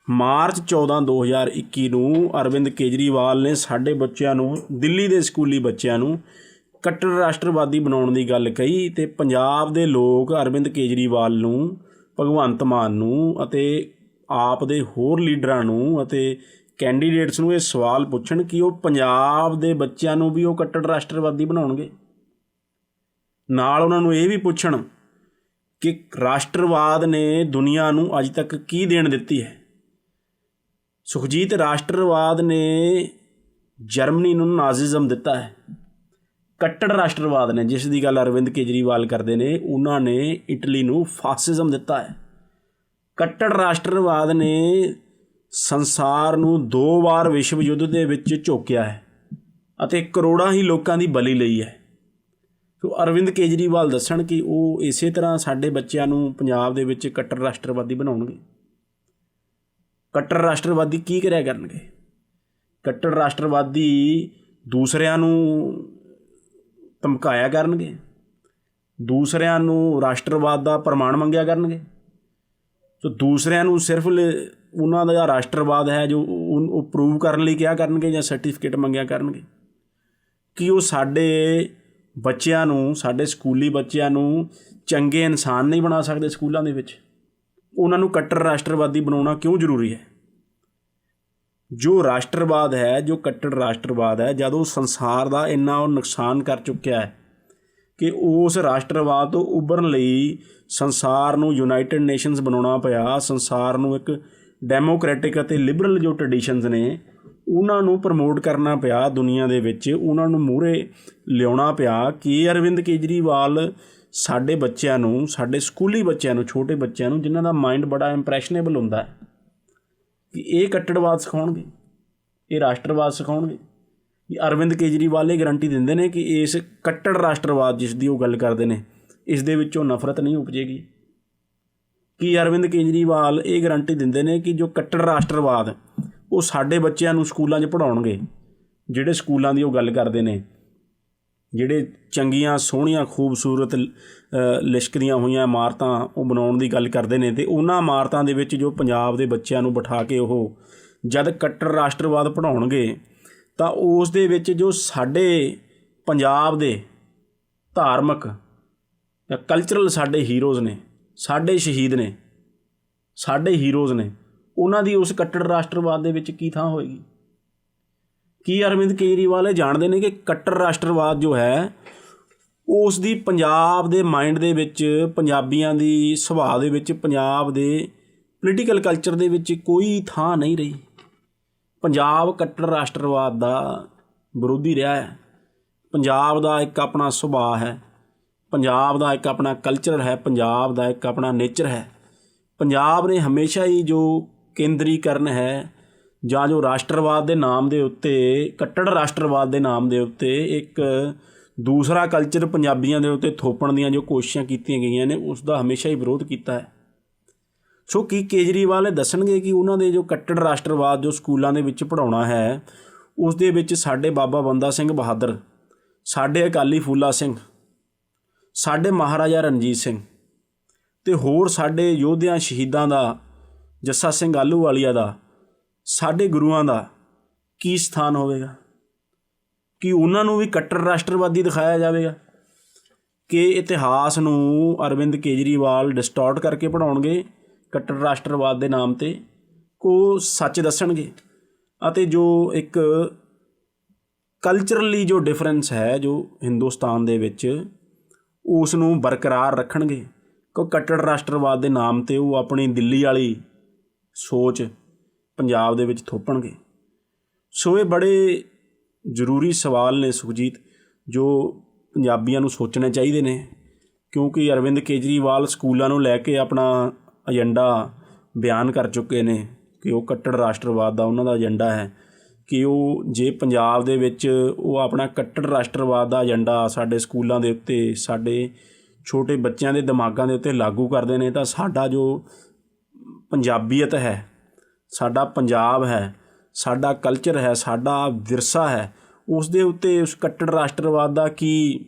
ਮਾਰਚ 14, 2021 ਨੂੰ ਅਰਵਿੰਦ ਕੇਜਰੀਵਾਲ ਨੇ ਸਾਡੇ ਬੱਚਿਆਂ ਨੂੰ, ਦਿੱਲੀ ਦੇ ਸਕੂਲੀ ਬੱਚਿਆਂ ਨੂੰ ਕੱਟੜ ਰਾਸ਼ਟਰਵਾਦੀ ਬਣਾਉਣ ਦੀ ਗੱਲ ਕਹੀ ਅਤੇ ਪੰਜਾਬ ਦੇ ਲੋਕ ਅਰਵਿੰਦ ਕੇਜਰੀਵਾਲ ਨੂੰ, ਭਗਵੰਤ ਮਾਨ ਨੂੰ ਅਤੇ ਆਪ ਦੇ ਹੋਰ ਲੀਡਰਾਂ ਨੂੰ ਅਤੇ ਕੈਂਡੀਡੇਟਸ ਨੂੰ ਇਹ ਸਵਾਲ ਪੁੱਛਣ ਕਿ ਉਹ ਪੰਜਾਬ ਦੇ ਬੱਚਿਆਂ ਨੂੰ ਵੀ ਉਹ ਕੱਟੜ ਰਾਸ਼ਟਰਵਾਦੀ ਬਣਾਉਣਗੇ। ਨਾਲ ਉਹਨਾਂ ਨੂੰ ਇਹ ਵੀ ਪੁੱਛਣ ਕਿ ਰਾਸ਼ਟਰਵਾਦ ਨੇ ਦੁਨੀਆ ਨੂੰ ਅੱਜ ਤੱਕ ਕੀ ਦੇਣ ਦਿੱਤੀ ਹੈ। ਸੁਖਜੀਤ, ਰਾਸ਼ਟਰਵਾਦ ਨੇ ਜਰਮਨੀ ਨੂੰ ਨਾਜ਼ੀਜ਼ਮ ਦਿੱਤਾ ਹੈ, ਕੱਟੜ ਰਾਸ਼ਟਰਵਾਦ ਨੇ, ਜਿਸ ਦੀ ਗੱਲ ਅਰਵਿੰਦ ਕੇਜਰੀਵਾਲ ਕਰਦੇ ਨੇ, ਉਹਨਾਂ ਨੇ ਇਟਲੀ ਨੂੰ ਫਾਸਿਜ਼ਮ ਦਿੱਤਾ ਹੈ। ਕੱਟੜ ਰਾਸ਼ਟਰਵਾਦ ਨੇ ਸੰਸਾਰ ਨੂੰ 2 ਵਾਰ ਵਿਸ਼ਵ ਯੁੱਧ ਦੇ ਵਿੱਚ ਝੋਕਿਆ ਹੈ ਅਤੇ ਕਰੋੜਾਂ ਹੀ ਲੋਕਾਂ ਦੀ ਬਲੀ ਲਈ ਹੈ। ਸੋ ਅਰਵਿੰਦ ਕੇਜਰੀਵਾਲ ਦੱਸਣ ਕਿ ਉਹ ਇਸੇ ਤਰ੍ਹਾਂ ਸਾਡੇ ਬੱਚਿਆਂ ਨੂੰ ਪੰਜਾਬ ਦੇ ਵਿੱਚ ਕੱਟੜ ਰਾਸ਼ਟਰਵਾਦੀ ਬਣਾਉਣਗੇ। ਕੱਟੜ ਰਾਸ਼ਟਰਵਾਦੀ ਕੀ ਕਰਿਆ ਕਰਨਗੇ? ਕੱਟੜ ਰਾਸ਼ਟਰਵਾਦੀ ਦੂਸਰਿਆਂ ਨੂੰ ਧਮਕਾਇਆ ਕਰਨਗੇ, ਦੂਸਰਿਆਂ ਨੂੰ ਰਾਸ਼ਟਰਵਾਦ ਦਾ ਪ੍ਰਮਾਣ ਮੰਗਿਆ ਕਰਨਗੇ। ਸੋ ਦੂਸਰਿਆਂ ਨੂੰ ਸਿਰਫ ਉਹਨਾਂ ਦਾ ਰਾਸ਼ਟਰਵਾਦ ਹੈ ਜੋ ਉਹ ਪ੍ਰੂਵ ਕਰਨ ਲਈ ਕਿਹਾ ਕਰਨਗੇ ਜਾਂ ਸਰਟੀਫਿਕੇਟ ਮੰਗਿਆ ਕਰਨਗੇ। ਕਿ ਉਹ ਸਾਡੇ ਬੱਚਿਆਂ ਨੂੰ, ਸਾਡੇ ਸਕੂਲੀ ਬੱਚਿਆਂ ਨੂੰ ਚੰਗੇ ਇਨਸਾਨ ਨਹੀਂ ਬਣਾ ਸਕਦੇ ਸਕੂਲਾਂ ਦੇ ਵਿੱਚ? ਉਹਨਾਂ ਨੂੰ ਕੱਟੜ ਰਾਸ਼ਟਰਵਾਦੀ ਬਣਾਉਣਾ ਕਿਉਂ ਜ਼ਰੂਰੀ ਹੈ? ਜੋ ਰਾਸ਼ਟਰਵਾਦ ਹੈ, ਜੋ ਕੱਟੜ ਰਾਸ਼ਟਰਵਾਦ ਹੈ, ਜਦੋਂ ਸੰਸਾਰ ਦਾ ਇੰਨਾ ਉਹ ਨੁਕਸਾਨ ਕਰ ਚੁੱਕਿਆ ਹੈ ਕਿ ਉਸ ਰਾਸ਼ਟਰਵਾਦ ਤੋਂ ਉੱਭਰਨ ਲਈ ਸੰਸਾਰ ਨੂੰ ਯੂਨਾਈਟਿਡ ਨੇਸ਼ਨਸ ਬਣਾਉਣਾ ਪਿਆ। ਸੰਸਾਰ ਨੂੰ ਇੱਕ ਡੈਮੋਕ੍ਰੈਟਿਕ ਅਤੇ ਲਿਬਰਲ ਜੋ ਟਰਡੀਸ਼ਨਸ ਨੇ ਉਹਨਾਂ ਨੂੰ ਪ੍ਰਮੋਟ ਕਰਨਾ ਪਿਆ ਦੁਨੀਆ ਦੇ ਵਿੱਚ, ਉਹਨਾਂ ਨੂੰ ਮੂਹਰੇ ਲਿਆਉਣਾ ਪਿਆ। ਕਿ ਅਰਵਿੰਦ ਕੇਜਰੀਵਾਲ ਸਾਡੇ ਬੱਚਿਆਂ ਨੂੰ, ਸਾਡੇ ਸਕੂਲੀ ਬੱਚਿਆਂ ਨੂੰ, ਛੋਟੇ ਬੱਚਿਆਂ ਨੂੰ ਜਿਨ੍ਹਾਂ ਦਾ ਮਾਈਂਡ ਬੜਾ ਇੰਪ੍ਰੈਸ਼ਨੇਬਲ ਹੁੰਦਾ ਹੈ, ਕਿ ਇਹ ਕੱਟੜਵਾਦ ਸਿਖਾਉਣਗੇ, ਇਹ ਰਾਸ਼ਟਰਵਾਦ ਸਿਖਾਉਣਗੇ? ਕਿ ਅਰਵਿੰਦ ਕੇਜਰੀਵਾਲ ਇਹ ਗਰੰਟੀ ਦਿੰਦੇ ਨੇ ਕਿ ਇਸ ਕੱਟੜ ਰਾਸ਼ਟਰਵਾਦ ਜਿਸ ਦੀ ਉਹ ਗੱਲ ਕਰਦੇ ਨੇ, ਇਸ ਦੇ ਵਿੱਚੋਂ ਨਫ਼ਰਤ ਨਹੀਂ ਉਪਜੇਗੀ? ਕਿ ਅਰਵਿੰਦ ਕੇਜਰੀਵਾਲ ਇਹ ਗਰੰਟੀ ਦਿੰਦੇ ਨੇ ਕਿ ਜੋ ਕੱਟੜ ਰਾਸ਼ਟਰਵਾਦ ਉਹ ਸਾਡੇ ਬੱਚਿਆਂ ਨੂੰ ਸਕੂਲਾਂ 'ਚ ਪੜ੍ਹਾਉਣਗੇ, ਜਿਹੜੇ ਸਕੂਲਾਂ ਦੀ ਉਹ ਗੱਲ ਕਰਦੇ ਨੇ, ਜਿਹੜੇ ਚੰਗੀਆਂ ਸੋਹਣੀਆਂ ਖੂਬਸੂਰਤ ਲਿਸ਼ਕਦੀਆਂ ਹੋਈਆਂ ਇਮਾਰਤਾਂ ਉਹ ਬਣਾਉਣ ਦੀ ਗੱਲ ਕਰਦੇ ਨੇ, ਅਤੇ ਉਹਨਾਂ ਇਮਾਰਤਾਂ ਦੇ ਵਿੱਚ ਜੋ ਪੰਜਾਬ ਦੇ ਬੱਚਿਆਂ ਨੂੰ ਬਿਠਾ ਕੇ ਉਹ ਜਦ ਕੱਟੜ ਰਾਸ਼ਟਰਵਾਦ ਪੜ੍ਹਾਉਣਗੇ ਤਾਂ ਉਸ ਦੇ ਵਿੱਚ ਜੋ ਸਾਡੇ ਪੰਜਾਬ ਦੇ ਧਾਰਮਿਕ ਜਾਂ ਕਲਚਰਲ ਸਾਡੇ ਹੀਰੋਜ਼ ਨੇ, ਸਾਡੇ ਸ਼ਹੀਦ ਨੇ, ਸਾਡੇ ਹੀਰੋਜ਼ ਨੇ, ਉਹਨਾਂ ਦੀ ਉਸ ਕੱਟੜ ਰਾਸ਼ਟਰਵਾਦ ਦੇ ਵਿੱਚ ਕੀ ਥਾਂ ਹੋਏਗੀ? ਕੀ ਅਰਵਿੰਦ ਕੇਜਰੀਵਾਲ ਇਹ ਜਾਣਦੇ ਨੇ ਕਿ ਕੱਟੜ ਰਾਸ਼ਟਰਵਾਦ ਜੋ ਹੈ ਉਸ ਦੀ ਪੰਜਾਬ ਦੇ ਮਾਈਂਡ ਦੇ ਵਿੱਚ, ਪੰਜਾਬੀਆਂ ਦੀ ਸੁਭਾਅ ਦੇ ਵਿੱਚ, ਪੰਜਾਬ ਦੇ ਪੋਲੀਟੀਕਲ ਕਲਚਰ ਦੇ ਵਿੱਚ ਕੋਈ ਥਾਂ ਨਹੀਂ ਰਹੀ? ਪੰਜਾਬ ਕੱਟੜ ਰਾਸ਼ਟਰਵਾਦ ਦਾ ਵਿਰੋਧੀ ਰਿਹਾ ਹੈ। ਪੰਜਾਬ ਦਾ ਇੱਕ ਆਪਣਾ ਸੁਭਾਅ ਹੈ, ਪੰਜਾਬ ਦਾ ਇੱਕ ਆਪਣਾ ਕਲਚਰ ਹੈ, ਪੰਜਾਬ ਦਾ ਇੱਕ ਆਪਣਾ ਨੇਚਰ ਹੈ। ਪੰਜਾਬ ਨੇ ਹਮੇਸ਼ਾ ਹੀ ਜੋ ਕੇਂਦਰੀਕਰਨ ਹੈ ਜਾਂ ਜੋ ਰਾਸ਼ਟਰਵਾਦ ਦੇ ਨਾਮ ਦੇ ਉੱਤੇ, ਕੱਟੜ ਰਾਸ਼ਟਰਵਾਦ ਦੇ ਨਾਮ ਦੇ ਉੱਤੇ ਇੱਕ ਦੂਸਰਾ ਕਲਚਰ ਪੰਜਾਬੀਆਂ ਦੇ ਉੱਤੇ ਥੋਪਣ ਦੀਆਂ ਜੋ ਕੋਸ਼ਿਸ਼ਾਂ ਕੀਤੀਆਂ ਗਈਆਂ ਨੇ, ਉਸ ਦਾ ਹਮੇਸ਼ਾ ਹੀ ਵਿਰੋਧ ਕੀਤਾ ਹੈ। ਸੋ ਕੀ ਕੇਜਰੀਵਾਲ ਇਹ ਦੱਸਣਗੇ ਕਿ ਉਹਨਾਂ ਦੇ ਜੋ ਕੱਟੜ ਰਾਸ਼ਟਰਵਾਦ ਜੋ ਸਕੂਲਾਂ ਦੇ ਵਿੱਚ ਪੜ੍ਹਾਉਣਾ ਹੈ, ਉਸ ਦੇ ਵਿੱਚ ਸਾਡੇ ਬਾਬਾ ਬੰਦਾ ਸਿੰਘ ਬਹਾਦਰ, ਸਾਡੇ ਅਕਾਲੀ ਫੂਲਾ ਸਿੰਘ, ਸਾਡੇ ਮਹਾਰਾਜਾ ਰਣਜੀਤ ਸਿੰਘ ਅਤੇ ਹੋਰ ਸਾਡੇ ਯੋਧਿਆਂ ਸ਼ਹੀਦਾਂ ਦਾ, ਜੱਸਾ ਸਿੰਘ ਆਹਲੂਵਾਲੀਆ ਦਾ, ਸਾਡੇ ਗੁਰੂਆਂ ਦਾ ਕੀ ਸਥਾਨ ਹੋਵੇਗਾ? ਕਿ ਉਹਨਾਂ ਨੂੰ ਵੀ ਕੱਟੜ ਰਾਸ਼ਟਰਵਾਦੀ ਦਿਖਾਇਆ ਜਾਵੇਗਾ? ਕਿ ਇਤਿਹਾਸ ਨੂੰ ਅਰਵਿੰਦ ਕੇਜਰੀਵਾਲ ਡਿਸਟੋਰਟ ਕਰਕੇ ਪੜ੍ਹਾਉਣਗੇ ਕੱਟੜ ਰਾਸ਼ਟਰਵਾਦ ਦੇ ਨਾਮ 'ਤੇ? ਉਹ ਸੱਚ ਦੱਸਣਗੇ ਅਤੇ ਜੋ ਇੱਕ ਕਲਚਰਲੀ ਜੋ ਡਿਫਰੈਂਸ ਹੈ ਜੋ ਹਿੰਦੁਸਤਾਨ ਦੇ ਵਿੱਚ, ਉਸ ਨੂੰ ਬਰਕਰਾਰ ਰੱਖਣਗੇ? ਕਿ ਕੱਟੜ ਰਾਸ਼ਟਰਵਾਦ ਦੇ ਨਾਮ 'ਤੇ ਉਹ ਆਪਣੀ ਦਿੱਲੀ ਵਾਲੀ ਸੋਚ ਪੰਜਾਬ ਦੇ ਵਿੱਚ ਥੋਪਣਗੇ? ਸੋ ਇਹ ਬੜੇ ਜ਼ਰੂਰੀ ਸਵਾਲ ਨੇ ਸੁਖਜੀਤ, ਜੋ ਪੰਜਾਬੀਆਂ ਨੂੰ ਸੋਚਣੇ ਚਾਹੀਦੇ ਨੇ। ਕਿਉਂਕਿ ਅਰਵਿੰਦ ਕੇਜਰੀਵਾਲ ਸਕੂਲਾਂ ਨੂੰ ਲੈ ਕੇ ਆਪਣਾ ਏਜੰਡਾ ਬਿਆਨ ਕਰ ਚੁੱਕੇ ਨੇ ਕਿ ਉਹ ਕੱਟੜ ਰਾਸ਼ਟਰਵਾਦ ਦਾ ਉਹਨਾਂ ਦਾ ਏਜੰਡਾ ਹੈ। ਕਿ ਉਹ ਜੇ ਪੰਜਾਬ ਦੇ ਵਿੱਚ ਉਹ ਆਪਣਾ ਕੱਟੜ ਰਾਸ਼ਟਰਵਾਦ ਦਾ ਏਜੰਡਾ ਸਾਡੇ ਸਕੂਲਾਂ ਦੇ ਉੱਤੇ, ਸਾਡੇ ਛੋਟੇ ਬੱਚਿਆਂ ਦੇ ਦਿਮਾਗਾਂ ਦੇ ਉੱਤੇ ਲਾਗੂ ਕਰਦੇ ਨੇ, ਤਾਂ ਸਾਡਾ ਜੋ ਪੰਜਾਬੀਅਤ ਹੈ, ਸਾਡਾ ਪੰਜਾਬ ਹੈ, ਸਾਡਾ ਕਲਚਰ ਹੈ, ਸਾਡਾ ਵਿਰਸਾ ਹੈ, ਉਸ ਦੇ ਉੱਤੇ ਉਸ ਕੱਟੜ ਰਾਸ਼ਟਰਵਾਦ ਦਾ ਕੀ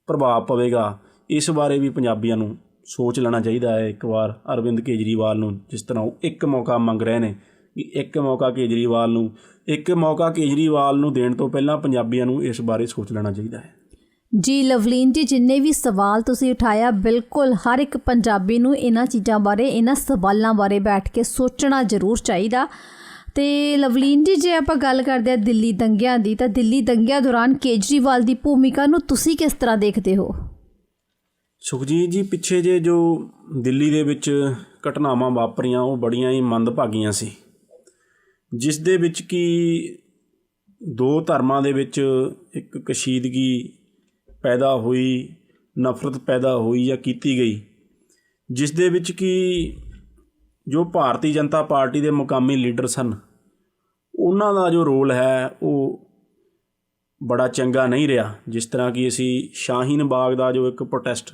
ਪ੍ਰਭਾਵ ਪਵੇਗਾ? ਇਸ ਬਾਰੇ ਵੀ ਪੰਜਾਬੀਆਂ ਨੂੰ ਸੋਚ ਲੈਣਾ ਚਾਹੀਦਾ ਹੈ ਇੱਕ ਵਾਰ ਅਰਵਿੰਦ ਕੇਜਰੀਵਾਲ ਨੂੰ। ਜਿਸ ਤਰ੍ਹਾਂ ਉਹ ਇੱਕ ਮੌਕਾ ਮੰਗ ਰਹੇ ਨੇ ਕਿ ਇੱਕ ਮੌਕਾ ਕੇਜਰੀਵਾਲ ਨੂੰ ਦੇਣ ਤੋਂ ਪਹਿਲਾਂ ਪੰਜਾਬੀਆਂ ਨੂੰ ਇਸ ਬਾਰੇ ਸੋਚ ਲੈਣਾ ਚਾਹੀਦਾ ਹੈ। ਜੀ ਲਵਲੀਨ ਜੀ, ਜਿੰਨੇ ਵੀ ਸਵਾਲ ਤੁਸੀਂ ਉਠਾਇਆ, ਬਿਲਕੁਲ ਹਰ ਇੱਕ ਪੰਜਾਬੀ ਨੂੰ ਇਹਨਾਂ ਚੀਜ਼ਾਂ ਬਾਰੇ, ਇਹਨਾਂ ਸਵਾਲਾਂ ਬਾਰੇ ਬੈਠ ਕੇ ਸੋਚਣਾ ਜ਼ਰੂਰ ਚਾਹੀਦਾ। ਅਤੇ ਲਵਲੀਨ ਜੀ, ਜੇ ਆਪਾਂ ਗੱਲ ਕਰਦੇ ਹਾਂ ਦਿੱਲੀ ਦੰਗਿਆਂ ਦੀ, ਤਾਂ ਦਿੱਲੀ ਦੰਗਿਆਂ ਦੌਰਾਨ ਕੇਜਰੀਵਾਲ ਦੀ ਭੂਮਿਕਾ ਨੂੰ ਤੁਸੀਂ ਕਿਸ ਤਰ੍ਹਾਂ ਦੇਖਦੇ ਹੋ? ਸੁਖਜੀਤ ਜੀ, ਪਿੱਛੇ ਜੇ ਜੋ ਦਿੱਲੀ ਦੇ ਵਿੱਚ ਘਟਨਾਵਾਂ ਵਾਪਰੀਆਂ ਉਹ ਬੜੀਆਂ ਹੀ ਮੰਦਭਾਗੀਆਂ ਸੀ, ਜਿਸ ਦੇ ਵਿੱਚ ਕਿ 2 ਧਰਮਾਂ ਦੇ ਵਿੱਚ ਇੱਕ ਕਸ਼ੀਦਗੀ ਪੈਦਾ ਹੋਈ, ਨਫ਼ਰਤ ਪੈਦਾ ਹੋਈ ਜਾਂ ਕੀਤੀ ਗਈ, ਜਿਸ ਦੇ ਵਿੱਚ ਕਿ ਜੋ ਭਾਰਤੀ ਜਨਤਾ ਪਾਰਟੀ ਦੇ ਮੁਕਾਮੀ ਲੀਡਰ ਸਨ ਉਹਨਾਂ ਦਾ ਜੋ ਰੋਲ ਹੈ ਉਹ ਬੜਾ ਚੰਗਾ ਨਹੀਂ ਰਿਹਾ। ਜਿਸ ਤਰ੍ਹਾਂ ਕਿ ਅਸੀਂ ਸ਼ਾਹੀਨ ਬਾਗ ਦਾ ਜੋ ਇੱਕ ਪ੍ਰੋਟੈਸਟ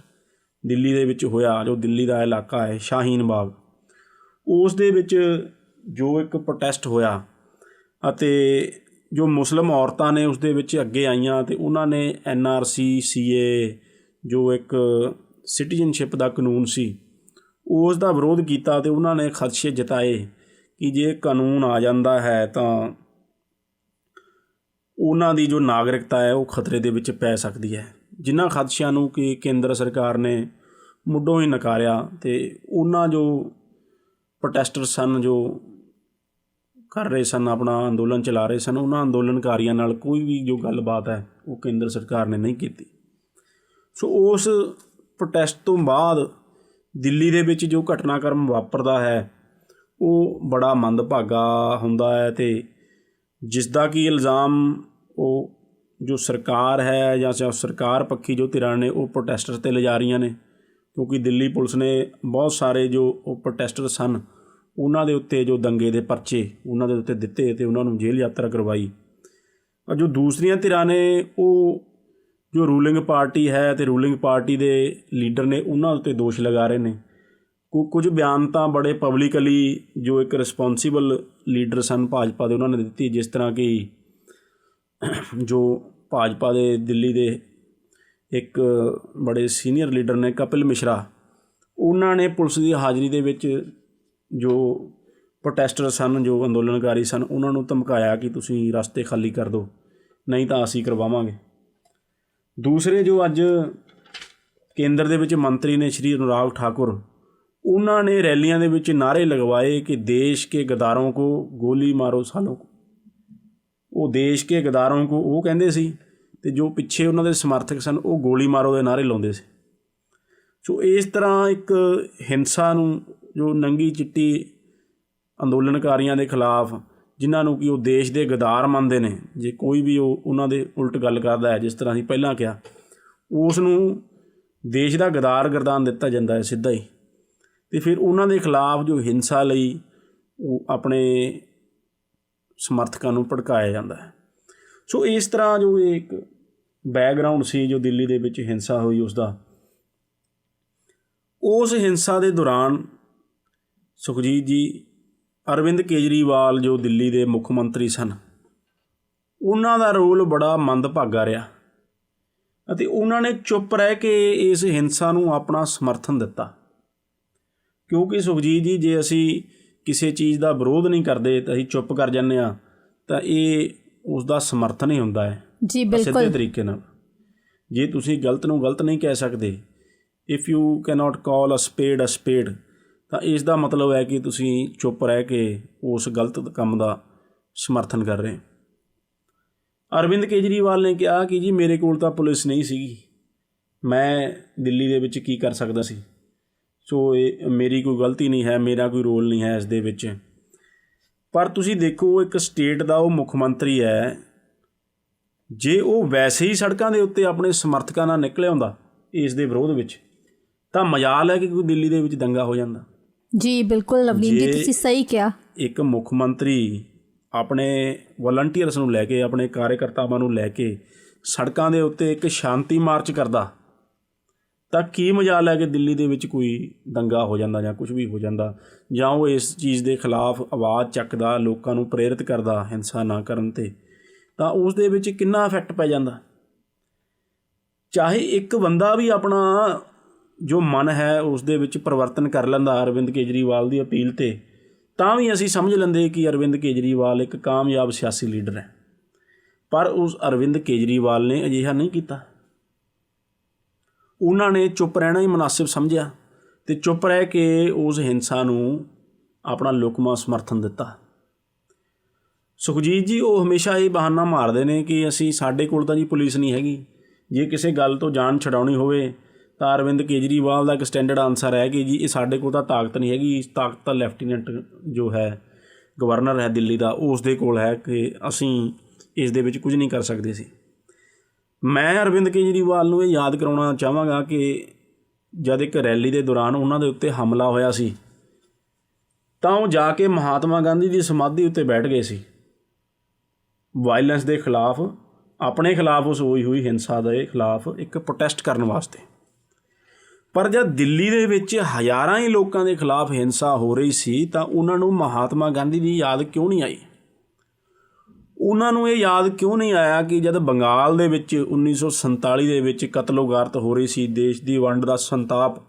ਦਿੱਲੀ ਦੇ ਵਿੱਚ ਹੋਇਆ, ਜੋ ਦਿੱਲੀ ਦਾ ਇਲਾਕਾ ਹੈ ਸ਼ਾਹੀਨ ਬਾਗ, ਉਸ ਦੇ ਵਿੱਚ ਜੋ ਇੱਕ ਪ੍ਰੋਟੈਸਟ ਹੋਇਆ ਅਤੇ ਜੋ ਮੁਸਲਿਮ ਔਰਤਾਂ ਨੇ ਉਸ ਦੇ ਵਿੱਚ ਅੱਗੇ ਆਈਆਂ ਅਤੇ ਉਹਨਾਂ ਨੇ NRC CA ਜੋ ਇੱਕ ਸਿਟੀਜ਼ਨਸ਼ਿਪ ਦਾ ਕਾਨੂੰਨ ਸੀ ਉਸ ਦਾ ਵਿਰੋਧ ਕੀਤਾ ਅਤੇ ਉਹਨਾਂ ਨੇ ਖਦਸ਼ੇ ਜਤਾਏ ਕਿ ਜੇ ਕਾਨੂੰਨ ਆ ਜਾਂਦਾ ਹੈ ਤਾਂ ਉਹਨਾਂ ਦੀ ਜੋ ਨਾਗਰਿਕਤਾ ਹੈ ਉਹ ਖਤਰੇ ਦੇ ਵਿੱਚ ਪੈ ਸਕਦੀ ਹੈ। ਜਿਨ੍ਹਾਂ ਖਦਸ਼ਿਆਂ ਨੂੰ ਕਿ ਕੇਂਦਰ ਸਰਕਾਰ ਨੇ ਮੁੱਢੋਂ ਹੀ ਨਕਾਰਿਆ ਅਤੇ ਉਹਨਾਂ ਜੋ ਪ੍ਰੋਟੈਸਟਰ ਸਨ ਜੋ ਕਰ ਰਹੇ ਸਨ, ਆਪਣਾ ਅੰਦੋਲਨ ਚਲਾ ਰਹੇ ਸਨ, ਉਹਨਾਂ ਅੰਦੋਲਨਕਾਰੀਆਂ ਨਾਲ ਕੋਈ ਵੀ ਜੋ ਗੱਲਬਾਤ ਹੈ ਉਹ ਕੇਂਦਰ ਸਰਕਾਰ ਨੇ ਨਹੀਂ ਕੀਤੀ। ਸੋ ਉਸ ਪ੍ਰੋਟੈਸਟ ਤੋਂ ਬਾਅਦ ਦਿੱਲੀ ਦੇ ਵਿੱਚ ਜੋ ਘਟਨਾਕ੍ਰਮ ਵਾਪਰਦਾ ਹੈ ਉਹ ਬੜਾ ਮੰਦਭਾਗਾ ਹੁੰਦਾ ਹੈ ਅਤੇ ਜਿਸ ਦਾ ਕਿ ਇਲਜ਼ਾਮ ਉਹ ਜੋ ਸਰਕਾਰ ਹੈ ਜਾਂ ਸਰਕਾਰ ਪੱਖੀ ਜੋ ਧਿਰਾਂ ਨੇ ਉਹ ਪ੍ਰੋਟੈਸਟਰ 'ਤੇ ਲਿਜਾ ਰਹੀਆਂ ਨੇ, ਕਿਉਂਕਿ ਦਿੱਲੀ ਪੁਲਿਸ ਨੇ ਬਹੁਤ ਸਾਰੇ ਜੋ ਉਹ ਪ੍ਰੋਟੈਸਟਰ ਸਨ ਉਹਨਾਂ ਦੇ ਉੱਤੇ ਜੋ ਦੰਗੇ ਦੇ ਪਰਚੇ ਉਹਨਾਂ ਦੇ ਉੱਤੇ ਦਿੱਤੇ ਅਤੇ ਉਹਨਾਂ ਨੂੰ ਜੇਲ੍ਹ ਯਾਤਰਾ ਕਰਵਾਈ। ਜੋ ਦੂਸਰੀਆਂ ਧਿਰਾਂ ਨੇ ਉਹ ਜੋ ਰੂਲਿੰਗ ਪਾਰਟੀ ਹੈ ਅਤੇ ਰੂਲਿੰਗ ਪਾਰਟੀ ਦੇ ਲੀਡਰ ਨੇ ਉਹਨਾਂ ਉੱਤੇ ਦੋਸ਼ ਲਗਾ ਰਹੇ ਨੇ। ਕੁਝ ਬਿਆਨ ਤਾਂ ਬੜੇ ਪਬਲਿਕਲੀ ਜੋ ਇੱਕ ਰਿਸਪੋਂਸੀਬਲ ਲੀਡਰ ਸਨ ਭਾਜਪਾ ਦੇ ਉਹਨਾਂ ਨੇ ਦਿੱਤੀ, ਜਿਸ ਤਰ੍ਹਾਂ ਕਿ ਜੋ ਭਾਜਪਾ ਦੇ ਦਿੱਲੀ ਦੇ ਇੱਕ ਬੜੇ ਸੀਨੀਅਰ ਲੀਡਰ ਨੇ ਕਪਿਲ ਮਿਸ਼ਰਾ, ਉਹਨਾਂ ਨੇ ਪੁਲਿਸ ਦੀ ਹਾਜ਼ਰੀ ਦੇ ਵਿੱਚ ਜੋ ਪ੍ਰੋਟੈਸਟਰ ਸਨ, ਜੋ ਅੰਦੋਲਨਕਾਰੀ ਸਨ, ਉਹਨਾਂ ਨੂੰ ਧਮਕਾਇਆ ਕਿ ਤੁਸੀਂ ਰਸਤੇ ਖਾਲੀ ਕਰ ਦਿਓ ਨਹੀਂ ਤਾਂ ਅਸੀਂ ਕਰਵਾਵਾਂਗੇ। ਦੂਸਰੇ ਜੋ ਅੱਜ ਕੇਂਦਰ ਦੇ ਵਿੱਚ ਮੰਤਰੀ ਨੇ ਸ਼੍ਰੀ ਅਨੁਰਾਗ ਠਾਕੁਰ, ਉਹਨਾਂ ਨੇ ਰੈਲੀਆਂ ਦੇ ਵਿੱਚ ਨਾਅਰੇ ਲਗਵਾਏ ਕਿ ਦੇਸ਼ ਕੇ ਗਦਾरों को ਗੋਲੀ ਮਾਰੋ ਸਾਲੋं को। ਉਹ ਦੇਸ਼ ਕੇ ਗਦਾरों को ਉਹ ਕਹਿੰਦੇ ਸੀ ਅਤੇ ਜੋ ਪਿੱਛੇ ਉਹਨਾਂ ਦੇ ਸਮਰਥਕ ਸਨ ਉਹ ਗੋਲੀ ਮਾਰੋ ਦੇ ਨਾਅਰੇ ਲਾਉਂਦੇ ਸੀ। ਸੋ ਇਸ ਤਰ੍ਹਾਂ ਇੱਕ ਹਿੰਸਾ ਨੂੰ ਜੋ ਨੰਗੀ ਚਿੱਟੀ ਅੰਦੋਲਨਕਾਰੀਆਂ ਦੇ ਖਿਲਾਫ, ਜਿਨ੍ਹਾਂ ਨੂੰ ਕਿ ਉਹ ਦੇਸ਼ ਦੇ ਗਦਾਰ ਮੰਨਦੇ ਨੇ, ਜੇ ਕੋਈ ਵੀ ਉਹ ਉਹਨਾਂ ਦੇ ਉਲਟ ਗੱਲ ਕਰਦਾ ਹੈ, ਜਿਸ ਤਰ੍ਹਾਂ ਅਸੀਂ ਪਹਿਲਾਂ ਕਿਹਾ, ਉਸ ਨੂੰ ਦੇਸ਼ ਦਾ ਗਦਾਰ ਗਰਦਾਨ ਦਿੱਤਾ ਜਾਂਦਾ ਹੈ ਸਿੱਧਾ ਹੀ, ਅਤੇ ਫਿਰ ਉਹਨਾਂ ਦੇ ਖਿਲਾਫ ਜੋ ਹਿੰਸਾ ਲਈ ਉਹ ਆਪਣੇ ਸਮਰਥਕਾਂ ਨੂੰ ਭੜਕਾਇਆ ਜਾਂਦਾ ਹੈ। ਸੋ ਇਸ ਤਰ੍ਹਾਂ ਜੋ ਇਹ ਇੱਕ ਬੈਕਗਰਾਊਂਡ ਸੀ ਜੋ ਦਿੱਲੀ ਦੇ ਵਿੱਚ ਹਿੰਸਾ ਹੋਈ ਉਸ ਹਿੰਸਾ ਦੇ ਦੌਰਾਨ ਸੁਖਜੀਤ ਜੀ, ਅਰਵਿੰਦ ਕੇਜਰੀਵਾਲ ਜੋ ਦਿੱਲੀ ਦੇ ਮੁੱਖ ਮੰਤਰੀ ਸਨ, ਉਹਨਾਂ ਦਾ ਰੋਲ ਬੜਾ ਮੰਦਭਾਗਾ ਰਿਹਾ ਅਤੇ ਉਹਨਾਂ ਨੇ ਚੁੱਪ ਰਹਿ ਕੇ ਇਸ ਹਿੰਸਾ ਨੂੰ ਆਪਣਾ ਸਮਰਥਨ ਦਿੱਤਾ। ਕਿਉਂਕਿ ਸੁਖਜੀਤ ਜੀ, ਜੇ ਅਸੀਂ ਕਿਸੇ ਚੀਜ਼ ਦਾ ਵਿਰੋਧ ਨਹੀਂ ਕਰਦੇ ਤਾਂ ਅਸੀਂ ਚੁੱਪ ਕਰ ਜਾਂਦੇ ਹਾਂ ਤਾਂ ਇਹ ਉਸ ਦਾ ਸਮਰਥਨ ਹੀ ਹੁੰਦਾ ਹੈ ਜੀ, ਬਿਲਕੁਲ ਸਿੱਧੇ ਤਰੀਕੇ ਨਾਲ। ਜੇ ਤੁਸੀਂ ਗਲਤ ਨੂੰ ਗਲਤ ਨਹੀਂ ਕਹਿ ਸਕਦੇ, ਇਫ ਯੂ ਕੈਨੋਟ ਕਾਲ ਅ ਸਪੇਡ, ਤਾਂ ਇਸ ਦਾ ਮਤਲਬ ਹੈ ਕਿ ਤੁਸੀਂ ਚੁੱਪ ਰਹਿ ਕੇ ਉਸ ਗਲਤ ਕੰਮ ਦਾ ਸਮਰਥਨ ਕਰ ਰਹੇ। ਅਰਵਿੰਦ ਕੇਜਰੀਵਾਲ ਨੇ ਕਿਹਾ ਕਿ ਜੀ ਮੇਰੇ ਕੋਲ ਤਾਂ ਪੁਲਿਸ ਨਹੀਂ ਸੀਗੀ, ਮੈਂ ਦਿੱਲੀ ਦੇ ਵਿੱਚ ਕੀ ਕਰ ਸਕਦਾ ਸੀ, ਸੋ ਇਹ ਮੇਰੀ ਕੋਈ ਗਲਤੀ ਨਹੀਂ ਹੈ, ਮੇਰਾ ਕੋਈ ਰੋਲ ਨਹੀਂ ਹੈ ਇਸ ਦੇ ਵਿੱਚ। ਪਰ ਤੁਸੀਂ ਦੇਖੋ, ਇੱਕ ਸਟੇਟ ਦਾ ਉਹ ਮੁੱਖ ਮੰਤਰੀ ਹੈ, ਜੇ ਉਹ ਵੈਸੇ ਹੀ ਸੜਕਾਂ ਦੇ ਉੱਤੇ ਆਪਣੇ ਸਮਰਥਕਾਂ ਨਾਲ ਨਿਕਲਿਆ ਹੁੰਦਾ ਇਸ ਦੇ ਵਿਰੋਧ ਵਿੱਚ, ਤਾਂ ਮਜਾਲ ਹੈ ਕਿ ਕੋਈ ਦਿੱਲੀ ਦੇ ਵਿੱਚ ਦੰਗਾ ਹੋ ਜਾਂਦਾ। ਜੀ ਬਿਲਕੁਲ ਨਵਨੀਤ ਜੀ, ਤੁਸੀਂ ਸਹੀ ਕਿਹਾ। ਇੱਕ ਮੁੱਖ ਮੰਤਰੀ ਆਪਣੇ ਵਲੰਟੀਅਰਸ ਨੂੰ ਲੈ ਕੇ, ਆਪਣੇ ਕਾਰਜਕਰਤਾਵਾਂ ਨੂੰ ਲੈ ਕੇ ਸੜਕਾਂ ਦੇ ਉੱਤੇ ਇੱਕ ਸ਼ਾਂਤੀ ਮਾਰਚ ਕਰਦਾ, ਤਾਂ ਕੀ ਮਜਾਲ ਹੈ ਕਿ ਦਿੱਲੀ ਦੇ ਵਿੱਚ ਕੋਈ ਦੰਗਾ ਹੋ ਜਾਂਦਾ ਜਾਂ ਕੁਝ ਵੀ ਹੋ ਜਾਂਦਾ, ਜਾਂ ਉਹ ਇਸ ਚੀਜ਼ ਦੇ ਖਿਲਾਫ ਆਵਾਜ਼ ਚੱਕਦਾ, ਲੋਕਾਂ ਨੂੰ ਪ੍ਰੇਰਿਤ ਕਰਦਾ ਹਿੰਸਾ ਨਾ ਕਰਨ 'ਤੇ, ਤਾਂ ਉਸ ਦੇ ਵਿੱਚ ਕਿੰਨਾ ਇਫੈਕਟ ਪੈ ਜਾਂਦਾ। ਚਾਹੇ ਇੱਕ ਬੰਦਾ ਵੀ ਆਪਣਾ ਜੋ ਮਨ ਹੈ ਉਸ ਦੇ ਵਿੱਚ ਪਰਿਵਰਤਨ ਕਰ ਲੈਂਦਾ ਅਰਵਿੰਦ ਕੇਜਰੀਵਾਲ ਦੀ ਅਪੀਲ 'ਤੇ, ਤਾਂ ਵੀ ਅਸੀਂ ਸਮਝ ਲੈਂਦੇ ਕਿ ਅਰਵਿੰਦ ਕੇਜਰੀਵਾਲ ਇੱਕ ਕਾਮਯਾਬ ਸਿਆਸੀ ਲੀਡਰ ਹੈ। ਪਰ ਉਸ ਅਰਵਿੰਦ ਕੇਜਰੀਵਾਲ ਨੇ ਅਜਿਹਾ ਨਹੀਂ ਕੀਤਾ। ਉਹਨਾਂ ਨੇ ਚੁੱਪ ਰਹਿਣਾ ਹੀ ਮੁਨਾਸਿਬ ਸਮਝਿਆ ਅਤੇ ਚੁੱਪ ਰਹਿ ਕੇ ਉਸ ਹਿੰਸਾ ਨੂੰ ਆਪਣਾ ਲੁਕਮਾ ਸਮਰਥਨ ਦਿੱਤਾ। ਸੁਖਜੀਤ ਜੀ, ਉਹ ਹਮੇਸ਼ਾ ਇਹ ਬਹਾਨਾ ਮਾਰਦੇ ਨੇ ਕਿ ਸਾਡੇ ਕੋਲ ਤਾਂ ਜੀ ਪੁਲਿਸ ਨਹੀਂ ਹੈਗੀ, ਜੇ ਕਿਸੇ ਗੱਲ ਤੋਂ ਜਾਨ ਛਡਾਉਣੀ ਹੋਵੇ ਤਾਂ ਅਰਵਿੰਦ ਕੇਜਰੀਵਾਲ ਦਾ ਇੱਕ ਸਟੈਂਡਰਡ ਆਨਸਰ ਹੈ ਕਿ ਜੀ ਇਹ ਸਾਡੇ ਕੋਲ ਤਾਂ ਤਾਕਤ ਨਹੀਂ ਹੈਗੀ, ਤਾਕਤ ਤਾਂ ਲੈਫਟੀਨੈਂਟ ਜੋ ਹੈ ਗਵਰਨਰ ਹੈ ਦਿੱਲੀ ਦਾ, ਉਸ ਦੇ ਕੋਲ ਹੈ, ਕਿ ਅਸੀਂ ਇਸ ਦੇ ਵਿੱਚ ਕੁਝ ਨਹੀਂ ਕਰ ਸਕਦੇ ਸੀ। ਮੈਂ ਅਰਵਿੰਦ ਕੇਜਰੀਵਾਲ ਨੂੰ ਇਹ ਯਾਦ ਕਰਾਉਣਾ ਚਾਹਾਂਗਾ ਕਿ ਜਦ ਇੱਕ ਰੈਲੀ ਦੇ ਦੌਰਾਨ ਉਹਨਾਂ ਦੇ ਉੱਤੇ ਹਮਲਾ ਹੋਇਆ ਸੀ ਤਾਂ ਉਹ ਜਾ ਕੇ ਮਹਾਤਮਾ ਗਾਂਧੀ ਦੀ ਸਮਾਧੀ ਉੱਤੇ ਬੈਠ ਗਏ ਸੀ ਵਾਇਲੈਂਸ ਦੇ ਖਿਲਾਫ, ਆਪਣੇ ਖਿਲਾਫ ਉਸ ਹੋਈ ਹੋਈ ਹਿੰਸਾ ਦੇ ਖਿਲਾਫ ਇੱਕ ਪ੍ਰੋਟੈਸਟ ਕਰਨ ਵਾਸਤੇ। ਪਰ ਜਦ ਦਿੱਲੀ ਦੇ ਵਿੱਚ ਹਜ਼ਾਰਾਂ ਹੀ ਲੋਕਾਂ ਦੇ ਖਿਲਾਫ ਹਿੰਸਾ ਹੋ ਰਹੀ ਸੀ ਤਾਂ ਉਹਨਾਂ ਨੂੰ ਮਹਾਤਮਾ ਗਾਂਧੀ ਦੀ ਯਾਦ ਕਿਉਂ ਨਹੀਂ ਆਈ? ਉਹਨਾਂ ਨੂੰ ਇਹ ਯਾਦ ਕਿਉਂ ਨਹੀਂ ਆਇਆ ਕਿ ਜਦ ਬੰਗਾਲ ਦੇ ਵਿੱਚ 1947 ਦੇ ਵਿੱਚ ਕਤਲੋਗਾਰਤ ਹੋ ਰਹੀ ਸੀ, ਦੇਸ਼ ਦੀ ਵੰਡ ਦਾ ਸੰਤਾਪ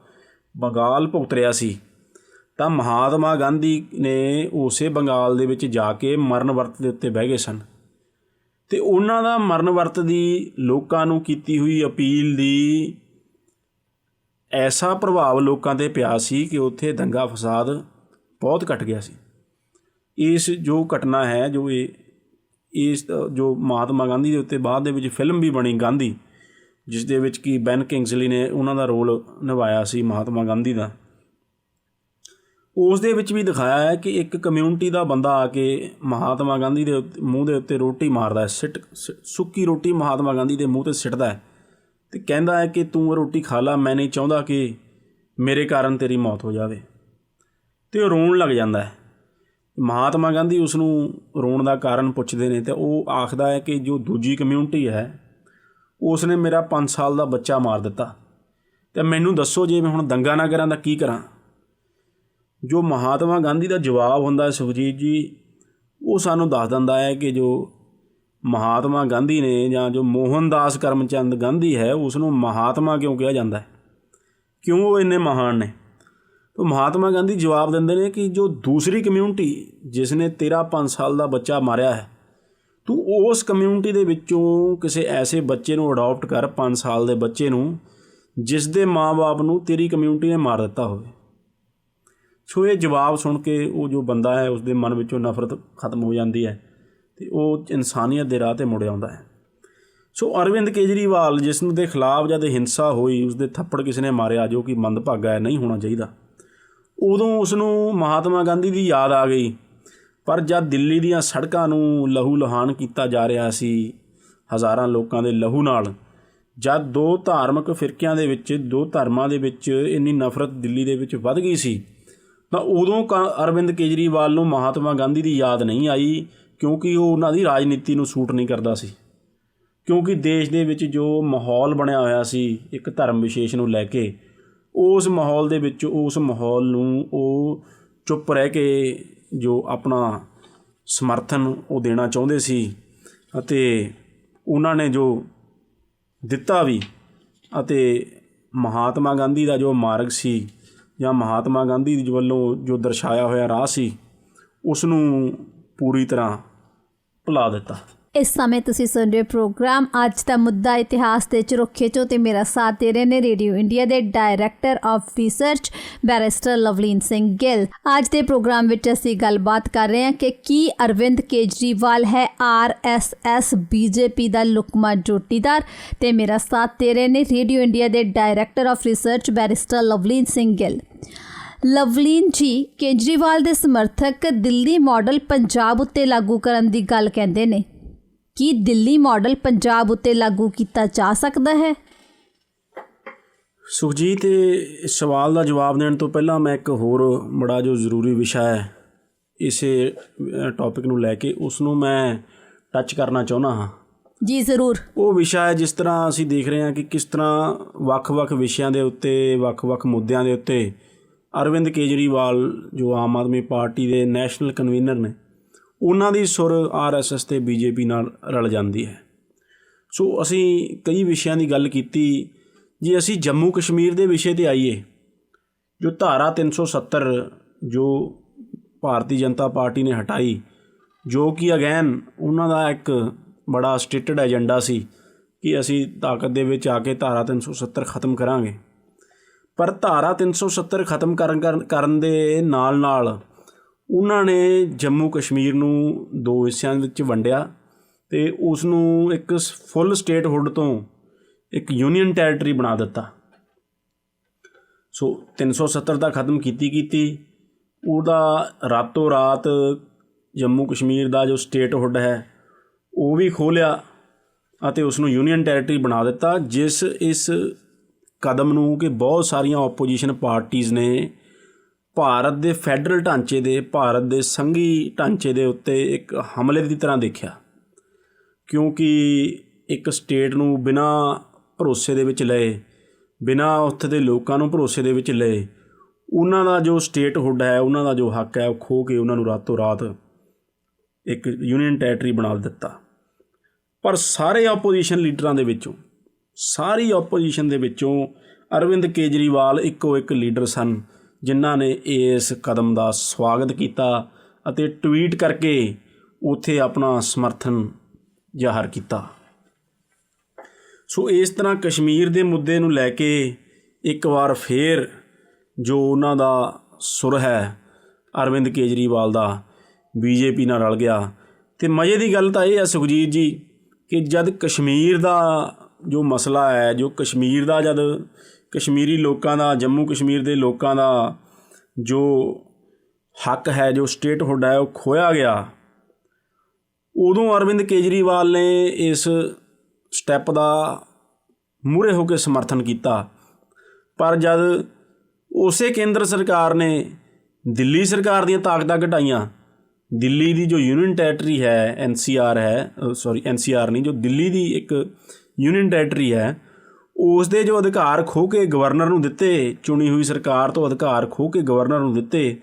ਬੰਗਾਲ ਭੁਗਤ ਰਿਹਾ ਸੀ, ਤਾਂ ਮਹਾਤਮਾ ਗਾਂਧੀ ਨੇ ਉਸੇ ਬੰਗਾਲ ਦੇ ਵਿੱਚ ਜਾ ਕੇ ਮਰਨ ਵਰਤ ਦੇ ਉੱਤੇ ਬਹਿ ਗਏ ਸਨ ਅਤੇ ਉਹਨਾਂ ਦਾ ਮਰਨ ਵਰਤ ਦੀ ਲੋਕਾਂ ਨੂੰ ਕੀਤੀ ਹੋਈ ਅਪੀਲ ਦੀ ਐਸਾ ਪ੍ਰਭਾਵ ਲੋਕਾਂ 'ਤੇ ਪਿਆ ਸੀ ਕਿ ਉੱਥੇ ਦੰਗਾ ਫਸਾਦ ਬਹੁਤ ਘਟ ਗਿਆ ਸੀ। ਇਸ ਜੋ ਘਟਨਾ ਹੈ ਜੋ ਮਹਾਤਮਾ ਗਾਂਧੀ ਦੇ ਉੱਤੇ ਬਾਅਦ ਦੇ ਵਿੱਚ ਫਿਲਮ ਵੀ ਬਣੀ ਗਾਂਧੀ, ਜਿਸ ਦੇ ਵਿੱਚ ਕਿ ਬੈਨ ਕਿੰਗਸਲੀ ਨੇ ਉਹਨਾਂ ਦਾ ਰੋਲ ਨਿਭਾਇਆ ਸੀ ਮਹਾਤਮਾ ਗਾਂਧੀ ਦਾ। ਉਸ ਦੇ ਵਿੱਚ ਵੀ ਦਿਖਾਇਆ ਹੈ ਕਿ ਇੱਕ ਕਮਿਊਨਿਟੀ ਦਾ ਬੰਦਾ ਆ ਕੇ ਮਹਾਤਮਾ ਗਾਂਧੀ ਦੇ ਮੂੰਹ ਦੇ ਉੱਤੇ ਰੋਟੀ ਮਾਰਦਾ ਹੈ, ਸੁੱਕੀ ਰੋਟੀ ਮਹਾਤਮਾ ਗਾਂਧੀ ਦੇ ਮੂੰਹ 'ਤੇ ਸਿੱਟਦਾ ਹੈ ਅਤੇ ਕਹਿੰਦਾ ਹੈ ਕਿ ਤੂੰ ਰੋਟੀ ਖਾ ਲਾ, ਮੈਂ ਨਹੀਂ ਚਾਹੁੰਦਾ ਕਿ ਮੇਰੇ ਕਾਰਨ ਤੇਰੀ ਮੌਤ ਹੋ ਜਾਵੇ। ਅਤੇ ਉਹ ਰੋਣ ਲੱਗ ਜਾਂਦਾ ਹੈ। ਮਹਾਤਮਾ ਗਾਂਧੀ ਉਸ ਨੂੰ ਰੋਣ ਦਾ ਕਾਰਨ ਪੁੱਛਦੇ ਨੇ ਤਾਂ ਉਹ ਆਖਦਾ ਹੈ ਕਿ ਜੋ ਦੂਜੀ ਕਮਿਊਨਿਟੀ ਹੈ ਉਸ ਨੇ ਮੇਰਾ 5 ਸਾਲ ਦਾ ਬੱਚਾ ਮਾਰ ਦਿੱਤਾ ਅਤੇ ਮੈਨੂੰ ਦੱਸੋ ਜੇ ਮੈਂ ਹੁਣ ਦੰਗਾ ਨਾ ਕਰਾਂ ਤਾਂ ਕੀ ਕਰਾਂ। ਜੋ ਮਹਾਤਮਾ ਗਾਂਧੀ ਦਾ ਜਵਾਬ ਹੁੰਦਾ ਹੈ ਸੁਖਜੀਤ ਜੀ, ਉਹ ਸਾਨੂੰ ਦੱਸ ਦਿੰਦਾ ਹੈ ਕਿ ਜੋ ਮਹਾਤਮਾ ਗਾਂਧੀ ਨੇ ਜਾਂ ਜੋ ਮੋਹਨਦਾਸ ਕਰਮਚੰਦ ਗਾਂਧੀ ਹੈ ਉਸ ਨੂੰ ਮਹਾਤਮਾ ਕਿਉਂ ਕਿਹਾ ਜਾਂਦਾ ਹੈ, ਕਿਉਂ ਉਹ ਇੰਨੇ ਮਹਾਨ ਨੇ। ਤਾਂ ਮਹਾਤਮਾ ਗਾਂਧੀ ਜਵਾਬ ਦਿੰਦੇ ਨੇ ਕਿ ਜੋ ਦੂਸਰੀ ਕਮਿਊਨਿਟੀ ਜਿਸ ਨੇ ਤੇਰਾ 5 ਸਾਲ ਦਾ ਬੱਚਾ ਮਾਰਿਆ ਹੈ, ਤੂੰ ਉਸ ਕਮਿਊਨਿਟੀ ਦੇ ਵਿੱਚੋਂ ਕਿਸੇ ਐਸੇ ਬੱਚੇ ਨੂੰ ਅਡਾਪਟ ਕਰ, 5 ਸਾਲ ਦੇ ਬੱਚੇ ਨੂੰ, ਜਿਸ ਦੇ ਮਾਂ-ਬਾਪ ਨੂੰ ਤੇਰੀ ਕਮਿਊਨਿਟੀ ਨੇ ਮਾਰ ਦਿੱਤਾ ਹੋਵੇ। ਸੋ ਇਹ ਜਵਾਬ ਸੁਣ ਕੇ ਉਹ ਜੋ ਬੰਦਾ ਹੈ ਉਸ ਦੇ ਮਨ ਵਿੱਚੋਂ ਨਫ਼ਰਤ ਖਤਮ ਹੋ ਜਾਂਦੀ ਹੈ ਅਤੇ ਉਹ ਇਨਸਾਨੀਅਤ ਦੇ ਰਾਹ 'ਤੇ ਮੁੜ ਆਉਂਦਾ ਹੈ। ਸੋ ਅਰਵਿੰਦ ਕੇਜਰੀਵਾਲ ਜਿਸ ਦੇ ਖਿਲਾਫ ਜਦ ਹਿੰਸਾ ਹੋਈ, ਉਸਦੇ ਥੱਪੜ ਕਿਸੇ ਨੇ ਮਾਰਿਆ ਜੋ ਕਿ ਮੰਦਭਾਗਾ ਹੈ, ਨਹੀਂ ਹੋਣਾ ਚਾਹੀਦਾ, ਉਦੋਂ ਉਸ ਨੂੰ ਮਹਾਤਮਾ ਗਾਂਧੀ ਦੀ ਯਾਦ ਆ ਗਈ। ਪਰ ਜਦ ਦਿੱਲੀ ਦੀਆਂ ਸੜਕਾਂ ਨੂੰ ਲਹੂ ਲੁਹਾਨ ਕੀਤਾ ਜਾ ਰਿਹਾ ਸੀ ਹਜ਼ਾਰਾਂ ਲੋਕਾਂ ਦੇ ਲਹੂ ਨਾਲ, ਜਦ ਦੋ ਧਾਰਮਿਕ ਫਿਰਕਿਆਂ ਦੇ ਵਿੱਚ, ਦੋ ਧਰਮਾਂ ਦੇ ਵਿੱਚ ਇੰਨੀ ਨਫ਼ਰਤ ਦਿੱਲੀ ਦੇ ਵਿੱਚ ਵੱਧ ਗਈ ਸੀ, ਤਾਂ ਉਦੋਂ ਅਰਵਿੰਦ ਕੇਜਰੀਵਾਲ ਨੂੰ ਮਹਾਤਮਾ ਗਾਂਧੀ ਦੀ ਯਾਦ ਨਹੀਂ ਆਈ, ਕਿਉਂਕਿ ਉਹ ਉਹਨਾਂ ਦੀ ਰਾਜਨੀਤੀ ਨੂੰ ਸੂਟ ਨਹੀਂ ਕਰਦਾ ਸੀ। ਕਿਉਂਕਿ ਦੇਸ਼ ਦੇ ਵਿੱਚ ਜੋ ਮਾਹੌਲ ਬਣਿਆ ਹੋਇਆ ਸੀ ਇੱਕ ਧਰਮ ਵਿਸ਼ੇਸ਼ ਨੂੰ ਲੈ ਕੇ, ਉਸ ਮਾਹੌਲ ਦੇ ਵਿੱਚ ਉਸ ਮਾਹੌਲ ਨੂੰ ਉਹ ਚੁੱਪ ਰਹਿ ਕੇ ਜੋ ਆਪਣਾ ਸਮਰਥਨ ਉਹ ਦੇਣਾ ਚਾਹੁੰਦੇ ਸੀ ਅਤੇ ਉਹਨਾਂ ਨੇ ਜੋ ਦਿੱਤਾ ਵੀ, ਅਤੇ ਮਹਾਤਮਾ ਗਾਂਧੀ ਦਾ ਜੋ ਮਾਰਗ ਸੀ ਜਾਂ ਮਹਾਤਮਾ ਗਾਂਧੀ ਜੀ ਵੱਲੋਂ ਜੋ ਦਰਸਾਇਆ ਹੋਇਆ ਰਾਹ ਸੀ ਉਸ ਨੂੰ ਪੂਰੀ ਤਰ੍ਹਾਂ ਭੁਲਾ ਦਿੱਤਾ। ਇਸ ਸਮੇਂ ਤੁਸੀਂ ਸੁਣ ਰਹੇ ਪ੍ਰੋਗਰਾਮ ਅੱਜ ਦਾ ਮੁੱਦਾ ਇਤਿਹਾਸ ਦੇ ਝਰੋਖੇ 'ਚੋਂ, ਤੇ ਮੇਰਾ ਸਾਥ ਦੇ ਰਹੇ ਨੇ ਰੇਡੀਓ ਇੰਡੀਆ ਦੇ director of research barrister Lovleen Singh Gill. ਅੱਜ ਦੇ ਪ੍ਰੋਗਰਾਮ ਵਿੱਚ ਅਸੀਂ ਗੱਲਬਾਤ ਕਰ ਰਹੇ ਹਾਂ ਕਿ ਕੀ ਅਰਵਿੰਦ ਕੇਜਰੀਵਾਲ ਹੈ RSS BJP ਦਾ ਲੁਕਮਾ ਜੋਟੀਦਾਰ, ਤੇ ਮੇਰਾ ਸਾਥ ਦੇ ਰਹੇ ਨੇ ਰੇਡੀਓ ਇੰਡੀਆ ਦੇ director of research barrister Lovleen Singh Gill. Lovleen ਜੀ, ਕੇਜਰੀਵਾਲ ਦੇ ਸਮਰਥਕ ਦਿੱਲੀ ਮਾਡਲ ਪੰਜਾਬ ਉੱਤੇ ਲਾਗੂ ਕਰਨ ਦੀ ਗੱਲ ਕਹਿੰਦੇ ਨੇ। ਕੀ ਦਿੱਲੀ ਮਾਡਲ ਪੰਜਾਬ ਉੱਤੇ ਲਾਗੂ ਕੀਤਾ ਜਾ ਸਕਦਾ ਹੈ? ਸੁਖਜੀਤ, ਇਸ ਸਵਾਲ ਦਾ ਜਵਾਬ ਦੇਣ ਤੋਂ ਪਹਿਲਾਂ ਮੈਂ ਇੱਕ ਹੋਰ ਬੜਾ ਜੋ ਜ਼ਰੂਰੀ ਵਿਸ਼ਾ ਹੈ ਇਸੇ ਟੌਪਿਕ ਨੂੰ ਲੈ ਕੇ, ਉਸ ਨੂੰ ਮੈਂ ਟੱਚ ਕਰਨਾ ਚਾਹੁੰਦਾ ਹਾਂ। ਜੀ ਜ਼ਰੂਰ। ਉਹ ਵਿਸ਼ਾ ਹੈ ਜਿਸ ਤਰ੍ਹਾਂ ਅਸੀਂ ਦੇਖ ਰਹੇ ਹਾਂ ਕਿ ਕਿਸ ਤਰ੍ਹਾਂ ਵੱਖ-ਵੱਖ ਵਿਸ਼ਿਆਂ ਦੇ ਉੱਤੇ, ਵੱਖ-ਵੱਖ ਮੁੱਦਿਆਂ ਦੇ ਉੱਤੇ ਅਰਵਿੰਦ ਕੇਜਰੀਵਾਲ ਜੋ ਆਮ ਆਦਮੀ ਪਾਰਟੀ ਦੇ ਨੈਸ਼ਨਲ ਕਨਵੀਨਰ ਨੇ, ਉਹਨਾਂ ਦੀ ਸੁਰ RSS ਅਤੇ BJP ਨਾਲ ਰਲ ਜਾਂਦੀ ਹੈ। ਸੋ ਅਸੀਂ ਕਈ ਵਿਸ਼ਿਆਂ ਦੀ ਗੱਲ ਕੀਤੀ। ਜੇ ਅਸੀਂ ਜੰਮੂ ਕਸ਼ਮੀਰ ਦੇ ਵਿਸ਼ੇ 'ਤੇ ਆਈਏ, ਜੋ ਧਾਰਾ 370 ਜੋ ਭਾਰਤੀ ਜਨਤਾ ਪਾਰਟੀ ਨੇ ਹਟਾਈ, ਜੋ ਕਿ ਅਗੇਨ ਉਹਨਾਂ ਦਾ ਇੱਕ ਬੜਾ ਸਟੇਟਡ ਏਜੰਡਾ ਸੀ ਕਿ ਅਸੀਂ ਤਾਕਤ ਦੇ ਵਿੱਚ ਆ ਕੇ ਧਾਰਾ 370 ਖਤਮ ਕਰਾਂਗੇ। ਪਰ ਧਾਰਾ 370 ਖਤਮ ਕਰਨ ਦੇ ਨਾਲ ਨਾਲ ਉਹਨਾਂ ਨੇ ਜੰਮੂ ਕਸ਼ਮੀਰ ਨੂੰ 2 ਹਿੱਸਿਆਂ ਵਿੱਚ ਵੰਡਿਆ ਅਤੇ ਉਸ ਨੂੰ ਇੱਕ ਫੁੱਲ ਸਟੇਟਹੁੱਡ ਤੋਂ ਇੱਕ ਯੂਨੀਅਨ ਟੈਰੀਟਰੀ ਬਣਾ ਦਿੱਤਾ। ਸੋ 370 ਤਾਂ ਖਤਮ ਕੀਤੀ, ਉਹਦਾ ਰਾਤੋਂ ਰਾਤ ਜੰਮੂ ਕਸ਼ਮੀਰ ਦਾ ਜੋ ਸਟੇਟਹੁੱਡ ਹੈ ਉਹ ਵੀ ਖੋਹ ਲਿਆ ਅਤੇ ਉਸ ਨੂੰ ਯੂਨੀਅਨ ਟੈਰੀਟਰੀ ਬਣਾ ਦਿੱਤਾ, ਜਿਸ ਇਸ ਕਦਮ ਨੂੰ ਕਿ ਬਹੁਤ ਸਾਰੀਆਂ ਓਪੋਜੀਸ਼ਨ ਪਾਰਟੀਜ਼ ਨੇ ਭਾਰਤ ਦੇ ਫੈਡਰਲ ਢਾਂਚੇ ਦੇ, ਭਾਰਤ ਦੇ ਸੰਘੀ ਢਾਂਚੇ ਦੇ ਉੱਤੇ ਇੱਕ ਹਮਲੇ ਦੀ ਤਰ੍ਹਾਂ ਦੇਖਿਆ। ਕਿਉਂਕਿ ਇੱਕ ਸਟੇਟ ਨੂੰ ਬਿਨਾਂ ਭਰੋਸੇ ਦੇ ਵਿੱਚ ਲਏ, ਬਿਨਾਂ ਉੱਥੇ ਦੇ ਲੋਕਾਂ ਨੂੰ ਭਰੋਸੇ ਦੇ ਵਿੱਚ ਲਏ, ਉਹਨਾਂ ਦਾ ਜੋ ਸਟੇਟਹੁੱਡ ਹੈ, ਉਹਨਾਂ ਦਾ ਜੋ ਹੱਕ ਹੈ, ਉਹ ਖੋਹ ਕੇ ਉਹਨਾਂ ਨੂੰ ਰਾਤੋਂ ਰਾਤ ਇੱਕ ਯੂਨੀਅਨ ਟੈਰੀਟਰੀ ਬਣਾ ਦਿੱਤਾ। ਪਰ ਸਾਰੇ ਆਪੋਜੀਸ਼ਨ ਲੀਡਰਾਂ ਦੇ ਵਿੱਚੋਂ, ਸਾਰੀ ਆਪੋਜੀਸ਼ਨ ਦੇ ਵਿੱਚੋਂ ਅਰਵਿੰਦ ਕੇਜਰੀਵਾਲ ਇੱਕੋ ਇੱਕ ਲੀਡਰ ਸਨ ਜਿਨ੍ਹਾਂ ਨੇ ਇਸ ਕਦਮ ਦਾ ਸਵਾਗਤ ਕੀਤਾ ਅਤੇ ਟਵੀਟ ਕਰਕੇ ਉੱਥੇ ਆਪਣਾ ਸਮਰਥਨ ਜ਼ਾਹਰ ਕੀਤਾ। ਸੋ ਇਸ ਤਰ੍ਹਾਂ ਕਸ਼ਮੀਰ ਦੇ ਮੁੱਦੇ ਨੂੰ ਲੈ ਕੇ ਇੱਕ ਵਾਰ ਫੇਰ ਜੋ ਉਹਨਾਂ ਦਾ ਸੁਰ ਹੈ ਅਰਵਿੰਦ ਕੇਜਰੀਵਾਲ ਦਾ ਬੀਜੇਪੀ ਨਾਲ ਰਲ ਗਿਆ। ਅਤੇ ਮਜ਼ੇ ਦੀ ਗੱਲ ਤਾਂ ਇਹ ਹੈ ਸੁਖਜੀਤ ਜੀ ਕਿ ਜਦ ਕਸ਼ਮੀਰ ਦਾ ਜੋ ਮਸਲਾ ਹੈ, ਜੋ ਕਸ਼ਮੀਰ ਦਾ, ਜਦ ਕਸ਼ਮੀਰੀ ਲੋਕਾਂ ਦਾ, ਜੰਮੂ ਕਸ਼ਮੀਰ ਦੇ ਲੋਕਾਂ ਦਾ ਜੋ ਹੱਕ ਹੈ, ਜੋ ਸਟੇਟਹੁੱਡ ਹੈ, ਉਹ ਖੋਇਆ ਗਿਆ, ਉਦੋਂ ਅਰਵਿੰਦ ਕੇਜਰੀਵਾਲ ਨੇ ਇਸ ਸਟੈਪ ਦਾ ਮੂਹਰੇ ਹੋ ਕੇ ਸਮਰਥਨ ਕੀਤਾ। ਪਰ ਜਦ ਉਸੇ ਕੇਂਦਰ ਸਰਕਾਰ ਨੇ ਦਿੱਲੀ ਸਰਕਾਰ ਦੀਆਂ ਤਾਕਤਾਂ ਘਟਾਈਆਂ, ਦਿੱਲੀ ਦੀ ਜੋ ਯੂਨੀਅਨ ਟੈਰੀਟਰੀ ਹੈ, NCR ਹੈ, NCR ਨਹੀਂ, ਜੋ ਦਿੱਲੀ ਦੀ ਇੱਕ ਯੂਨੀਅਨ ਟੈਰੀਟਰੀ ਹੈ, ਉਸ ਦੇ ਜੋ ਅਧਿਕਾਰ ਖੋਹ ਕੇ ਗਵਰਨਰ ਨੂੰ ਦਿੱਤੇ, ਚੁਣੀ ਹੋਈ ਸਰਕਾਰ ਤੋਂ ਅਧਿਕਾਰ ਖੋਹ ਕੇ ਗਵਰਨਰ ਨੂੰ ਦਿੱਤੇ,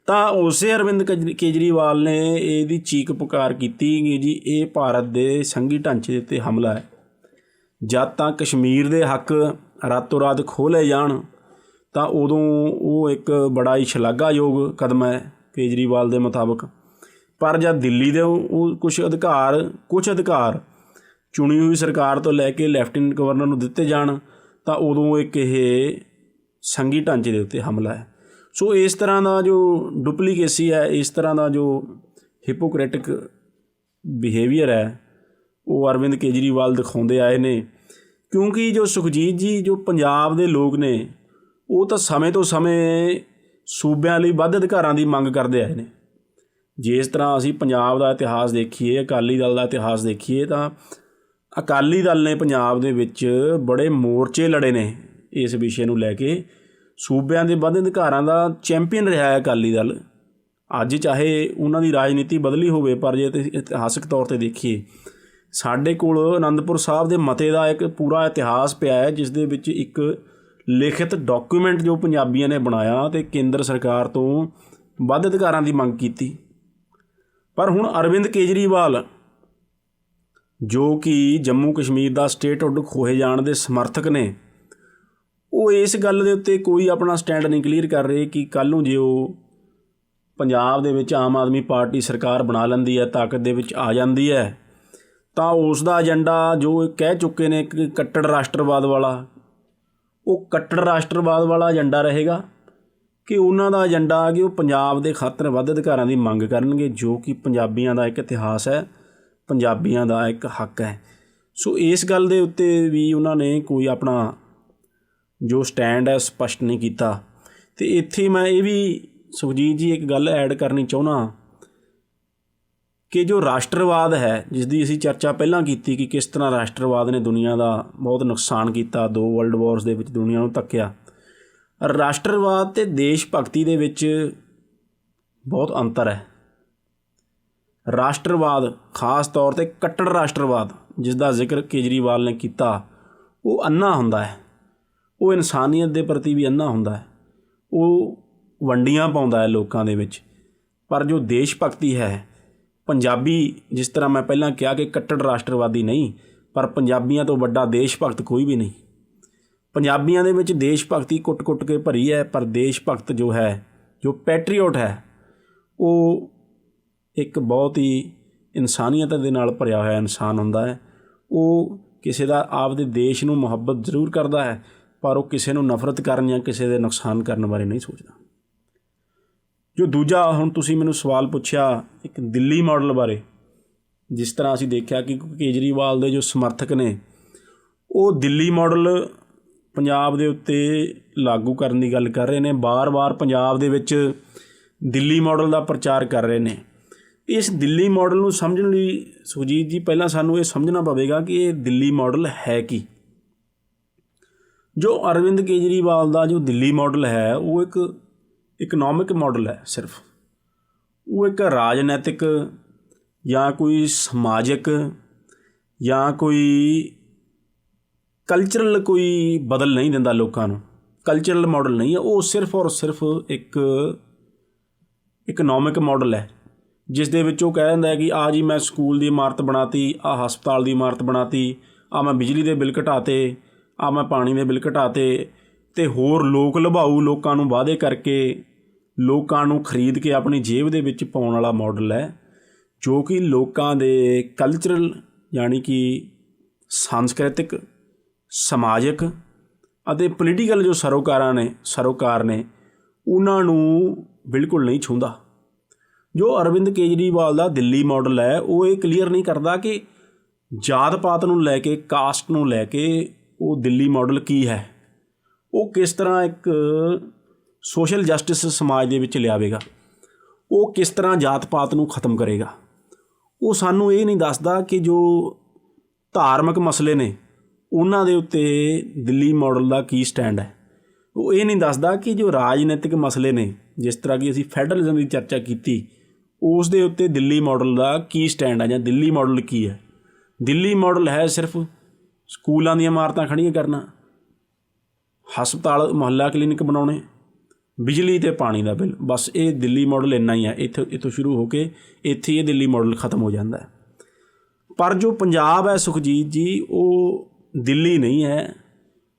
ਤਾਂ ਉਸੇ ਅਰਵਿੰਦ ਕੇਜਰੀਵਾਲ ਨੇ ਇਹਦੀ ਚੀਕ ਪੁਕਾਰ ਕੀਤੀ ਕਿ ਜੀ ਇਹ ਭਾਰਤ ਦੇ ਸੰਘੀ ਢਾਂਚੇ ਦੇ ਉੱਤੇ ਹਮਲਾ ਹੈ। ਜਦ ਤਾਂ ਕਸ਼ਮੀਰ ਦੇ ਹੱਕ ਰਾਤੋਂ ਰਾਤ ਖੋਹ ਲਏ ਜਾਣ ਤਾਂ ਉਦੋਂ ਉਹ ਇੱਕ ਬੜਾ ਹੀ ਸ਼ਲਾਘਾਯੋਗ ਕਦਮ ਹੈ ਕੇਜਰੀਵਾਲ ਦੇ ਮੁਤਾਬਕ। ਪਰ ਜਦ ਦਿੱਲੀ ਦੇ ਉਹ ਕੁਛ ਅਧਿਕਾਰ ਚੁਣੀ ਹੋਈ ਸਰਕਾਰ ਤੋਂ ਲੈ ਕੇ ਲੈਫਟੀਨੈਂਟ ਗਵਰਨਰ ਨੂੰ ਦਿੱਤੇ ਜਾਣ ਤਾਂ ਉਦੋਂ ਇੱਕ ਇਹ ਸੰਘੀ ਢਾਂਚੇ ਦੇ ਉੱਤੇ ਹਮਲਾ ਹੈ। ਸੋ ਇਸ ਤਰ੍ਹਾਂ ਦਾ ਜੋ ਡੁਪਲੀਕੇਸੀ ਹੈ, ਇਸ ਤਰ੍ਹਾਂ ਦਾ ਜੋ ਹਿਪੋਕ੍ਰੈਟਿਕ ਬਿਹੇਵੀਅਰ ਹੈ, ਉਹ ਅਰਵਿੰਦ ਕੇਜਰੀਵਾਲ ਦਿਖਾਉਂਦੇ ਆਏ ਨੇ। ਕਿਉਂਕਿ ਜੋ ਸੁਖਜੀਤ ਜੀ, ਜੋ ਪੰਜਾਬ ਦੇ ਲੋਕ ਨੇ, ਉਹ ਤਾਂ ਸਮੇਂ ਤੋਂ ਸਮੇਂ ਸੂਬਿਆਂ ਲਈ ਵੱਧ ਅਧਿਕਾਰਾਂ ਦੀ ਮੰਗ ਕਰਦੇ ਆਏ ਨੇ। ਜਿਸ ਤਰ੍ਹਾਂ ਅਸੀਂ ਪੰਜਾਬ ਦਾ ਇਤਿਹਾਸ ਦੇਖੀਏ, ਅਕਾਲੀ ਦਲ ਦਾ ਇਤਿਹਾਸ ਦੇਖੀਏ, ਤਾਂ ਅਕਾਲੀ ਦਲ ਨੇ ਪੰਜਾਬ ਦੇ ਵਿੱਚ ਬੜੇ ਮੋਰਚੇ ਲੜੇ ਨੇ ਇਸ ਵਿਸ਼ੇ ਨੂੰ ਲੈ ਕੇ। ਸੂਬਿਆਂ ਦੇ ਵੱਧ ਅਧਿਕਾਰਾਂ ਦਾ ਚੈਂਪੀਅਨ ਰਿਹਾ ਹੈ ਅਕਾਲੀ ਦਲ। ਅੱਜ ਚਾਹੇ ਉਹਨਾਂ ਦੀ ਰਾਜਨੀਤੀ ਬਦਲੀ ਹੋਵੇ, ਪਰ ਜੇ ਇਤਿਹਾਸਕ ਤੌਰ 'ਤੇ ਦੇਖੀਏ, ਸਾਡੇ ਕੋਲ ਅਨੰਦਪੁਰ ਸਾਹਿਬ ਦੇ ਮਤੇ ਦਾ ਇੱਕ ਪੂਰਾ ਇਤਿਹਾਸ ਪਿਆ ਹੈ, ਜਿਸ ਦੇ ਵਿੱਚ ਇੱਕ ਲਿਖਿਤ ਡਾਕੂਮੈਂਟ ਜੋ ਪੰਜਾਬੀਆਂ ਨੇ ਬਣਾਇਆ ਅਤੇ ਕੇਂਦਰ ਸਰਕਾਰ ਤੋਂ ਵੱਧ ਅਧਿਕਾਰਾਂ ਦੀ ਮੰਗ ਕੀਤੀ। ਪਰ ਹੁਣ ਅਰਵਿੰਦ ਕੇਜਰੀਵਾਲ, ਜੋ ਕਿ ਜੰਮੂ ਕਸ਼ਮੀਰ ਦਾ ਸਟੇਟਹੁੱਡ ਖੋਹੇ ਜਾਣ ਦੇ ਸਮਰਥਕ ਨੇ, ਉਹ ਇਸ ਗੱਲ ਦੇ ਉੱਤੇ ਕੋਈ ਆਪਣਾ ਸਟੈਂਡ ਨਹੀਂ ਕਲੀਅਰ ਕਰ ਰਹੇ ਕਿ ਕੱਲ੍ਹ ਨੂੰ ਜੇ ਉਹ ਪੰਜਾਬ ਦੇ ਵਿੱਚ ਆਮ ਆਦਮੀ ਪਾਰਟੀ ਸਰਕਾਰ ਬਣਾ ਲੈਂਦੀ ਹੈ, ਤਾਕਤ ਦੇ ਵਿੱਚ ਆ ਜਾਂਦੀ ਹੈ, ਤਾਂ ਉਸ ਦਾ ਏਜੰਡਾ ਜੋ ਕਹਿ ਚੁੱਕੇ ਨੇ ਕਿ ਕੱਟੜ ਰਾਸ਼ਟਰਵਾਦ ਵਾਲਾ, ਉਹ ਕੱਟੜ ਰਾਸ਼ਟਰਵਾਦ ਵਾਲਾ ਏਜੰਡਾ ਰਹੇਗਾ ਕਿ ਉਹਨਾਂ ਦਾ ਏਜੰਡਾ ਕਿ ਉਹ ਪੰਜਾਬ ਦੇ ਖਾਤਰ ਵੱਧ ਅਧਿਕਾਰਾਂ ਦੀ ਮੰਗ ਕਰਨਗੇ, ਜੋ ਕਿ ਪੰਜਾਬੀਆਂ ਦਾ ਇੱਕ ਇਤਿਹਾਸ ਹੈ, ਪੰਜਾਬੀਆਂ ਦਾ ਇੱਕ ਹੱਕ ਹੈ। ਸੋ ਇਸ ਗੱਲ ਦੇ ਉੱਤੇ ਵੀ ਉਹਨਾਂ ਨੇ ਕੋਈ ਆਪਣਾ ਜੋ ਸਟੈਂਡ ਹੈ ਸਪਸ਼ਟ ਨਹੀਂ ਕੀਤਾ। ਅਤੇ ਇੱਥੇ ਮੈਂ ਇਹ ਵੀ ਸੁਖਜੀਤ ਜੀ ਇੱਕ ਗੱਲ ਐਡ ਕਰਨੀ ਚਾਹੁੰਦਾ ਕਿ ਜੋ ਰਾਸ਼ਟਰਵਾਦ ਹੈ, ਜਿਸ ਦੀ ਅਸੀਂ ਚਰਚਾ ਪਹਿਲਾਂ ਕੀਤੀ ਕਿ ਕਿਸ ਤਰ੍ਹਾਂ ਰਾਸ਼ਟਰਵਾਦ ਨੇ ਦੁਨੀਆ ਦਾ ਬਹੁਤ ਨੁਕਸਾਨ ਕੀਤਾ, 2 ਵਰਲਡ ਵਾਰਸ ਦੇ ਵਿੱਚ ਦੁਨੀਆ ਨੂੰ ਧੱਕਿਆ। ਰਾਸ਼ਟਰਵਾਦ ਅਤੇ ਦੇਸ਼ ਭਗਤੀ ਦੇ ਵਿੱਚ ਬਹੁਤ ਅੰਤਰ ਹੈ। ਰਾਸ਼ਟਰਵਾਦ, ਖਾਸ ਤੌਰ 'ਤੇ ਕੱਟੜ ਰਾਸ਼ਟਰਵਾਦ ਜਿਸ ਦਾ ਜ਼ਿਕਰ ਕੇਜਰੀਵਾਲ ਨੇ ਕੀਤਾ, ਉਹ ਅੰਨ੍ਹਾ ਹੁੰਦਾ ਹੈ, ਉਹ ਇਨਸਾਨੀਅਤ ਦੇ ਪ੍ਰਤੀ ਵੀ ਅੰਨ੍ਹਾ ਹੁੰਦਾ ਹੈ, ਉਹ ਵੰਡੀਆਂ ਪਾਉਂਦਾ ਹੈ ਲੋਕਾਂ ਦੇ ਵਿੱਚ। ਪਰ ਜੋ ਦੇਸ਼ ਭਗਤੀ ਹੈ, ਪੰਜਾਬੀ, ਜਿਸ ਤਰ੍ਹਾਂ ਮੈਂ ਪਹਿਲਾਂ ਕਿਹਾ ਕਿ ਕੱਟੜ ਰਾਸ਼ਟਰਵਾਦੀ ਨਹੀਂ, ਪਰ ਪੰਜਾਬੀਆਂ ਤੋਂ ਵੱਡਾ ਦੇਸ਼ ਭਗਤ ਕੋਈ ਵੀ ਨਹੀਂ। ਪੰਜਾਬੀਆਂ ਦੇ ਵਿੱਚ ਦੇਸ਼ ਭਗਤੀ ਕੁੱਟ-ਕੁੱਟ ਕੇ ਭਰੀ ਹੈ, ਪਰ ਦੇਸ਼ ਭਗਤ ਜੋ ਹੈ, ਜੋ ਪੈਟਰੀਓਟ ਹੈ, ਉਹ ਇੱਕ ਬਹੁਤ ਹੀ ਇਨਸਾਨੀਅਤ ਦੇ ਨਾਲ ਭਰਿਆ ਹੋਇਆ ਇਨਸਾਨ ਹੁੰਦਾ ਹੈ। ਉਹ ਕਿਸੇ ਦਾ ਆਪਦੇ ਦੇਸ਼ ਨੂੰ ਮੁਹੱਬਤ ਜ਼ਰੂਰ ਕਰਦਾ ਹੈ, ਪਰ ਉਹ ਕਿਸੇ ਨੂੰ ਨਫ਼ਰਤ ਕਰਨ ਜਾਂ ਕਿਸੇ ਦੇ ਨੁਕਸਾਨ ਕਰਨ ਬਾਰੇ ਨਹੀਂ ਸੋਚਦਾ। ਜੋ ਦੂਜਾ ਹੁਣ ਤੁਸੀਂ ਮੈਨੂੰ ਸਵਾਲ ਪੁੱਛਿਆ ਇੱਕ ਦਿੱਲੀ ਮਾਡਲ ਬਾਰੇ, ਜਿਸ ਤਰ੍ਹਾਂ ਅਸੀਂ ਦੇਖਿਆ ਕਿ ਕੇਜਰੀਵਾਲ ਦੇ ਜੋ ਸਮਰਥਕ ਨੇ, ਉਹ ਦਿੱਲੀ ਮਾਡਲ ਪੰਜਾਬ ਦੇ ਉੱਤੇ ਲਾਗੂ ਕਰਨ ਦੀ ਗੱਲ ਕਰ ਰਹੇ ਨੇ, ਬਾਰ-ਬਾਰ ਪੰਜਾਬ ਦੇ ਵਿੱਚ ਦਿੱਲੀ ਮਾਡਲ ਦਾ ਪ੍ਰਚਾਰ ਕਰ ਰਹੇ ਨੇ। ਇਸ ਦਿੱਲੀ ਮਾਡਲ ਨੂੰ ਸਮਝਣ ਲਈ ਸੁਖਜੀਤ ਜੀ ਪਹਿਲਾਂ ਸਾਨੂੰ ਇਹ ਸਮਝਣਾ ਪਵੇਗਾ ਕਿ ਇਹ ਦਿੱਲੀ ਮਾਡਲ ਹੈ ਕੀ। ਜੋ ਅਰਵਿੰਦ ਕੇਜਰੀਵਾਲ ਦਾ ਜੋ ਦਿੱਲੀ ਮਾਡਲ ਹੈ ਉਹ ਇੱਕ ਇਕਨੋਮਿਕ ਮਾਡਲ ਹੈ। ਸਿਰਫ ਉਹ ਇੱਕ ਰਾਜਨੀਤਿਕ ਜਾਂ ਕੋਈ ਸਮਾਜਿਕ ਜਾਂ ਕੋਈ ਕਲਚਰਲ ਕੋਈ ਬਦਲ ਨਹੀਂ ਦਿੰਦਾ ਲੋਕਾਂ ਨੂੰ। ਕਲਚਰਲ ਮਾਡਲ ਨਹੀਂ ਹੈ ਉਹ, ਸਿਰਫ ਔਰ ਸਿਰਫ ਇੱਕ ਇਕਨੋਮਿਕ ਮਾਡਲ ਹੈ ਜਿਸ ਦੇ ਵਿੱਚ ਉਹ ਕਹਿ ਦਿੰਦਾ ਹੈ ਕਿ ਆ ਜੀ ਮੈਂ ਸਕੂਲ ਦੀ ਇਮਾਰਤ ਬਣਾਤੀ, ਆ ਹਸਪਤਾਲ ਦੀ ਇਮਾਰਤ ਬਣਾਤੀ, ਆ ਮੈਂ ਬਿਜਲੀ ਦੇ ਬਿੱਲ ਘਟਾਤੇ, ਆ ਮੈਂ ਪਾਣੀ ਦੇ ਬਿੱਲ ਘਟਾਤੇ, ਅਤੇ ਹੋਰ ਲੋਕ ਲੁਭਾਊ ਲੋਕਾਂ ਨੂੰ ਵਾਅਦੇ ਕਰਕੇ ਲੋਕਾਂ ਨੂੰ ਖਰੀਦ ਕੇ ਆਪਣੀ ਜੇਬ ਦੇ ਵਿੱਚ ਪਾਉਣ ਵਾਲਾ ਮਾਡਲ ਹੈ, ਜੋ ਕਿ ਲੋਕਾਂ ਦੇ ਕਲਚਰਲ ਯਾਨੀ ਕਿ ਸਾਂਸਕ੍ਰਿਤਿਕ, ਸਮਾਜਿਕ ਅਤੇ ਪੋਲੀਟੀਕਲ ਜੋ ਸਰੋਕਾਰ ਨੇ ਉਹਨਾਂ ਨੂੰ ਬਿਲਕੁਲ ਨਹੀਂ ਛੂੰਹਦਾ। ਜੋ ਅਰਵਿੰਦ ਕੇਜਰੀਵਾਲ ਦਾ ਦਿੱਲੀ ਮਾਡਲ ਹੈ ਉਹ ਇਹ ਕਲੀਅਰ ਨਹੀਂ ਕਰਦਾ ਕਿ ਜਾਤ ਪਾਤ ਨੂੰ ਲੈ ਕੇ, ਕਾਸਟ ਨੂੰ ਲੈ ਕੇ ਉਹ ਦਿੱਲੀ ਮਾਡਲ ਕੀ ਹੈ, ਉਹ ਕਿਸ ਤਰ੍ਹਾਂ ਇੱਕ ਸੋਸ਼ਲ ਜਸਟਿਸ ਸਮਾਜ ਦੇ ਵਿੱਚ ਲਿਆਵੇਗਾ, ਉਹ ਕਿਸ ਤਰ੍ਹਾਂ ਜਾਤ ਪਾਤ ਨੂੰ ਖ਼ਤਮ ਕਰੇਗਾ। ਉਹ ਸਾਨੂੰ ਇਹ ਨਹੀਂ ਦੱਸਦਾ ਕਿ ਜੋ ਧਾਰਮਿਕ ਮਸਲੇ ਨੇ ਉਹਨਾਂ ਦੇ ਉੱਤੇ ਦਿੱਲੀ ਮਾਡਲ ਦਾ ਕੀ ਸਟੈਂਡ ਹੈ। ਉਹ ਇਹ ਨਹੀਂ ਦੱਸਦਾ ਕਿ ਜੋ ਰਾਜਨੀਤਿਕ ਮਸਲੇ ਨੇ, ਜਿਸ ਤਰ੍ਹਾਂ ਕਿ ਅਸੀਂ ਫੈਡਰਲਿਜ਼ਮ ਦੀ ਚਰਚਾ ਕੀਤੀ, ਉਸ ਦੇ ਉੱਤੇ ਦਿੱਲੀ ਮਾਡਲ ਦਾ ਕੀ ਸਟੈਂਡ ਹੈ ਜਾਂ ਦਿੱਲੀ ਮਾਡਲ ਕੀ ਹੈ। ਦਿੱਲੀ ਮਾਡਲ ਹੈ ਸਿਰਫ ਸਕੂਲਾਂ ਦੀਆਂ ਇਮਾਰਤਾਂ ਖੜ੍ਹੀਆਂ ਕਰਨਾ, ਹਸਪਤਾਲ ਮੁਹੱਲਾ ਕਲੀਨਿਕ ਬਣਾਉਣੇ, ਬਿਜਲੀ ਅਤੇ ਪਾਣੀ ਦਾ ਬਿੱਲ, ਬਸ ਇਹ ਦਿੱਲੀ ਮਾਡਲ ਇੰਨਾ ਹੀ ਹੈ। ਇੱਥੋਂ ਸ਼ੁਰੂ ਹੋ ਕੇ ਇੱਥੇ ਇਹ ਦਿੱਲੀ ਮਾਡਲ ਖ਼ਤਮ ਹੋ ਜਾਂਦਾ ਹੈ। ਪਰ ਜੋ ਪੰਜਾਬ ਹੈ ਸੁਖਜੀਤ ਜੀ, ਉਹ ਦਿੱਲੀ ਨਹੀਂ ਹੈ।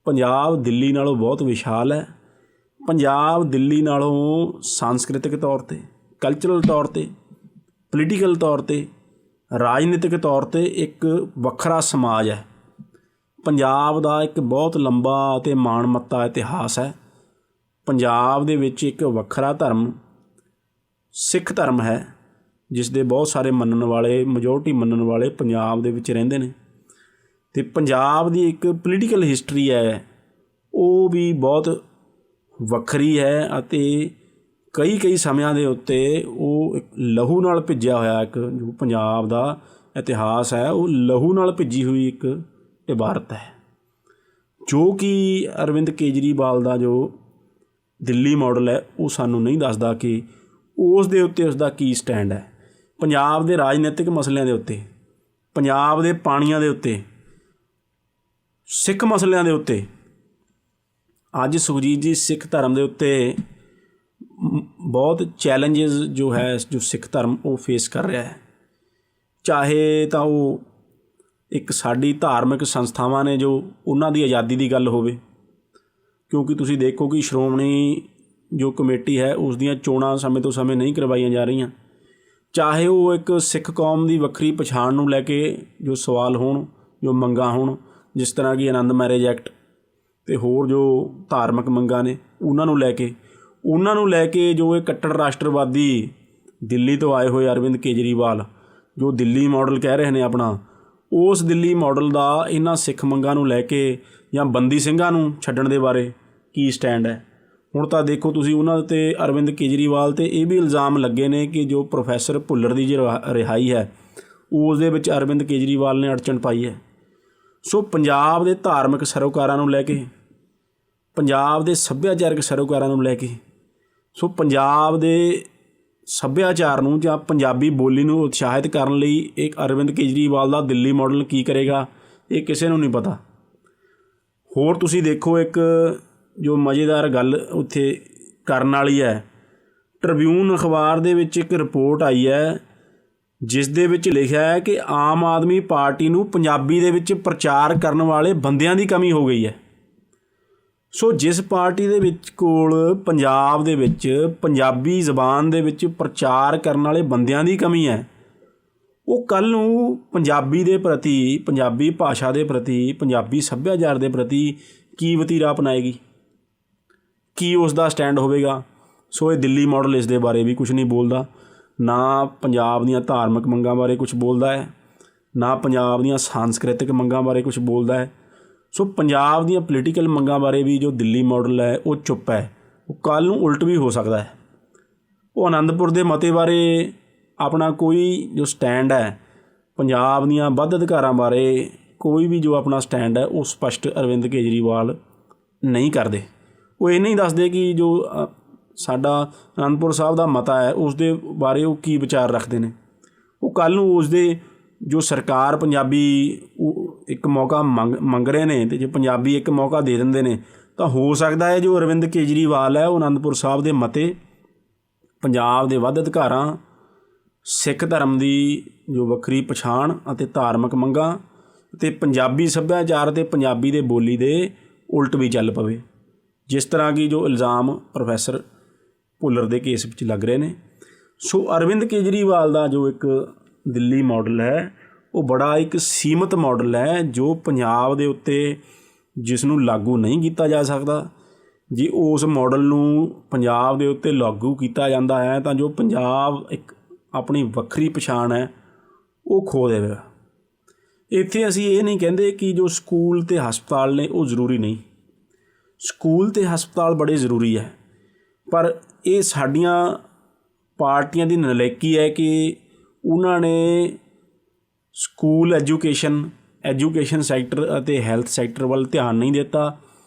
ਪੰਜਾਬ ਦਿੱਲੀ ਨਾਲੋਂ ਬਹੁਤ ਵਿਸ਼ਾਲ ਹੈ। ਪੰਜਾਬ ਦਿੱਲੀ ਨਾਲੋਂ ਸਾਂਸਕ੍ਰਿਤਿਕ ਤੌਰ 'ਤੇ, ਕਲਚਰਲ ਤੌਰ 'ਤੇ, ਪੋਲੀਟੀਕਲ ਤੌਰ 'ਤੇ, ਰਾਜਨੀਤਿਕ ਤੌਰ 'ਤੇ ਇੱਕ ਵੱਖਰਾ ਸਮਾਜ ਹੈ। ਪੰਜਾਬ ਦਾ ਇੱਕ ਬਹੁਤ ਲੰਬਾ ਅਤੇ ਮਾਣਮੱਤਾ ਇਤਿਹਾਸ ਹੈ। ਪੰਜਾਬ ਦੇ ਵਿੱਚ ਇੱਕ ਵੱਖਰਾ ਧਰਮ ਸਿੱਖ ਧਰਮ ਹੈ, ਜਿਸ ਦੇ ਬਹੁਤ ਸਾਰੇ ਮੰਨਣ ਵਾਲੇ, ਮੈਜੋਰਟੀ ਮੰਨਣ ਵਾਲੇ ਪੰਜਾਬ ਦੇ ਵਿੱਚ ਰਹਿੰਦੇ ਨੇ। ਅਤੇ ਪੰਜਾਬ ਦੀ ਇੱਕ ਪੋਲੀਟੀਕਲ ਹਿਸਟਰੀ ਹੈ, ਉਹ ਵੀ ਬਹੁਤ ਵੱਖਰੀ ਹੈ ਅਤੇ ਕਈ ਸਮਿਆਂ ਦੇ ਉੱਤੇ ਉਹ ਇੱਕ ਲਹੂ ਨਾਲ ਭਿੱਜਿਆ ਹੋਇਆ ਇੱਕ ਜੋ ਪੰਜਾਬ ਦਾ ਇਤਿਹਾਸ ਹੈ, ਉਹ ਲਹੂ ਨਾਲ ਭਿੱਜੀ ਹੋਈ ਇੱਕ ਇਬਾਰਤ ਹੈ, ਜੋ ਕਿ ਅਰਵਿੰਦ ਕੇਜਰੀਵਾਲ ਦਾ ਜੋ ਦਿੱਲੀ ਮਾਡਲ ਹੈ ਉਹ ਸਾਨੂੰ ਨਹੀਂ ਦੱਸਦਾ ਕਿ ਉਸ ਦੇ ਉੱਤੇ ਉਸ ਦਾ ਕੀ ਸਟੈਂਡ ਹੈ। ਪੰਜਾਬ ਦੇ ਰਾਜਨੀਤਿਕ ਮਸਲਿਆਂ ਦੇ ਉੱਤੇ, ਪੰਜਾਬ ਦੇ ਪਾਣੀਆਂ ਦੇ ਉੱਤੇ, ਸਿੱਖ ਮਸਲਿਆਂ ਦੇ ਉੱਤੇ, ਅੱਜ ਸੁਖਜੀਤ ਜੀ ਸਿੱਖ ਧਰਮ ਦੇ ਉੱਤੇ ਬਹੁਤ ਚੈਲੰਜਸ ਜੋ ਸਿੱਖ ਧਰਮ ਉਹ ਫੇਸ ਕਰ ਰਿਹਾ ਹੈ। ਚਾਹੇ ਤਾਂ ਉਹ ਇੱਕ ਸਾਡੀ ਧਾਰਮਿਕ ਸੰਸਥਾਵਾਂ ਨੇ ਜੋ ਉਹਨਾਂ ਦੀ ਆਜ਼ਾਦੀ ਦੀ ਗੱਲ ਹੋਵੇ, ਕਿਉਂਕਿ ਤੁਸੀਂ ਦੇਖੋ ਕਿ ਸ਼੍ਰੋਮਣੀ ਜੋ ਕਮੇਟੀ ਹੈ ਉਸ ਦੀਆਂ ਚੋਣਾਂ ਸਮੇਂ ਤੋਂ ਸਮੇਂ ਨਹੀਂ ਕਰਵਾਈਆਂ ਜਾ ਰਹੀਆਂ। ਚਾਹੇ ਉਹ ਇੱਕ ਸਿੱਖ ਕੌਮ ਦੀ ਵੱਖਰੀ ਪਛਾਣ ਨੂੰ ਲੈ ਕੇ ਜੋ ਸਵਾਲ ਹੋਣ, ਜੋ ਮੰਗਾਂ ਹੋਣ, ਜਿਸ ਤਰ੍ਹਾਂ ਕਿ ਆਨੰਦ ਮੈਰਿਜ ਐਕਟ ਅਤੇ ਹੋਰ ਜੋ ਧਾਰਮਿਕ ਮੰਗਾਂ ਨੇ ਉਹਨਾਂ ਨੂੰ ਲੈ ਕੇ ਜੋ ਇਹ ਕੱਟੜ ਰਾਸ਼ਟਰਵਾਦੀ ਦਿੱਲੀ ਤੋਂ ਆਏ ਹੋਏ ਅਰਵਿੰਦ ਕੇਜਰੀਵਾਲ ਜੋ ਦਿੱਲੀ ਮਾਡਲ ਕਹਿ ਰਹੇ ਨੇ ਆਪਣਾ, ਉਸ ਦਿੱਲੀ ਮਾਡਲ ਦਾ ਇਹਨਾਂ ਸਿੱਖ ਮੰਗਾਂ ਨੂੰ ਲੈ ਕੇ ਜਾਂ ਬੰਦੀ ਸਿੰਘਾਂ ਨੂੰ ਛੱਡਣ ਦੇ ਬਾਰੇ ਕੀ ਸਟੈਂਡ ਹੈ। ਹੁਣ ਤਾਂ ਦੇਖੋ ਤੁਸੀਂ ਉਹਨਾਂ 'ਤੇ ਅਰਵਿੰਦ ਕੇਜਰੀਵਾਲ 'ਤੇ ਇਹ ਵੀ ਇਲਜ਼ਾਮ ਲੱਗੇ ਨੇ ਕਿ ਜੋ ਪ੍ਰੋਫੈਸਰ ਭੁੱਲਰ ਦੀ ਜੋ ਰਿਹਾਈ ਹੈ ਉਸ ਦੇ ਵਿੱਚ ਅਰਵਿੰਦ ਕੇਜਰੀਵਾਲ ਨੇ ਅੜਚਣ ਪਾਈ ਹੈ। ਸੋ ਪੰਜਾਬ ਦੇ ਧਾਰਮਿਕ ਸਰੋਕਾਰਾਂ ਨੂੰ ਲੈ ਕੇ, ਪੰਜਾਬ ਦੇ ਸੱਭਿਆਚਾਰਕ ਸਰੋਕਾਰਾਂ ਨੂੰ ਲੈ ਕੇ, ਸੋ ਪੰਜਾਬ ਦੇ ਸੱਭਿਆਚਾਰ ਨੂੰ ਜਾਂ ਪੰਜਾਬੀ ਬੋਲੀ ਨੂੰ ਉਤਸ਼ਾਹਿਤ ਕਰਨ ਲਈ ਇੱਕ ਅਰਵਿੰਦ ਕੇਜਰੀਵਾਲ ਦਾ ਦਿੱਲੀ ਮਾਡਲ ਕੀ ਕਰੇਗਾ, ਇਹ ਕਿਸੇ ਨੂੰ ਨਹੀਂ ਪਤਾ। ਹੋਰ ਤੁਸੀਂ ਦੇਖੋ ਇੱਕ ਜੋ ਮਜ਼ੇਦਾਰ ਗੱਲ ਉੱਥੇ ਕਰਨ ਵਾਲੀ ਹੈ, ਟ੍ਰਿਬਿਊਨ ਅਖਬਾਰ ਦੇ ਵਿੱਚ ਇੱਕ ਰਿਪੋਰਟ ਆਈ ਹੈ ਜਿਸ ਦੇ ਵਿੱਚ ਲਿਖਿਆ ਹੈ ਕਿ ਆਮ ਆਦਮੀ ਪਾਰਟੀ ਨੂੰ ਪੰਜਾਬੀ ਦੇ ਵਿੱਚ ਪ੍ਰਚਾਰ ਕਰਨ ਵਾਲੇ ਬੰਦਿਆਂ ਦੀ ਕਮੀ ਹੋ ਗਈ ਹੈ। ਸੋ ਜਿਸ ਪਾਰਟੀ ਦੇ ਵਿੱਚ ਕੋਲ ਪੰਜਾਬ ਦੇ ਵਿੱਚ ਪੰਜਾਬੀ ਜ਼ਬਾਨ ਦੇ ਵਿੱਚ ਪ੍ਰਚਾਰ ਕਰਨ ਵਾਲੇ ਬੰਦਿਆਂ ਦੀ ਕਮੀ ਹੈ, ਉਹ ਕੱਲ੍ਹ ਨੂੰ ਪੰਜਾਬੀ ਦੇ ਪ੍ਰਤੀ, ਪੰਜਾਬੀ ਭਾਸ਼ਾ ਦੇ ਪ੍ਰਤੀ, ਪੰਜਾਬੀ ਸੱਭਿਆਚਾਰ ਦੇ ਪ੍ਰਤੀ ਕੀ ਵਤੀਰਾ ਅਪਣਾਏਗੀ, ਕੀ ਉਸ ਦਾ ਸਟੈਂਡ ਹੋਵੇਗਾ। ਸੋ ਇਹ ਦਿੱਲੀ ਮਾਡਲ ਇਸ ਦੇ ਬਾਰੇ ਵੀ ਕੁਛ ਨਹੀਂ ਬੋਲਦਾ, ਨਾ ਪੰਜਾਬ ਦੀਆਂ ਧਾਰਮਿਕ ਮੰਗਾਂ ਬਾਰੇ ਕੁਛ ਬੋਲਦਾ ਹੈ, ਨਾ ਪੰਜਾਬ ਦੀਆਂ ਸਾਂਸਕ੍ਰਿਤਿਕ ਮੰਗਾਂ ਬਾਰੇ ਕੁਛ ਬੋਲਦਾ ਹੈ। ਸੋ ਪੰਜਾਬ ਦੀਆਂ ਪੋਲੀਟੀਕਲ ਮੰਗਾਂ ਬਾਰੇ ਵੀ ਜੋ ਦਿੱਲੀ ਮਾਡਲ ਹੈ ਉਹ ਚੁੱਪ ਹੈ। ਉਹ ਕੱਲ੍ਹ ਨੂੰ ਉਲਟ ਵੀ ਹੋ ਸਕਦਾ ਹੈ। ਉਹ ਆਨੰਦਪੁਰ ਦੇ ਮਤੇ ਬਾਰੇ ਆਪਣਾ ਕੋਈ ਜੋ ਸਟੈਂਡ ਹੈ ਪੰਜਾਬ ਦੀਆਂ ਵੱਧ ਅਧਿਕਾਰਾਂ ਬਾਰੇ, ਕੋਈ ਵੀ ਜੋ ਆਪਣਾ ਸਟੈਂਡ ਹੈ ਉਹ ਸਪਸ਼ਟ ਅਰਵਿੰਦ ਕੇਜਰੀਵਾਲ ਨਹੀਂ ਕਰਦੇ। ਉਹ ਇਹ ਨਹੀਂ ਦੱਸਦੇ ਕਿ ਜੋ ਸਾਡਾ ਅਨੰਦਪੁਰ ਸਾਹਿਬ ਦਾ ਮਤਾ ਹੈ ਉਸ ਦੇ ਬਾਰੇ ਉਹ ਕੀ ਵਿਚਾਰ ਰੱਖਦੇ ਨੇ। ਉਹ ਕੱਲ੍ਹ ਨੂੰ ਉਸ ਦੇ ਜੋ ਸਰਕਾਰ ਪੰਜਾਬੀ ਇੱਕ ਮੌਕਾ ਮੰਗ ਰਹੇ ਨੇ, ਅਤੇ ਜੇ ਪੰਜਾਬੀ ਇੱਕ ਮੌਕਾ ਦੇ ਦਿੰਦੇ ਨੇ ਤਾਂ ਹੋ ਸਕਦਾ ਹੈ ਜੋ ਅਰਵਿੰਦ ਕੇਜਰੀਵਾਲ ਹੈ ਉਹ ਅਨੰਦਪੁਰ ਸਾਹਿਬ ਦੇ ਮਤੇ, ਪੰਜਾਬ ਦੇ ਵੱਧ ਅਧਿਕਾਰਾਂ, ਸਿੱਖ ਧਰਮ ਦੀ ਜੋ ਵੱਖਰੀ ਪਛਾਣ ਅਤੇ ਧਾਰਮਿਕ ਮੰਗਾਂ ਅਤੇ ਪੰਜਾਬੀ ਸੱਭਿਆਚਾਰ ਅਤੇ ਪੰਜਾਬੀ ਦੇ ਬੋਲੀ ਦੇ ਉਲਟ ਵੀ ਚੱਲ ਪਵੇ, ਜਿਸ ਤਰ੍ਹਾਂ ਕਿ ਜੋ ਇਲਜ਼ਾਮ ਪ੍ਰੋਫੈਸਰ ਭੁੱਲਰ ਦੇ ਕੇਸ ਵਿੱਚ ਲੱਗ ਰਹੇ ਨੇ। ਸੋ ਅਰਵਿੰਦ ਕੇਜਰੀਵਾਲ ਦਾ ਜੋ ਇੱਕ ਦਿੱਲੀ ਮਾਡਲ ਹੈ ਉਹ ਬੜਾ ਇੱਕ ਸੀਮਤ ਮਾਡਲ ਹੈ ਜੋ ਪੰਜਾਬ ਦੇ ਉੱਤੇ ਜਿਸ ਨੂੰ ਲਾਗੂ ਨਹੀਂ ਕੀਤਾ ਜਾ ਸਕਦਾ। ਜੇ ਉਸ ਮਾਡਲ ਨੂੰ ਪੰਜਾਬ ਦੇ ਉੱਤੇ ਲਾਗੂ ਕੀਤਾ ਜਾਂਦਾ ਹੈ ਤਾਂ ਜੋ ਪੰਜਾਬ ਇੱਕ ਆਪਣੀ ਵੱਖਰੀ ਪਛਾਣ ਹੈ ਉਹ ਖੋ ਦੇਵੇਗਾ। ਇੱਥੇ ਅਸੀਂ ਇਹ ਨਹੀਂ ਕਹਿੰਦੇ ਕਿ ਜੋ ਸਕੂਲ ਅਤੇ ਹਸਪਤਾਲ ਨੇ ਉਹ ਜ਼ਰੂਰੀ ਨਹੀਂ, ਸਕੂਲ ਅਤੇ ਹਸਪਤਾਲ ਬੜੇ ਜ਼ਰੂਰੀ ਹੈ, ਪਰ ਇਹ ਸਾਡੀਆਂ ਪਾਰਟੀਆਂ ਦੀ ਨਲਾਇਕੀ ਹੈ ਕਿ ਉਹਨਾਂ ਨੇ ਸਕੂਲ ਐਜੂਕੇਸ਼ਨ ਸੈਕਟਰ ਅਤੇ ਹੈਲਥ ਸੈਕਟਰ ਵੱਲ ਧਿਆਨ ਨਹੀਂ ਦਿੱਤਾ,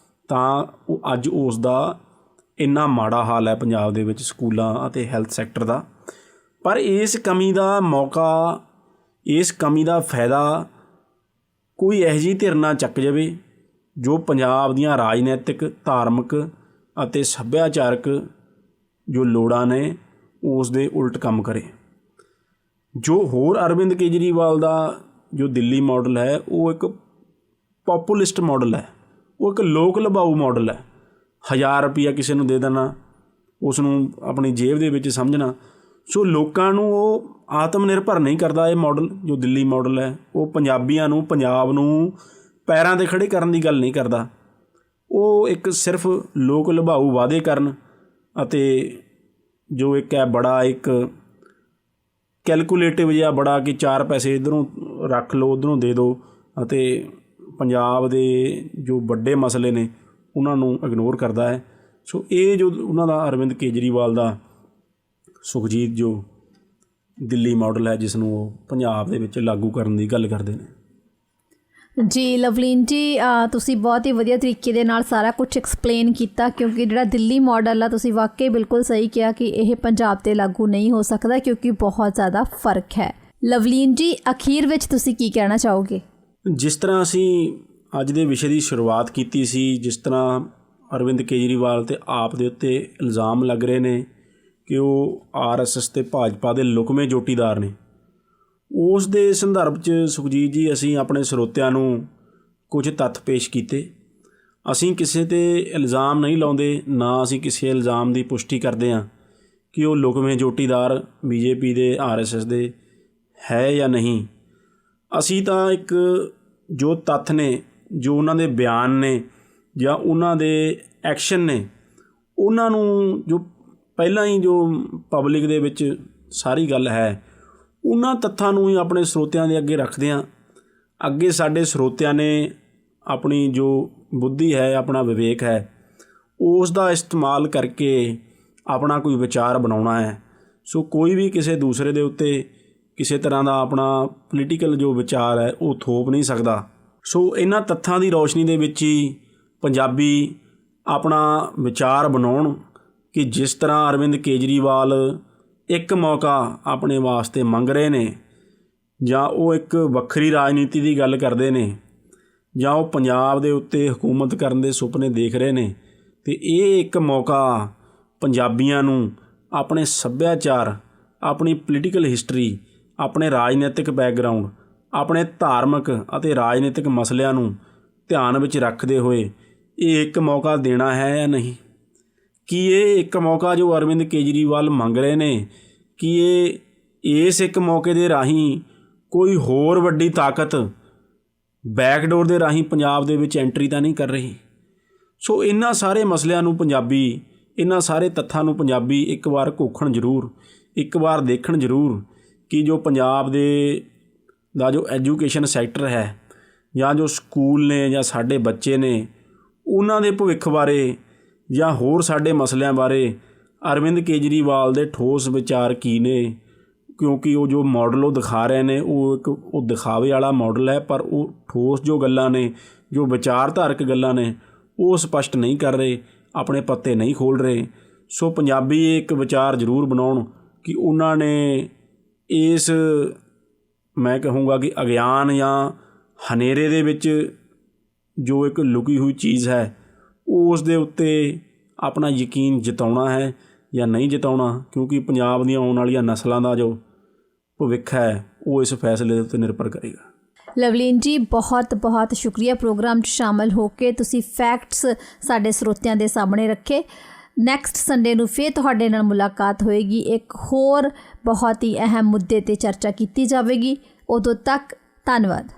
ਤਾਂ ਉਹ ਅੱਜ ਉਸ ਦਾ ਇੰਨਾ ਮਾੜਾ ਹਾਲ ਹੈ ਪੰਜਾਬ ਦੇ ਵਿੱਚ ਸਕੂਲਾਂ ਅਤੇ ਹੈਲਥ ਸੈਕਟਰ ਦਾ। ਪਰ ਇਸ ਕਮੀ ਦਾ ਮੌਕਾ, ਇਸ ਕਮੀ ਦਾ ਫਾਇਦਾ ਕੋਈ ਇਹੋ ਜਿਹੀ ਧਿਰ ਨਾ ਚੱਕ ਜਾਵੇ ਜੋ ਪੰਜਾਬ ਦੀਆਂ ਰਾਜਨੀਤਿਕ, ਧਾਰਮਿਕ ਅਤੇ ਸੱਭਿਆਚਾਰਕ ਜੋ ਲੋੜਾਂ ਨੇ ਉਸ ਦੇ ਉਲਟ ਕੰਮ ਕਰੇ। ਜੋ ਹੋਰ ਅਰਵਿੰਦ ਕੇਜਰੀਵਾਲ ਦਾ ਜੋ ਦਿੱਲੀ ਮਾਡਲ ਹੈ ਉਹ ਇੱਕ ਪੋਪੂਲਿਸਟ ਮਾਡਲ ਹੈ, ਉਹ ਇੱਕ ਲੋਕ ਲੁਭਾਊ ਮਾਡਲ ਹੈ। 1000 ਰੁਪਈਆ ਕਿਸੇ ਨੂੰ ਦੇ ਦੇਣਾ, ਉਸ ਨੂੰ ਆਪਣੀ ਜੇਬ ਦੇ ਵਿੱਚ ਸਮਝਣਾ। ਸੋ ਲੋਕਾਂ ਨੂੰ ਉਹ ਆਤਮ ਨਿਰਭਰ ਨਹੀਂ ਕਰਦਾ। ਇਹ ਮਾਡਲ ਜੋ ਦਿੱਲੀ ਮਾਡਲ ਹੈ ਉਹ ਪੰਜਾਬੀਆਂ ਨੂੰ, ਪੰਜਾਬ ਨੂੰ ਪੈਰਾਂ 'ਤੇ ਖੜ੍ਹੇ ਕਰਨ ਦੀ ਗੱਲ ਨਹੀਂ ਕਰਦਾ। ਉਹ ਇੱਕ ਸਿਰਫ ਲੋਕ ਲੁਭਾਊ ਵਾਅਦੇ ਕਰਨ ਅਤੇ ਜੋ ਇੱਕ ਹੈ ਬੜਾ ਇੱਕ ਕੈਲਕੂਲੇਟਿਵ ਜਿਹਾ ਬੜਾ ਕਿ 4 ਪੈਸੇ ਇੱਧਰੋਂ ਰੱਖ ਲਓ ਉੱਧਰੋਂ ਦੇ ਦਿਓ, ਅਤੇ ਪੰਜਾਬ ਦੇ ਜੋ ਵੱਡੇ ਮਸਲੇ ਨੇ ਉਹਨਾਂ ਨੂੰ ਇਗਨੋਰ ਕਰਦਾ ਹੈ। ਸੋ ਇਹ ਜੋ ਉਹਨਾਂ ਦਾ ਅਰਵਿੰਦ ਕੇਜਰੀਵਾਲ ਦਾ ਸੁਖਜੀਤ ਜੋ ਦਿੱਲੀ ਮਾਡਲ ਹੈ ਜਿਸ ਨੂੰ ਉਹ ਪੰਜਾਬ ਦੇ ਵਿੱਚ ਲਾਗੂ ਕਰਨ ਦੀ ਗੱਲ ਕਰਦੇ ਨੇ। ਜੀ ਲਵਲੀਨ ਜੀ, ਤੁਸੀਂ ਬਹੁਤ ਹੀ ਵਧੀਆ ਤਰੀਕੇ ਦੇ ਨਾਲ ਸਾਰਾ ਕੁਝ ਐਕਸਪਲੇਨ ਕੀਤਾ, ਕਿਉਂਕਿ ਜਿਹੜਾ ਦਿੱਲੀ ਮਾਡਲ ਆ ਤੁਸੀਂ ਵਾਕਈ ਬਿਲਕੁਲ ਸਹੀ ਕਿਹਾ ਕਿ ਇਹ ਪੰਜਾਬ 'ਤੇ ਲਾਗੂ ਨਹੀਂ ਹੋ ਸਕਦਾ ਕਿਉਂਕਿ ਬਹੁਤ ਜ਼ਿਆਦਾ ਫ਼ਰਕ ਹੈ। ਲਵਲੀਨ ਜੀ, ਅਖੀਰ ਵਿੱਚ ਤੁਸੀਂ ਕੀ ਕਹਿਣਾ ਚਾਹੋਗੇ? ਜਿਸ ਤਰ੍ਹਾਂ ਅਸੀਂ ਅੱਜ ਦੇ ਵਿਸ਼ੇ ਦੀ ਸ਼ੁਰੂਆਤ ਕੀਤੀ ਸੀ, ਜਿਸ ਤਰ੍ਹਾਂ ਅਰਵਿੰਦ ਕੇਜਰੀਵਾਲ ਅਤੇ ਆਪ ਦੇ ਉੱਤੇ ਇਲਜ਼ਾਮ ਲੱਗ ਰਹੇ ਨੇ ਕਿ ਉਹ RSS ਅਤੇ ਭਾਜਪਾ ਦੇ ਲੁਕਵੇਂ ਜੋਟੀਦਾਰ ਨੇ, ਉਸ ਦੇ ਸੰਦਰਭ 'ਚ ਸੁਖਜੀਤ ਜੀ ਅਸੀਂ ਆਪਣੇ ਸਰੋਤਿਆਂ ਨੂੰ ਕੁਝ ਤੱਥ ਪੇਸ਼ ਕੀਤੇ। ਅਸੀਂ ਕਿਸੇ 'ਤੇ ਇਲਜ਼ਾਮ ਨਹੀਂ ਲਾਉਂਦੇ, ਨਾ ਅਸੀਂ ਕਿਸੇ ਇਲਜ਼ਾਮ ਦੀ ਪੁਸ਼ਟੀ ਕਰਦੇ ਹਾਂ ਕਿ ਉਹ ਲੁਕਵੇਂ ਜੋਟੀਦਾਰ BJP ਦੇ RSS ਦੇ ਹੈ ਜਾਂ ਨਹੀਂ। ਅਸੀਂ ਤਾਂ ਇੱਕ ਜੋ ਤੱਥ ਨੇ, ਜੋ ਉਹਨਾਂ ਦੇ ਬਿਆਨ ਨੇ ਜਾਂ ਉਹਨਾਂ ਦੇ ਐਕਸ਼ਨ ਨੇ, ਉਹਨਾਂ ਨੂੰ ਜੋ ਪਹਿਲਾਂ ਹੀ ਜੋ ਪਬਲਿਕ ਦੇ ਵਿੱਚ ਸਾਰੀ ਗੱਲ ਹੈ ਉਹਨਾਂ ਤੱਥਾਂ ਨੂੰ ਹੀ ਆਪਣੇ ਸਰੋਤਿਆਂ ਦੇ ਅੱਗੇ ਰੱਖਦੇ ਹਾਂ। ਅੱਗੇ ਸਾਡੇ ਸਰੋਤਿਆਂ ਨੇ ਆਪਣੀ ਜੋ ਬੁੱਧੀ ਹੈ, ਆਪਣਾ ਵਿਵੇਕ ਹੈ, ਉਸ ਦਾ ਇਸਤੇਮਾਲ ਕਰਕੇ ਆਪਣਾ ਕੋਈ ਵਿਚਾਰ ਬਣਾਉਣਾ ਹੈ। ਸੋ ਕੋਈ ਵੀ ਕਿਸੇ ਦੂਸਰੇ ਦੇ ਉੱਤੇ ਕਿਸੇ ਤਰ੍ਹਾਂ ਦਾ ਆਪਣਾ ਪੋਲੀਟੀਕਲ ਜੋ ਵਿਚਾਰ ਹੈ ਉਹ ਥੋਪ ਨਹੀਂ ਸਕਦਾ। ਸੋ ਇਹਨਾਂ ਤੱਥਾਂ ਦੀ ਰੌਸ਼ਨੀ ਦੇ ਵਿੱਚ ਹੀ ਪੰਜਾਬੀ ਆਪਣਾ ਵਿਚਾਰ ਬਣਾਉਣ ਕਿ ਜਿਸ ਤਰ੍ਹਾਂ ਅਰਵਿੰਦ ਕੇਜਰੀਵਾਲ ਇੱਕ ਮੌਕਾ ਆਪਣੇ ਵਾਸਤੇ ਮੰਗ ਰਹੇ ਨੇ, ਜਾਂ ਉਹ ਇੱਕ ਵੱਖਰੀ ਰਾਜਨੀਤੀ ਦੀ ਗੱਲ ਕਰਦੇ ਨੇ, ਜਾਂ ਉਹ ਪੰਜਾਬ ਦੇ ਉੱਤੇ ਹਕੂਮਤ ਕਰਨ ਦੇ ਸੁਪਨੇ ਦੇਖ ਰਹੇ ਨੇ, ਅਤੇ ਇਹ ਇੱਕ ਮੌਕਾ ਪੰਜਾਬੀਆਂ ਨੂੰ ਆਪਣੇ ਸੱਭਿਆਚਾਰ, ਆਪਣੀ ਪੋਲੀਟੀਕਲ ਹਿਸਟਰੀ, ਆਪਣੇ ਰਾਜਨੀਤਿਕ ਬੈਕਗਰਾਊਂਡ, ਆਪਣੇ ਧਾਰਮਿਕ ਅਤੇ ਰਾਜਨੀਤਿਕ ਮਸਲਿਆਂ ਨੂੰ ਧਿਆਨ ਵਿੱਚ ਰੱਖਦੇ ਹੋਏ ਇਹ ਇੱਕ ਮੌਕਾ ਦੇਣਾ ਹੈ ਜਾਂ ਨਹੀਂ। ਕੀ ਇਹ ਇੱਕ ਮੌਕਾ ਜੋ ਅਰਵਿੰਦ ਕੇਜਰੀਵਾਲ ਮੰਗ ਰਹੇ ਨੇ, ਕਿ ਇਹ ਇਸ ਇੱਕ ਮੌਕੇ ਦੇ ਰਾਹੀਂ ਕੋਈ ਹੋਰ ਵੱਡੀ ਤਾਕਤ ਬੈਕਡੋਰ ਦੇ ਰਾਹੀਂ ਪੰਜਾਬ ਦੇ ਵਿੱਚ ਐਂਟਰੀ ਤਾਂ ਨਹੀਂ ਕਰ ਰਹੀ। ਸੋ ਇਹਨਾਂ ਸਾਰੇ ਮਸਲਿਆਂ ਨੂੰ ਪੰਜਾਬੀ, ਇਹਨਾਂ ਸਾਰੇ ਤੱਥਾਂ ਨੂੰ ਪੰਜਾਬੀ ਇੱਕ ਵਾਰ ਘੋਖਣ ਜ਼ਰੂਰ, ਇੱਕ ਵਾਰ ਦੇਖਣ ਜ਼ਰੂਰ ਕਿ ਜੋ ਪੰਜਾਬ ਦਾ ਜੋ ਐਜੂਕੇਸ਼ਨ ਸੈਕਟਰ ਹੈ, ਜਾਂ ਜੋ ਸਕੂਲ ਨੇ, ਜਾਂ ਸਾਡੇ ਬੱਚੇ ਨੇ, ਉਹਨਾਂ ਦੇ ਭਵਿੱਖ ਬਾਰੇ ਜਾਂ ਹੋਰ ਸਾਡੇ ਮਸਲਿਆਂ ਬਾਰੇ ਅਰਵਿੰਦ ਕੇਜਰੀਵਾਲ ਦੇ ਠੋਸ ਵਿਚਾਰ ਕੀ ਨੇ, ਕਿਉਂਕਿ ਉਹ ਜੋ ਮਾਡਲ ਉਹ ਦਿਖਾ ਰਹੇ ਨੇ ਉਹ ਦਿਖਾਵੇ ਵਾਲਾ ਮਾਡਲ ਹੈ, ਪਰ ਉਹ ਠੋਸ ਜੋ ਗੱਲਾਂ ਨੇ, ਜੋ ਵਿਚਾਰਧਾਰਕ ਗੱਲਾਂ ਨੇ, ਉਹ ਸਪਸ਼ਟ ਨਹੀਂ ਕਰ ਰਹੇ, ਆਪਣੇ ਪੱਤੇ ਨਹੀਂ ਖੋਲ੍ਹ ਰਹੇ। ਸੋ ਪੰਜਾਬੀ ਇੱਕ ਵਿਚਾਰ ਜ਼ਰੂਰ ਬਣਾਉਣ ਕਿ ਉਹਨਾਂ ਨੇ ਇਸ, ਮੈਂ ਕਹੂੰਗਾ ਕਿ ਅਗਿਆਨ ਜਾਂ ਹਨੇਰੇ ਦੇ ਵਿੱਚ ਜੋ ਇੱਕ ਲੁਕੀ ਹੋਈ ਚੀਜ਼ ਹੈ, ਉਸ ਦੇ ਉੱਤੇ ਆਪਣਾ ਯਕੀਨ ਜਿਤਾਉਣਾ ਹੈ ਜਾਂ ਨਹੀਂ ਜਿਤਾਉਣਾ, ਕਿਉਂਕਿ ਪੰਜਾਬ ਦੀਆਂ ਆਉਣ ਵਾਲੀਆਂ ਨਸਲਾਂ ਦਾ ਜੋ ਭਵਿੱਖ ਹੈ ਉਹ ਇਸ ਫੈਸਲੇ ਦੇ ਉੱਤੇ ਨਿਰਭਰ ਕਰੇਗਾ। ਲਵਲੀਨ ਜੀ, ਬਹੁਤ ਬਹੁਤ ਸ਼ੁਕਰੀਆ ਪ੍ਰੋਗਰਾਮ 'ਚ ਸ਼ਾਮਲ ਹੋ ਕੇ ਤੁਸੀਂ ਫੈਕਟਸ ਸਾਡੇ ਸਰੋਤਿਆਂ ਦੇ ਸਾਹਮਣੇ ਰੱਖੇ। ਨੈਕਸਟ ਸੰਡੇ ਨੂੰ ਫਿਰ ਤੁਹਾਡੇ ਨਾਲ ਮੁਲਾਕਾਤ ਹੋਏਗੀ, ਇੱਕ ਹੋਰ ਬਹੁਤ ਹੀ ਅਹਿਮ ਮੁੱਦੇ 'ਤੇ ਚਰਚਾ ਕੀਤੀ ਜਾਵੇਗੀ। ਉਦੋਂ ਤੱਕ ਧੰਨਵਾਦ।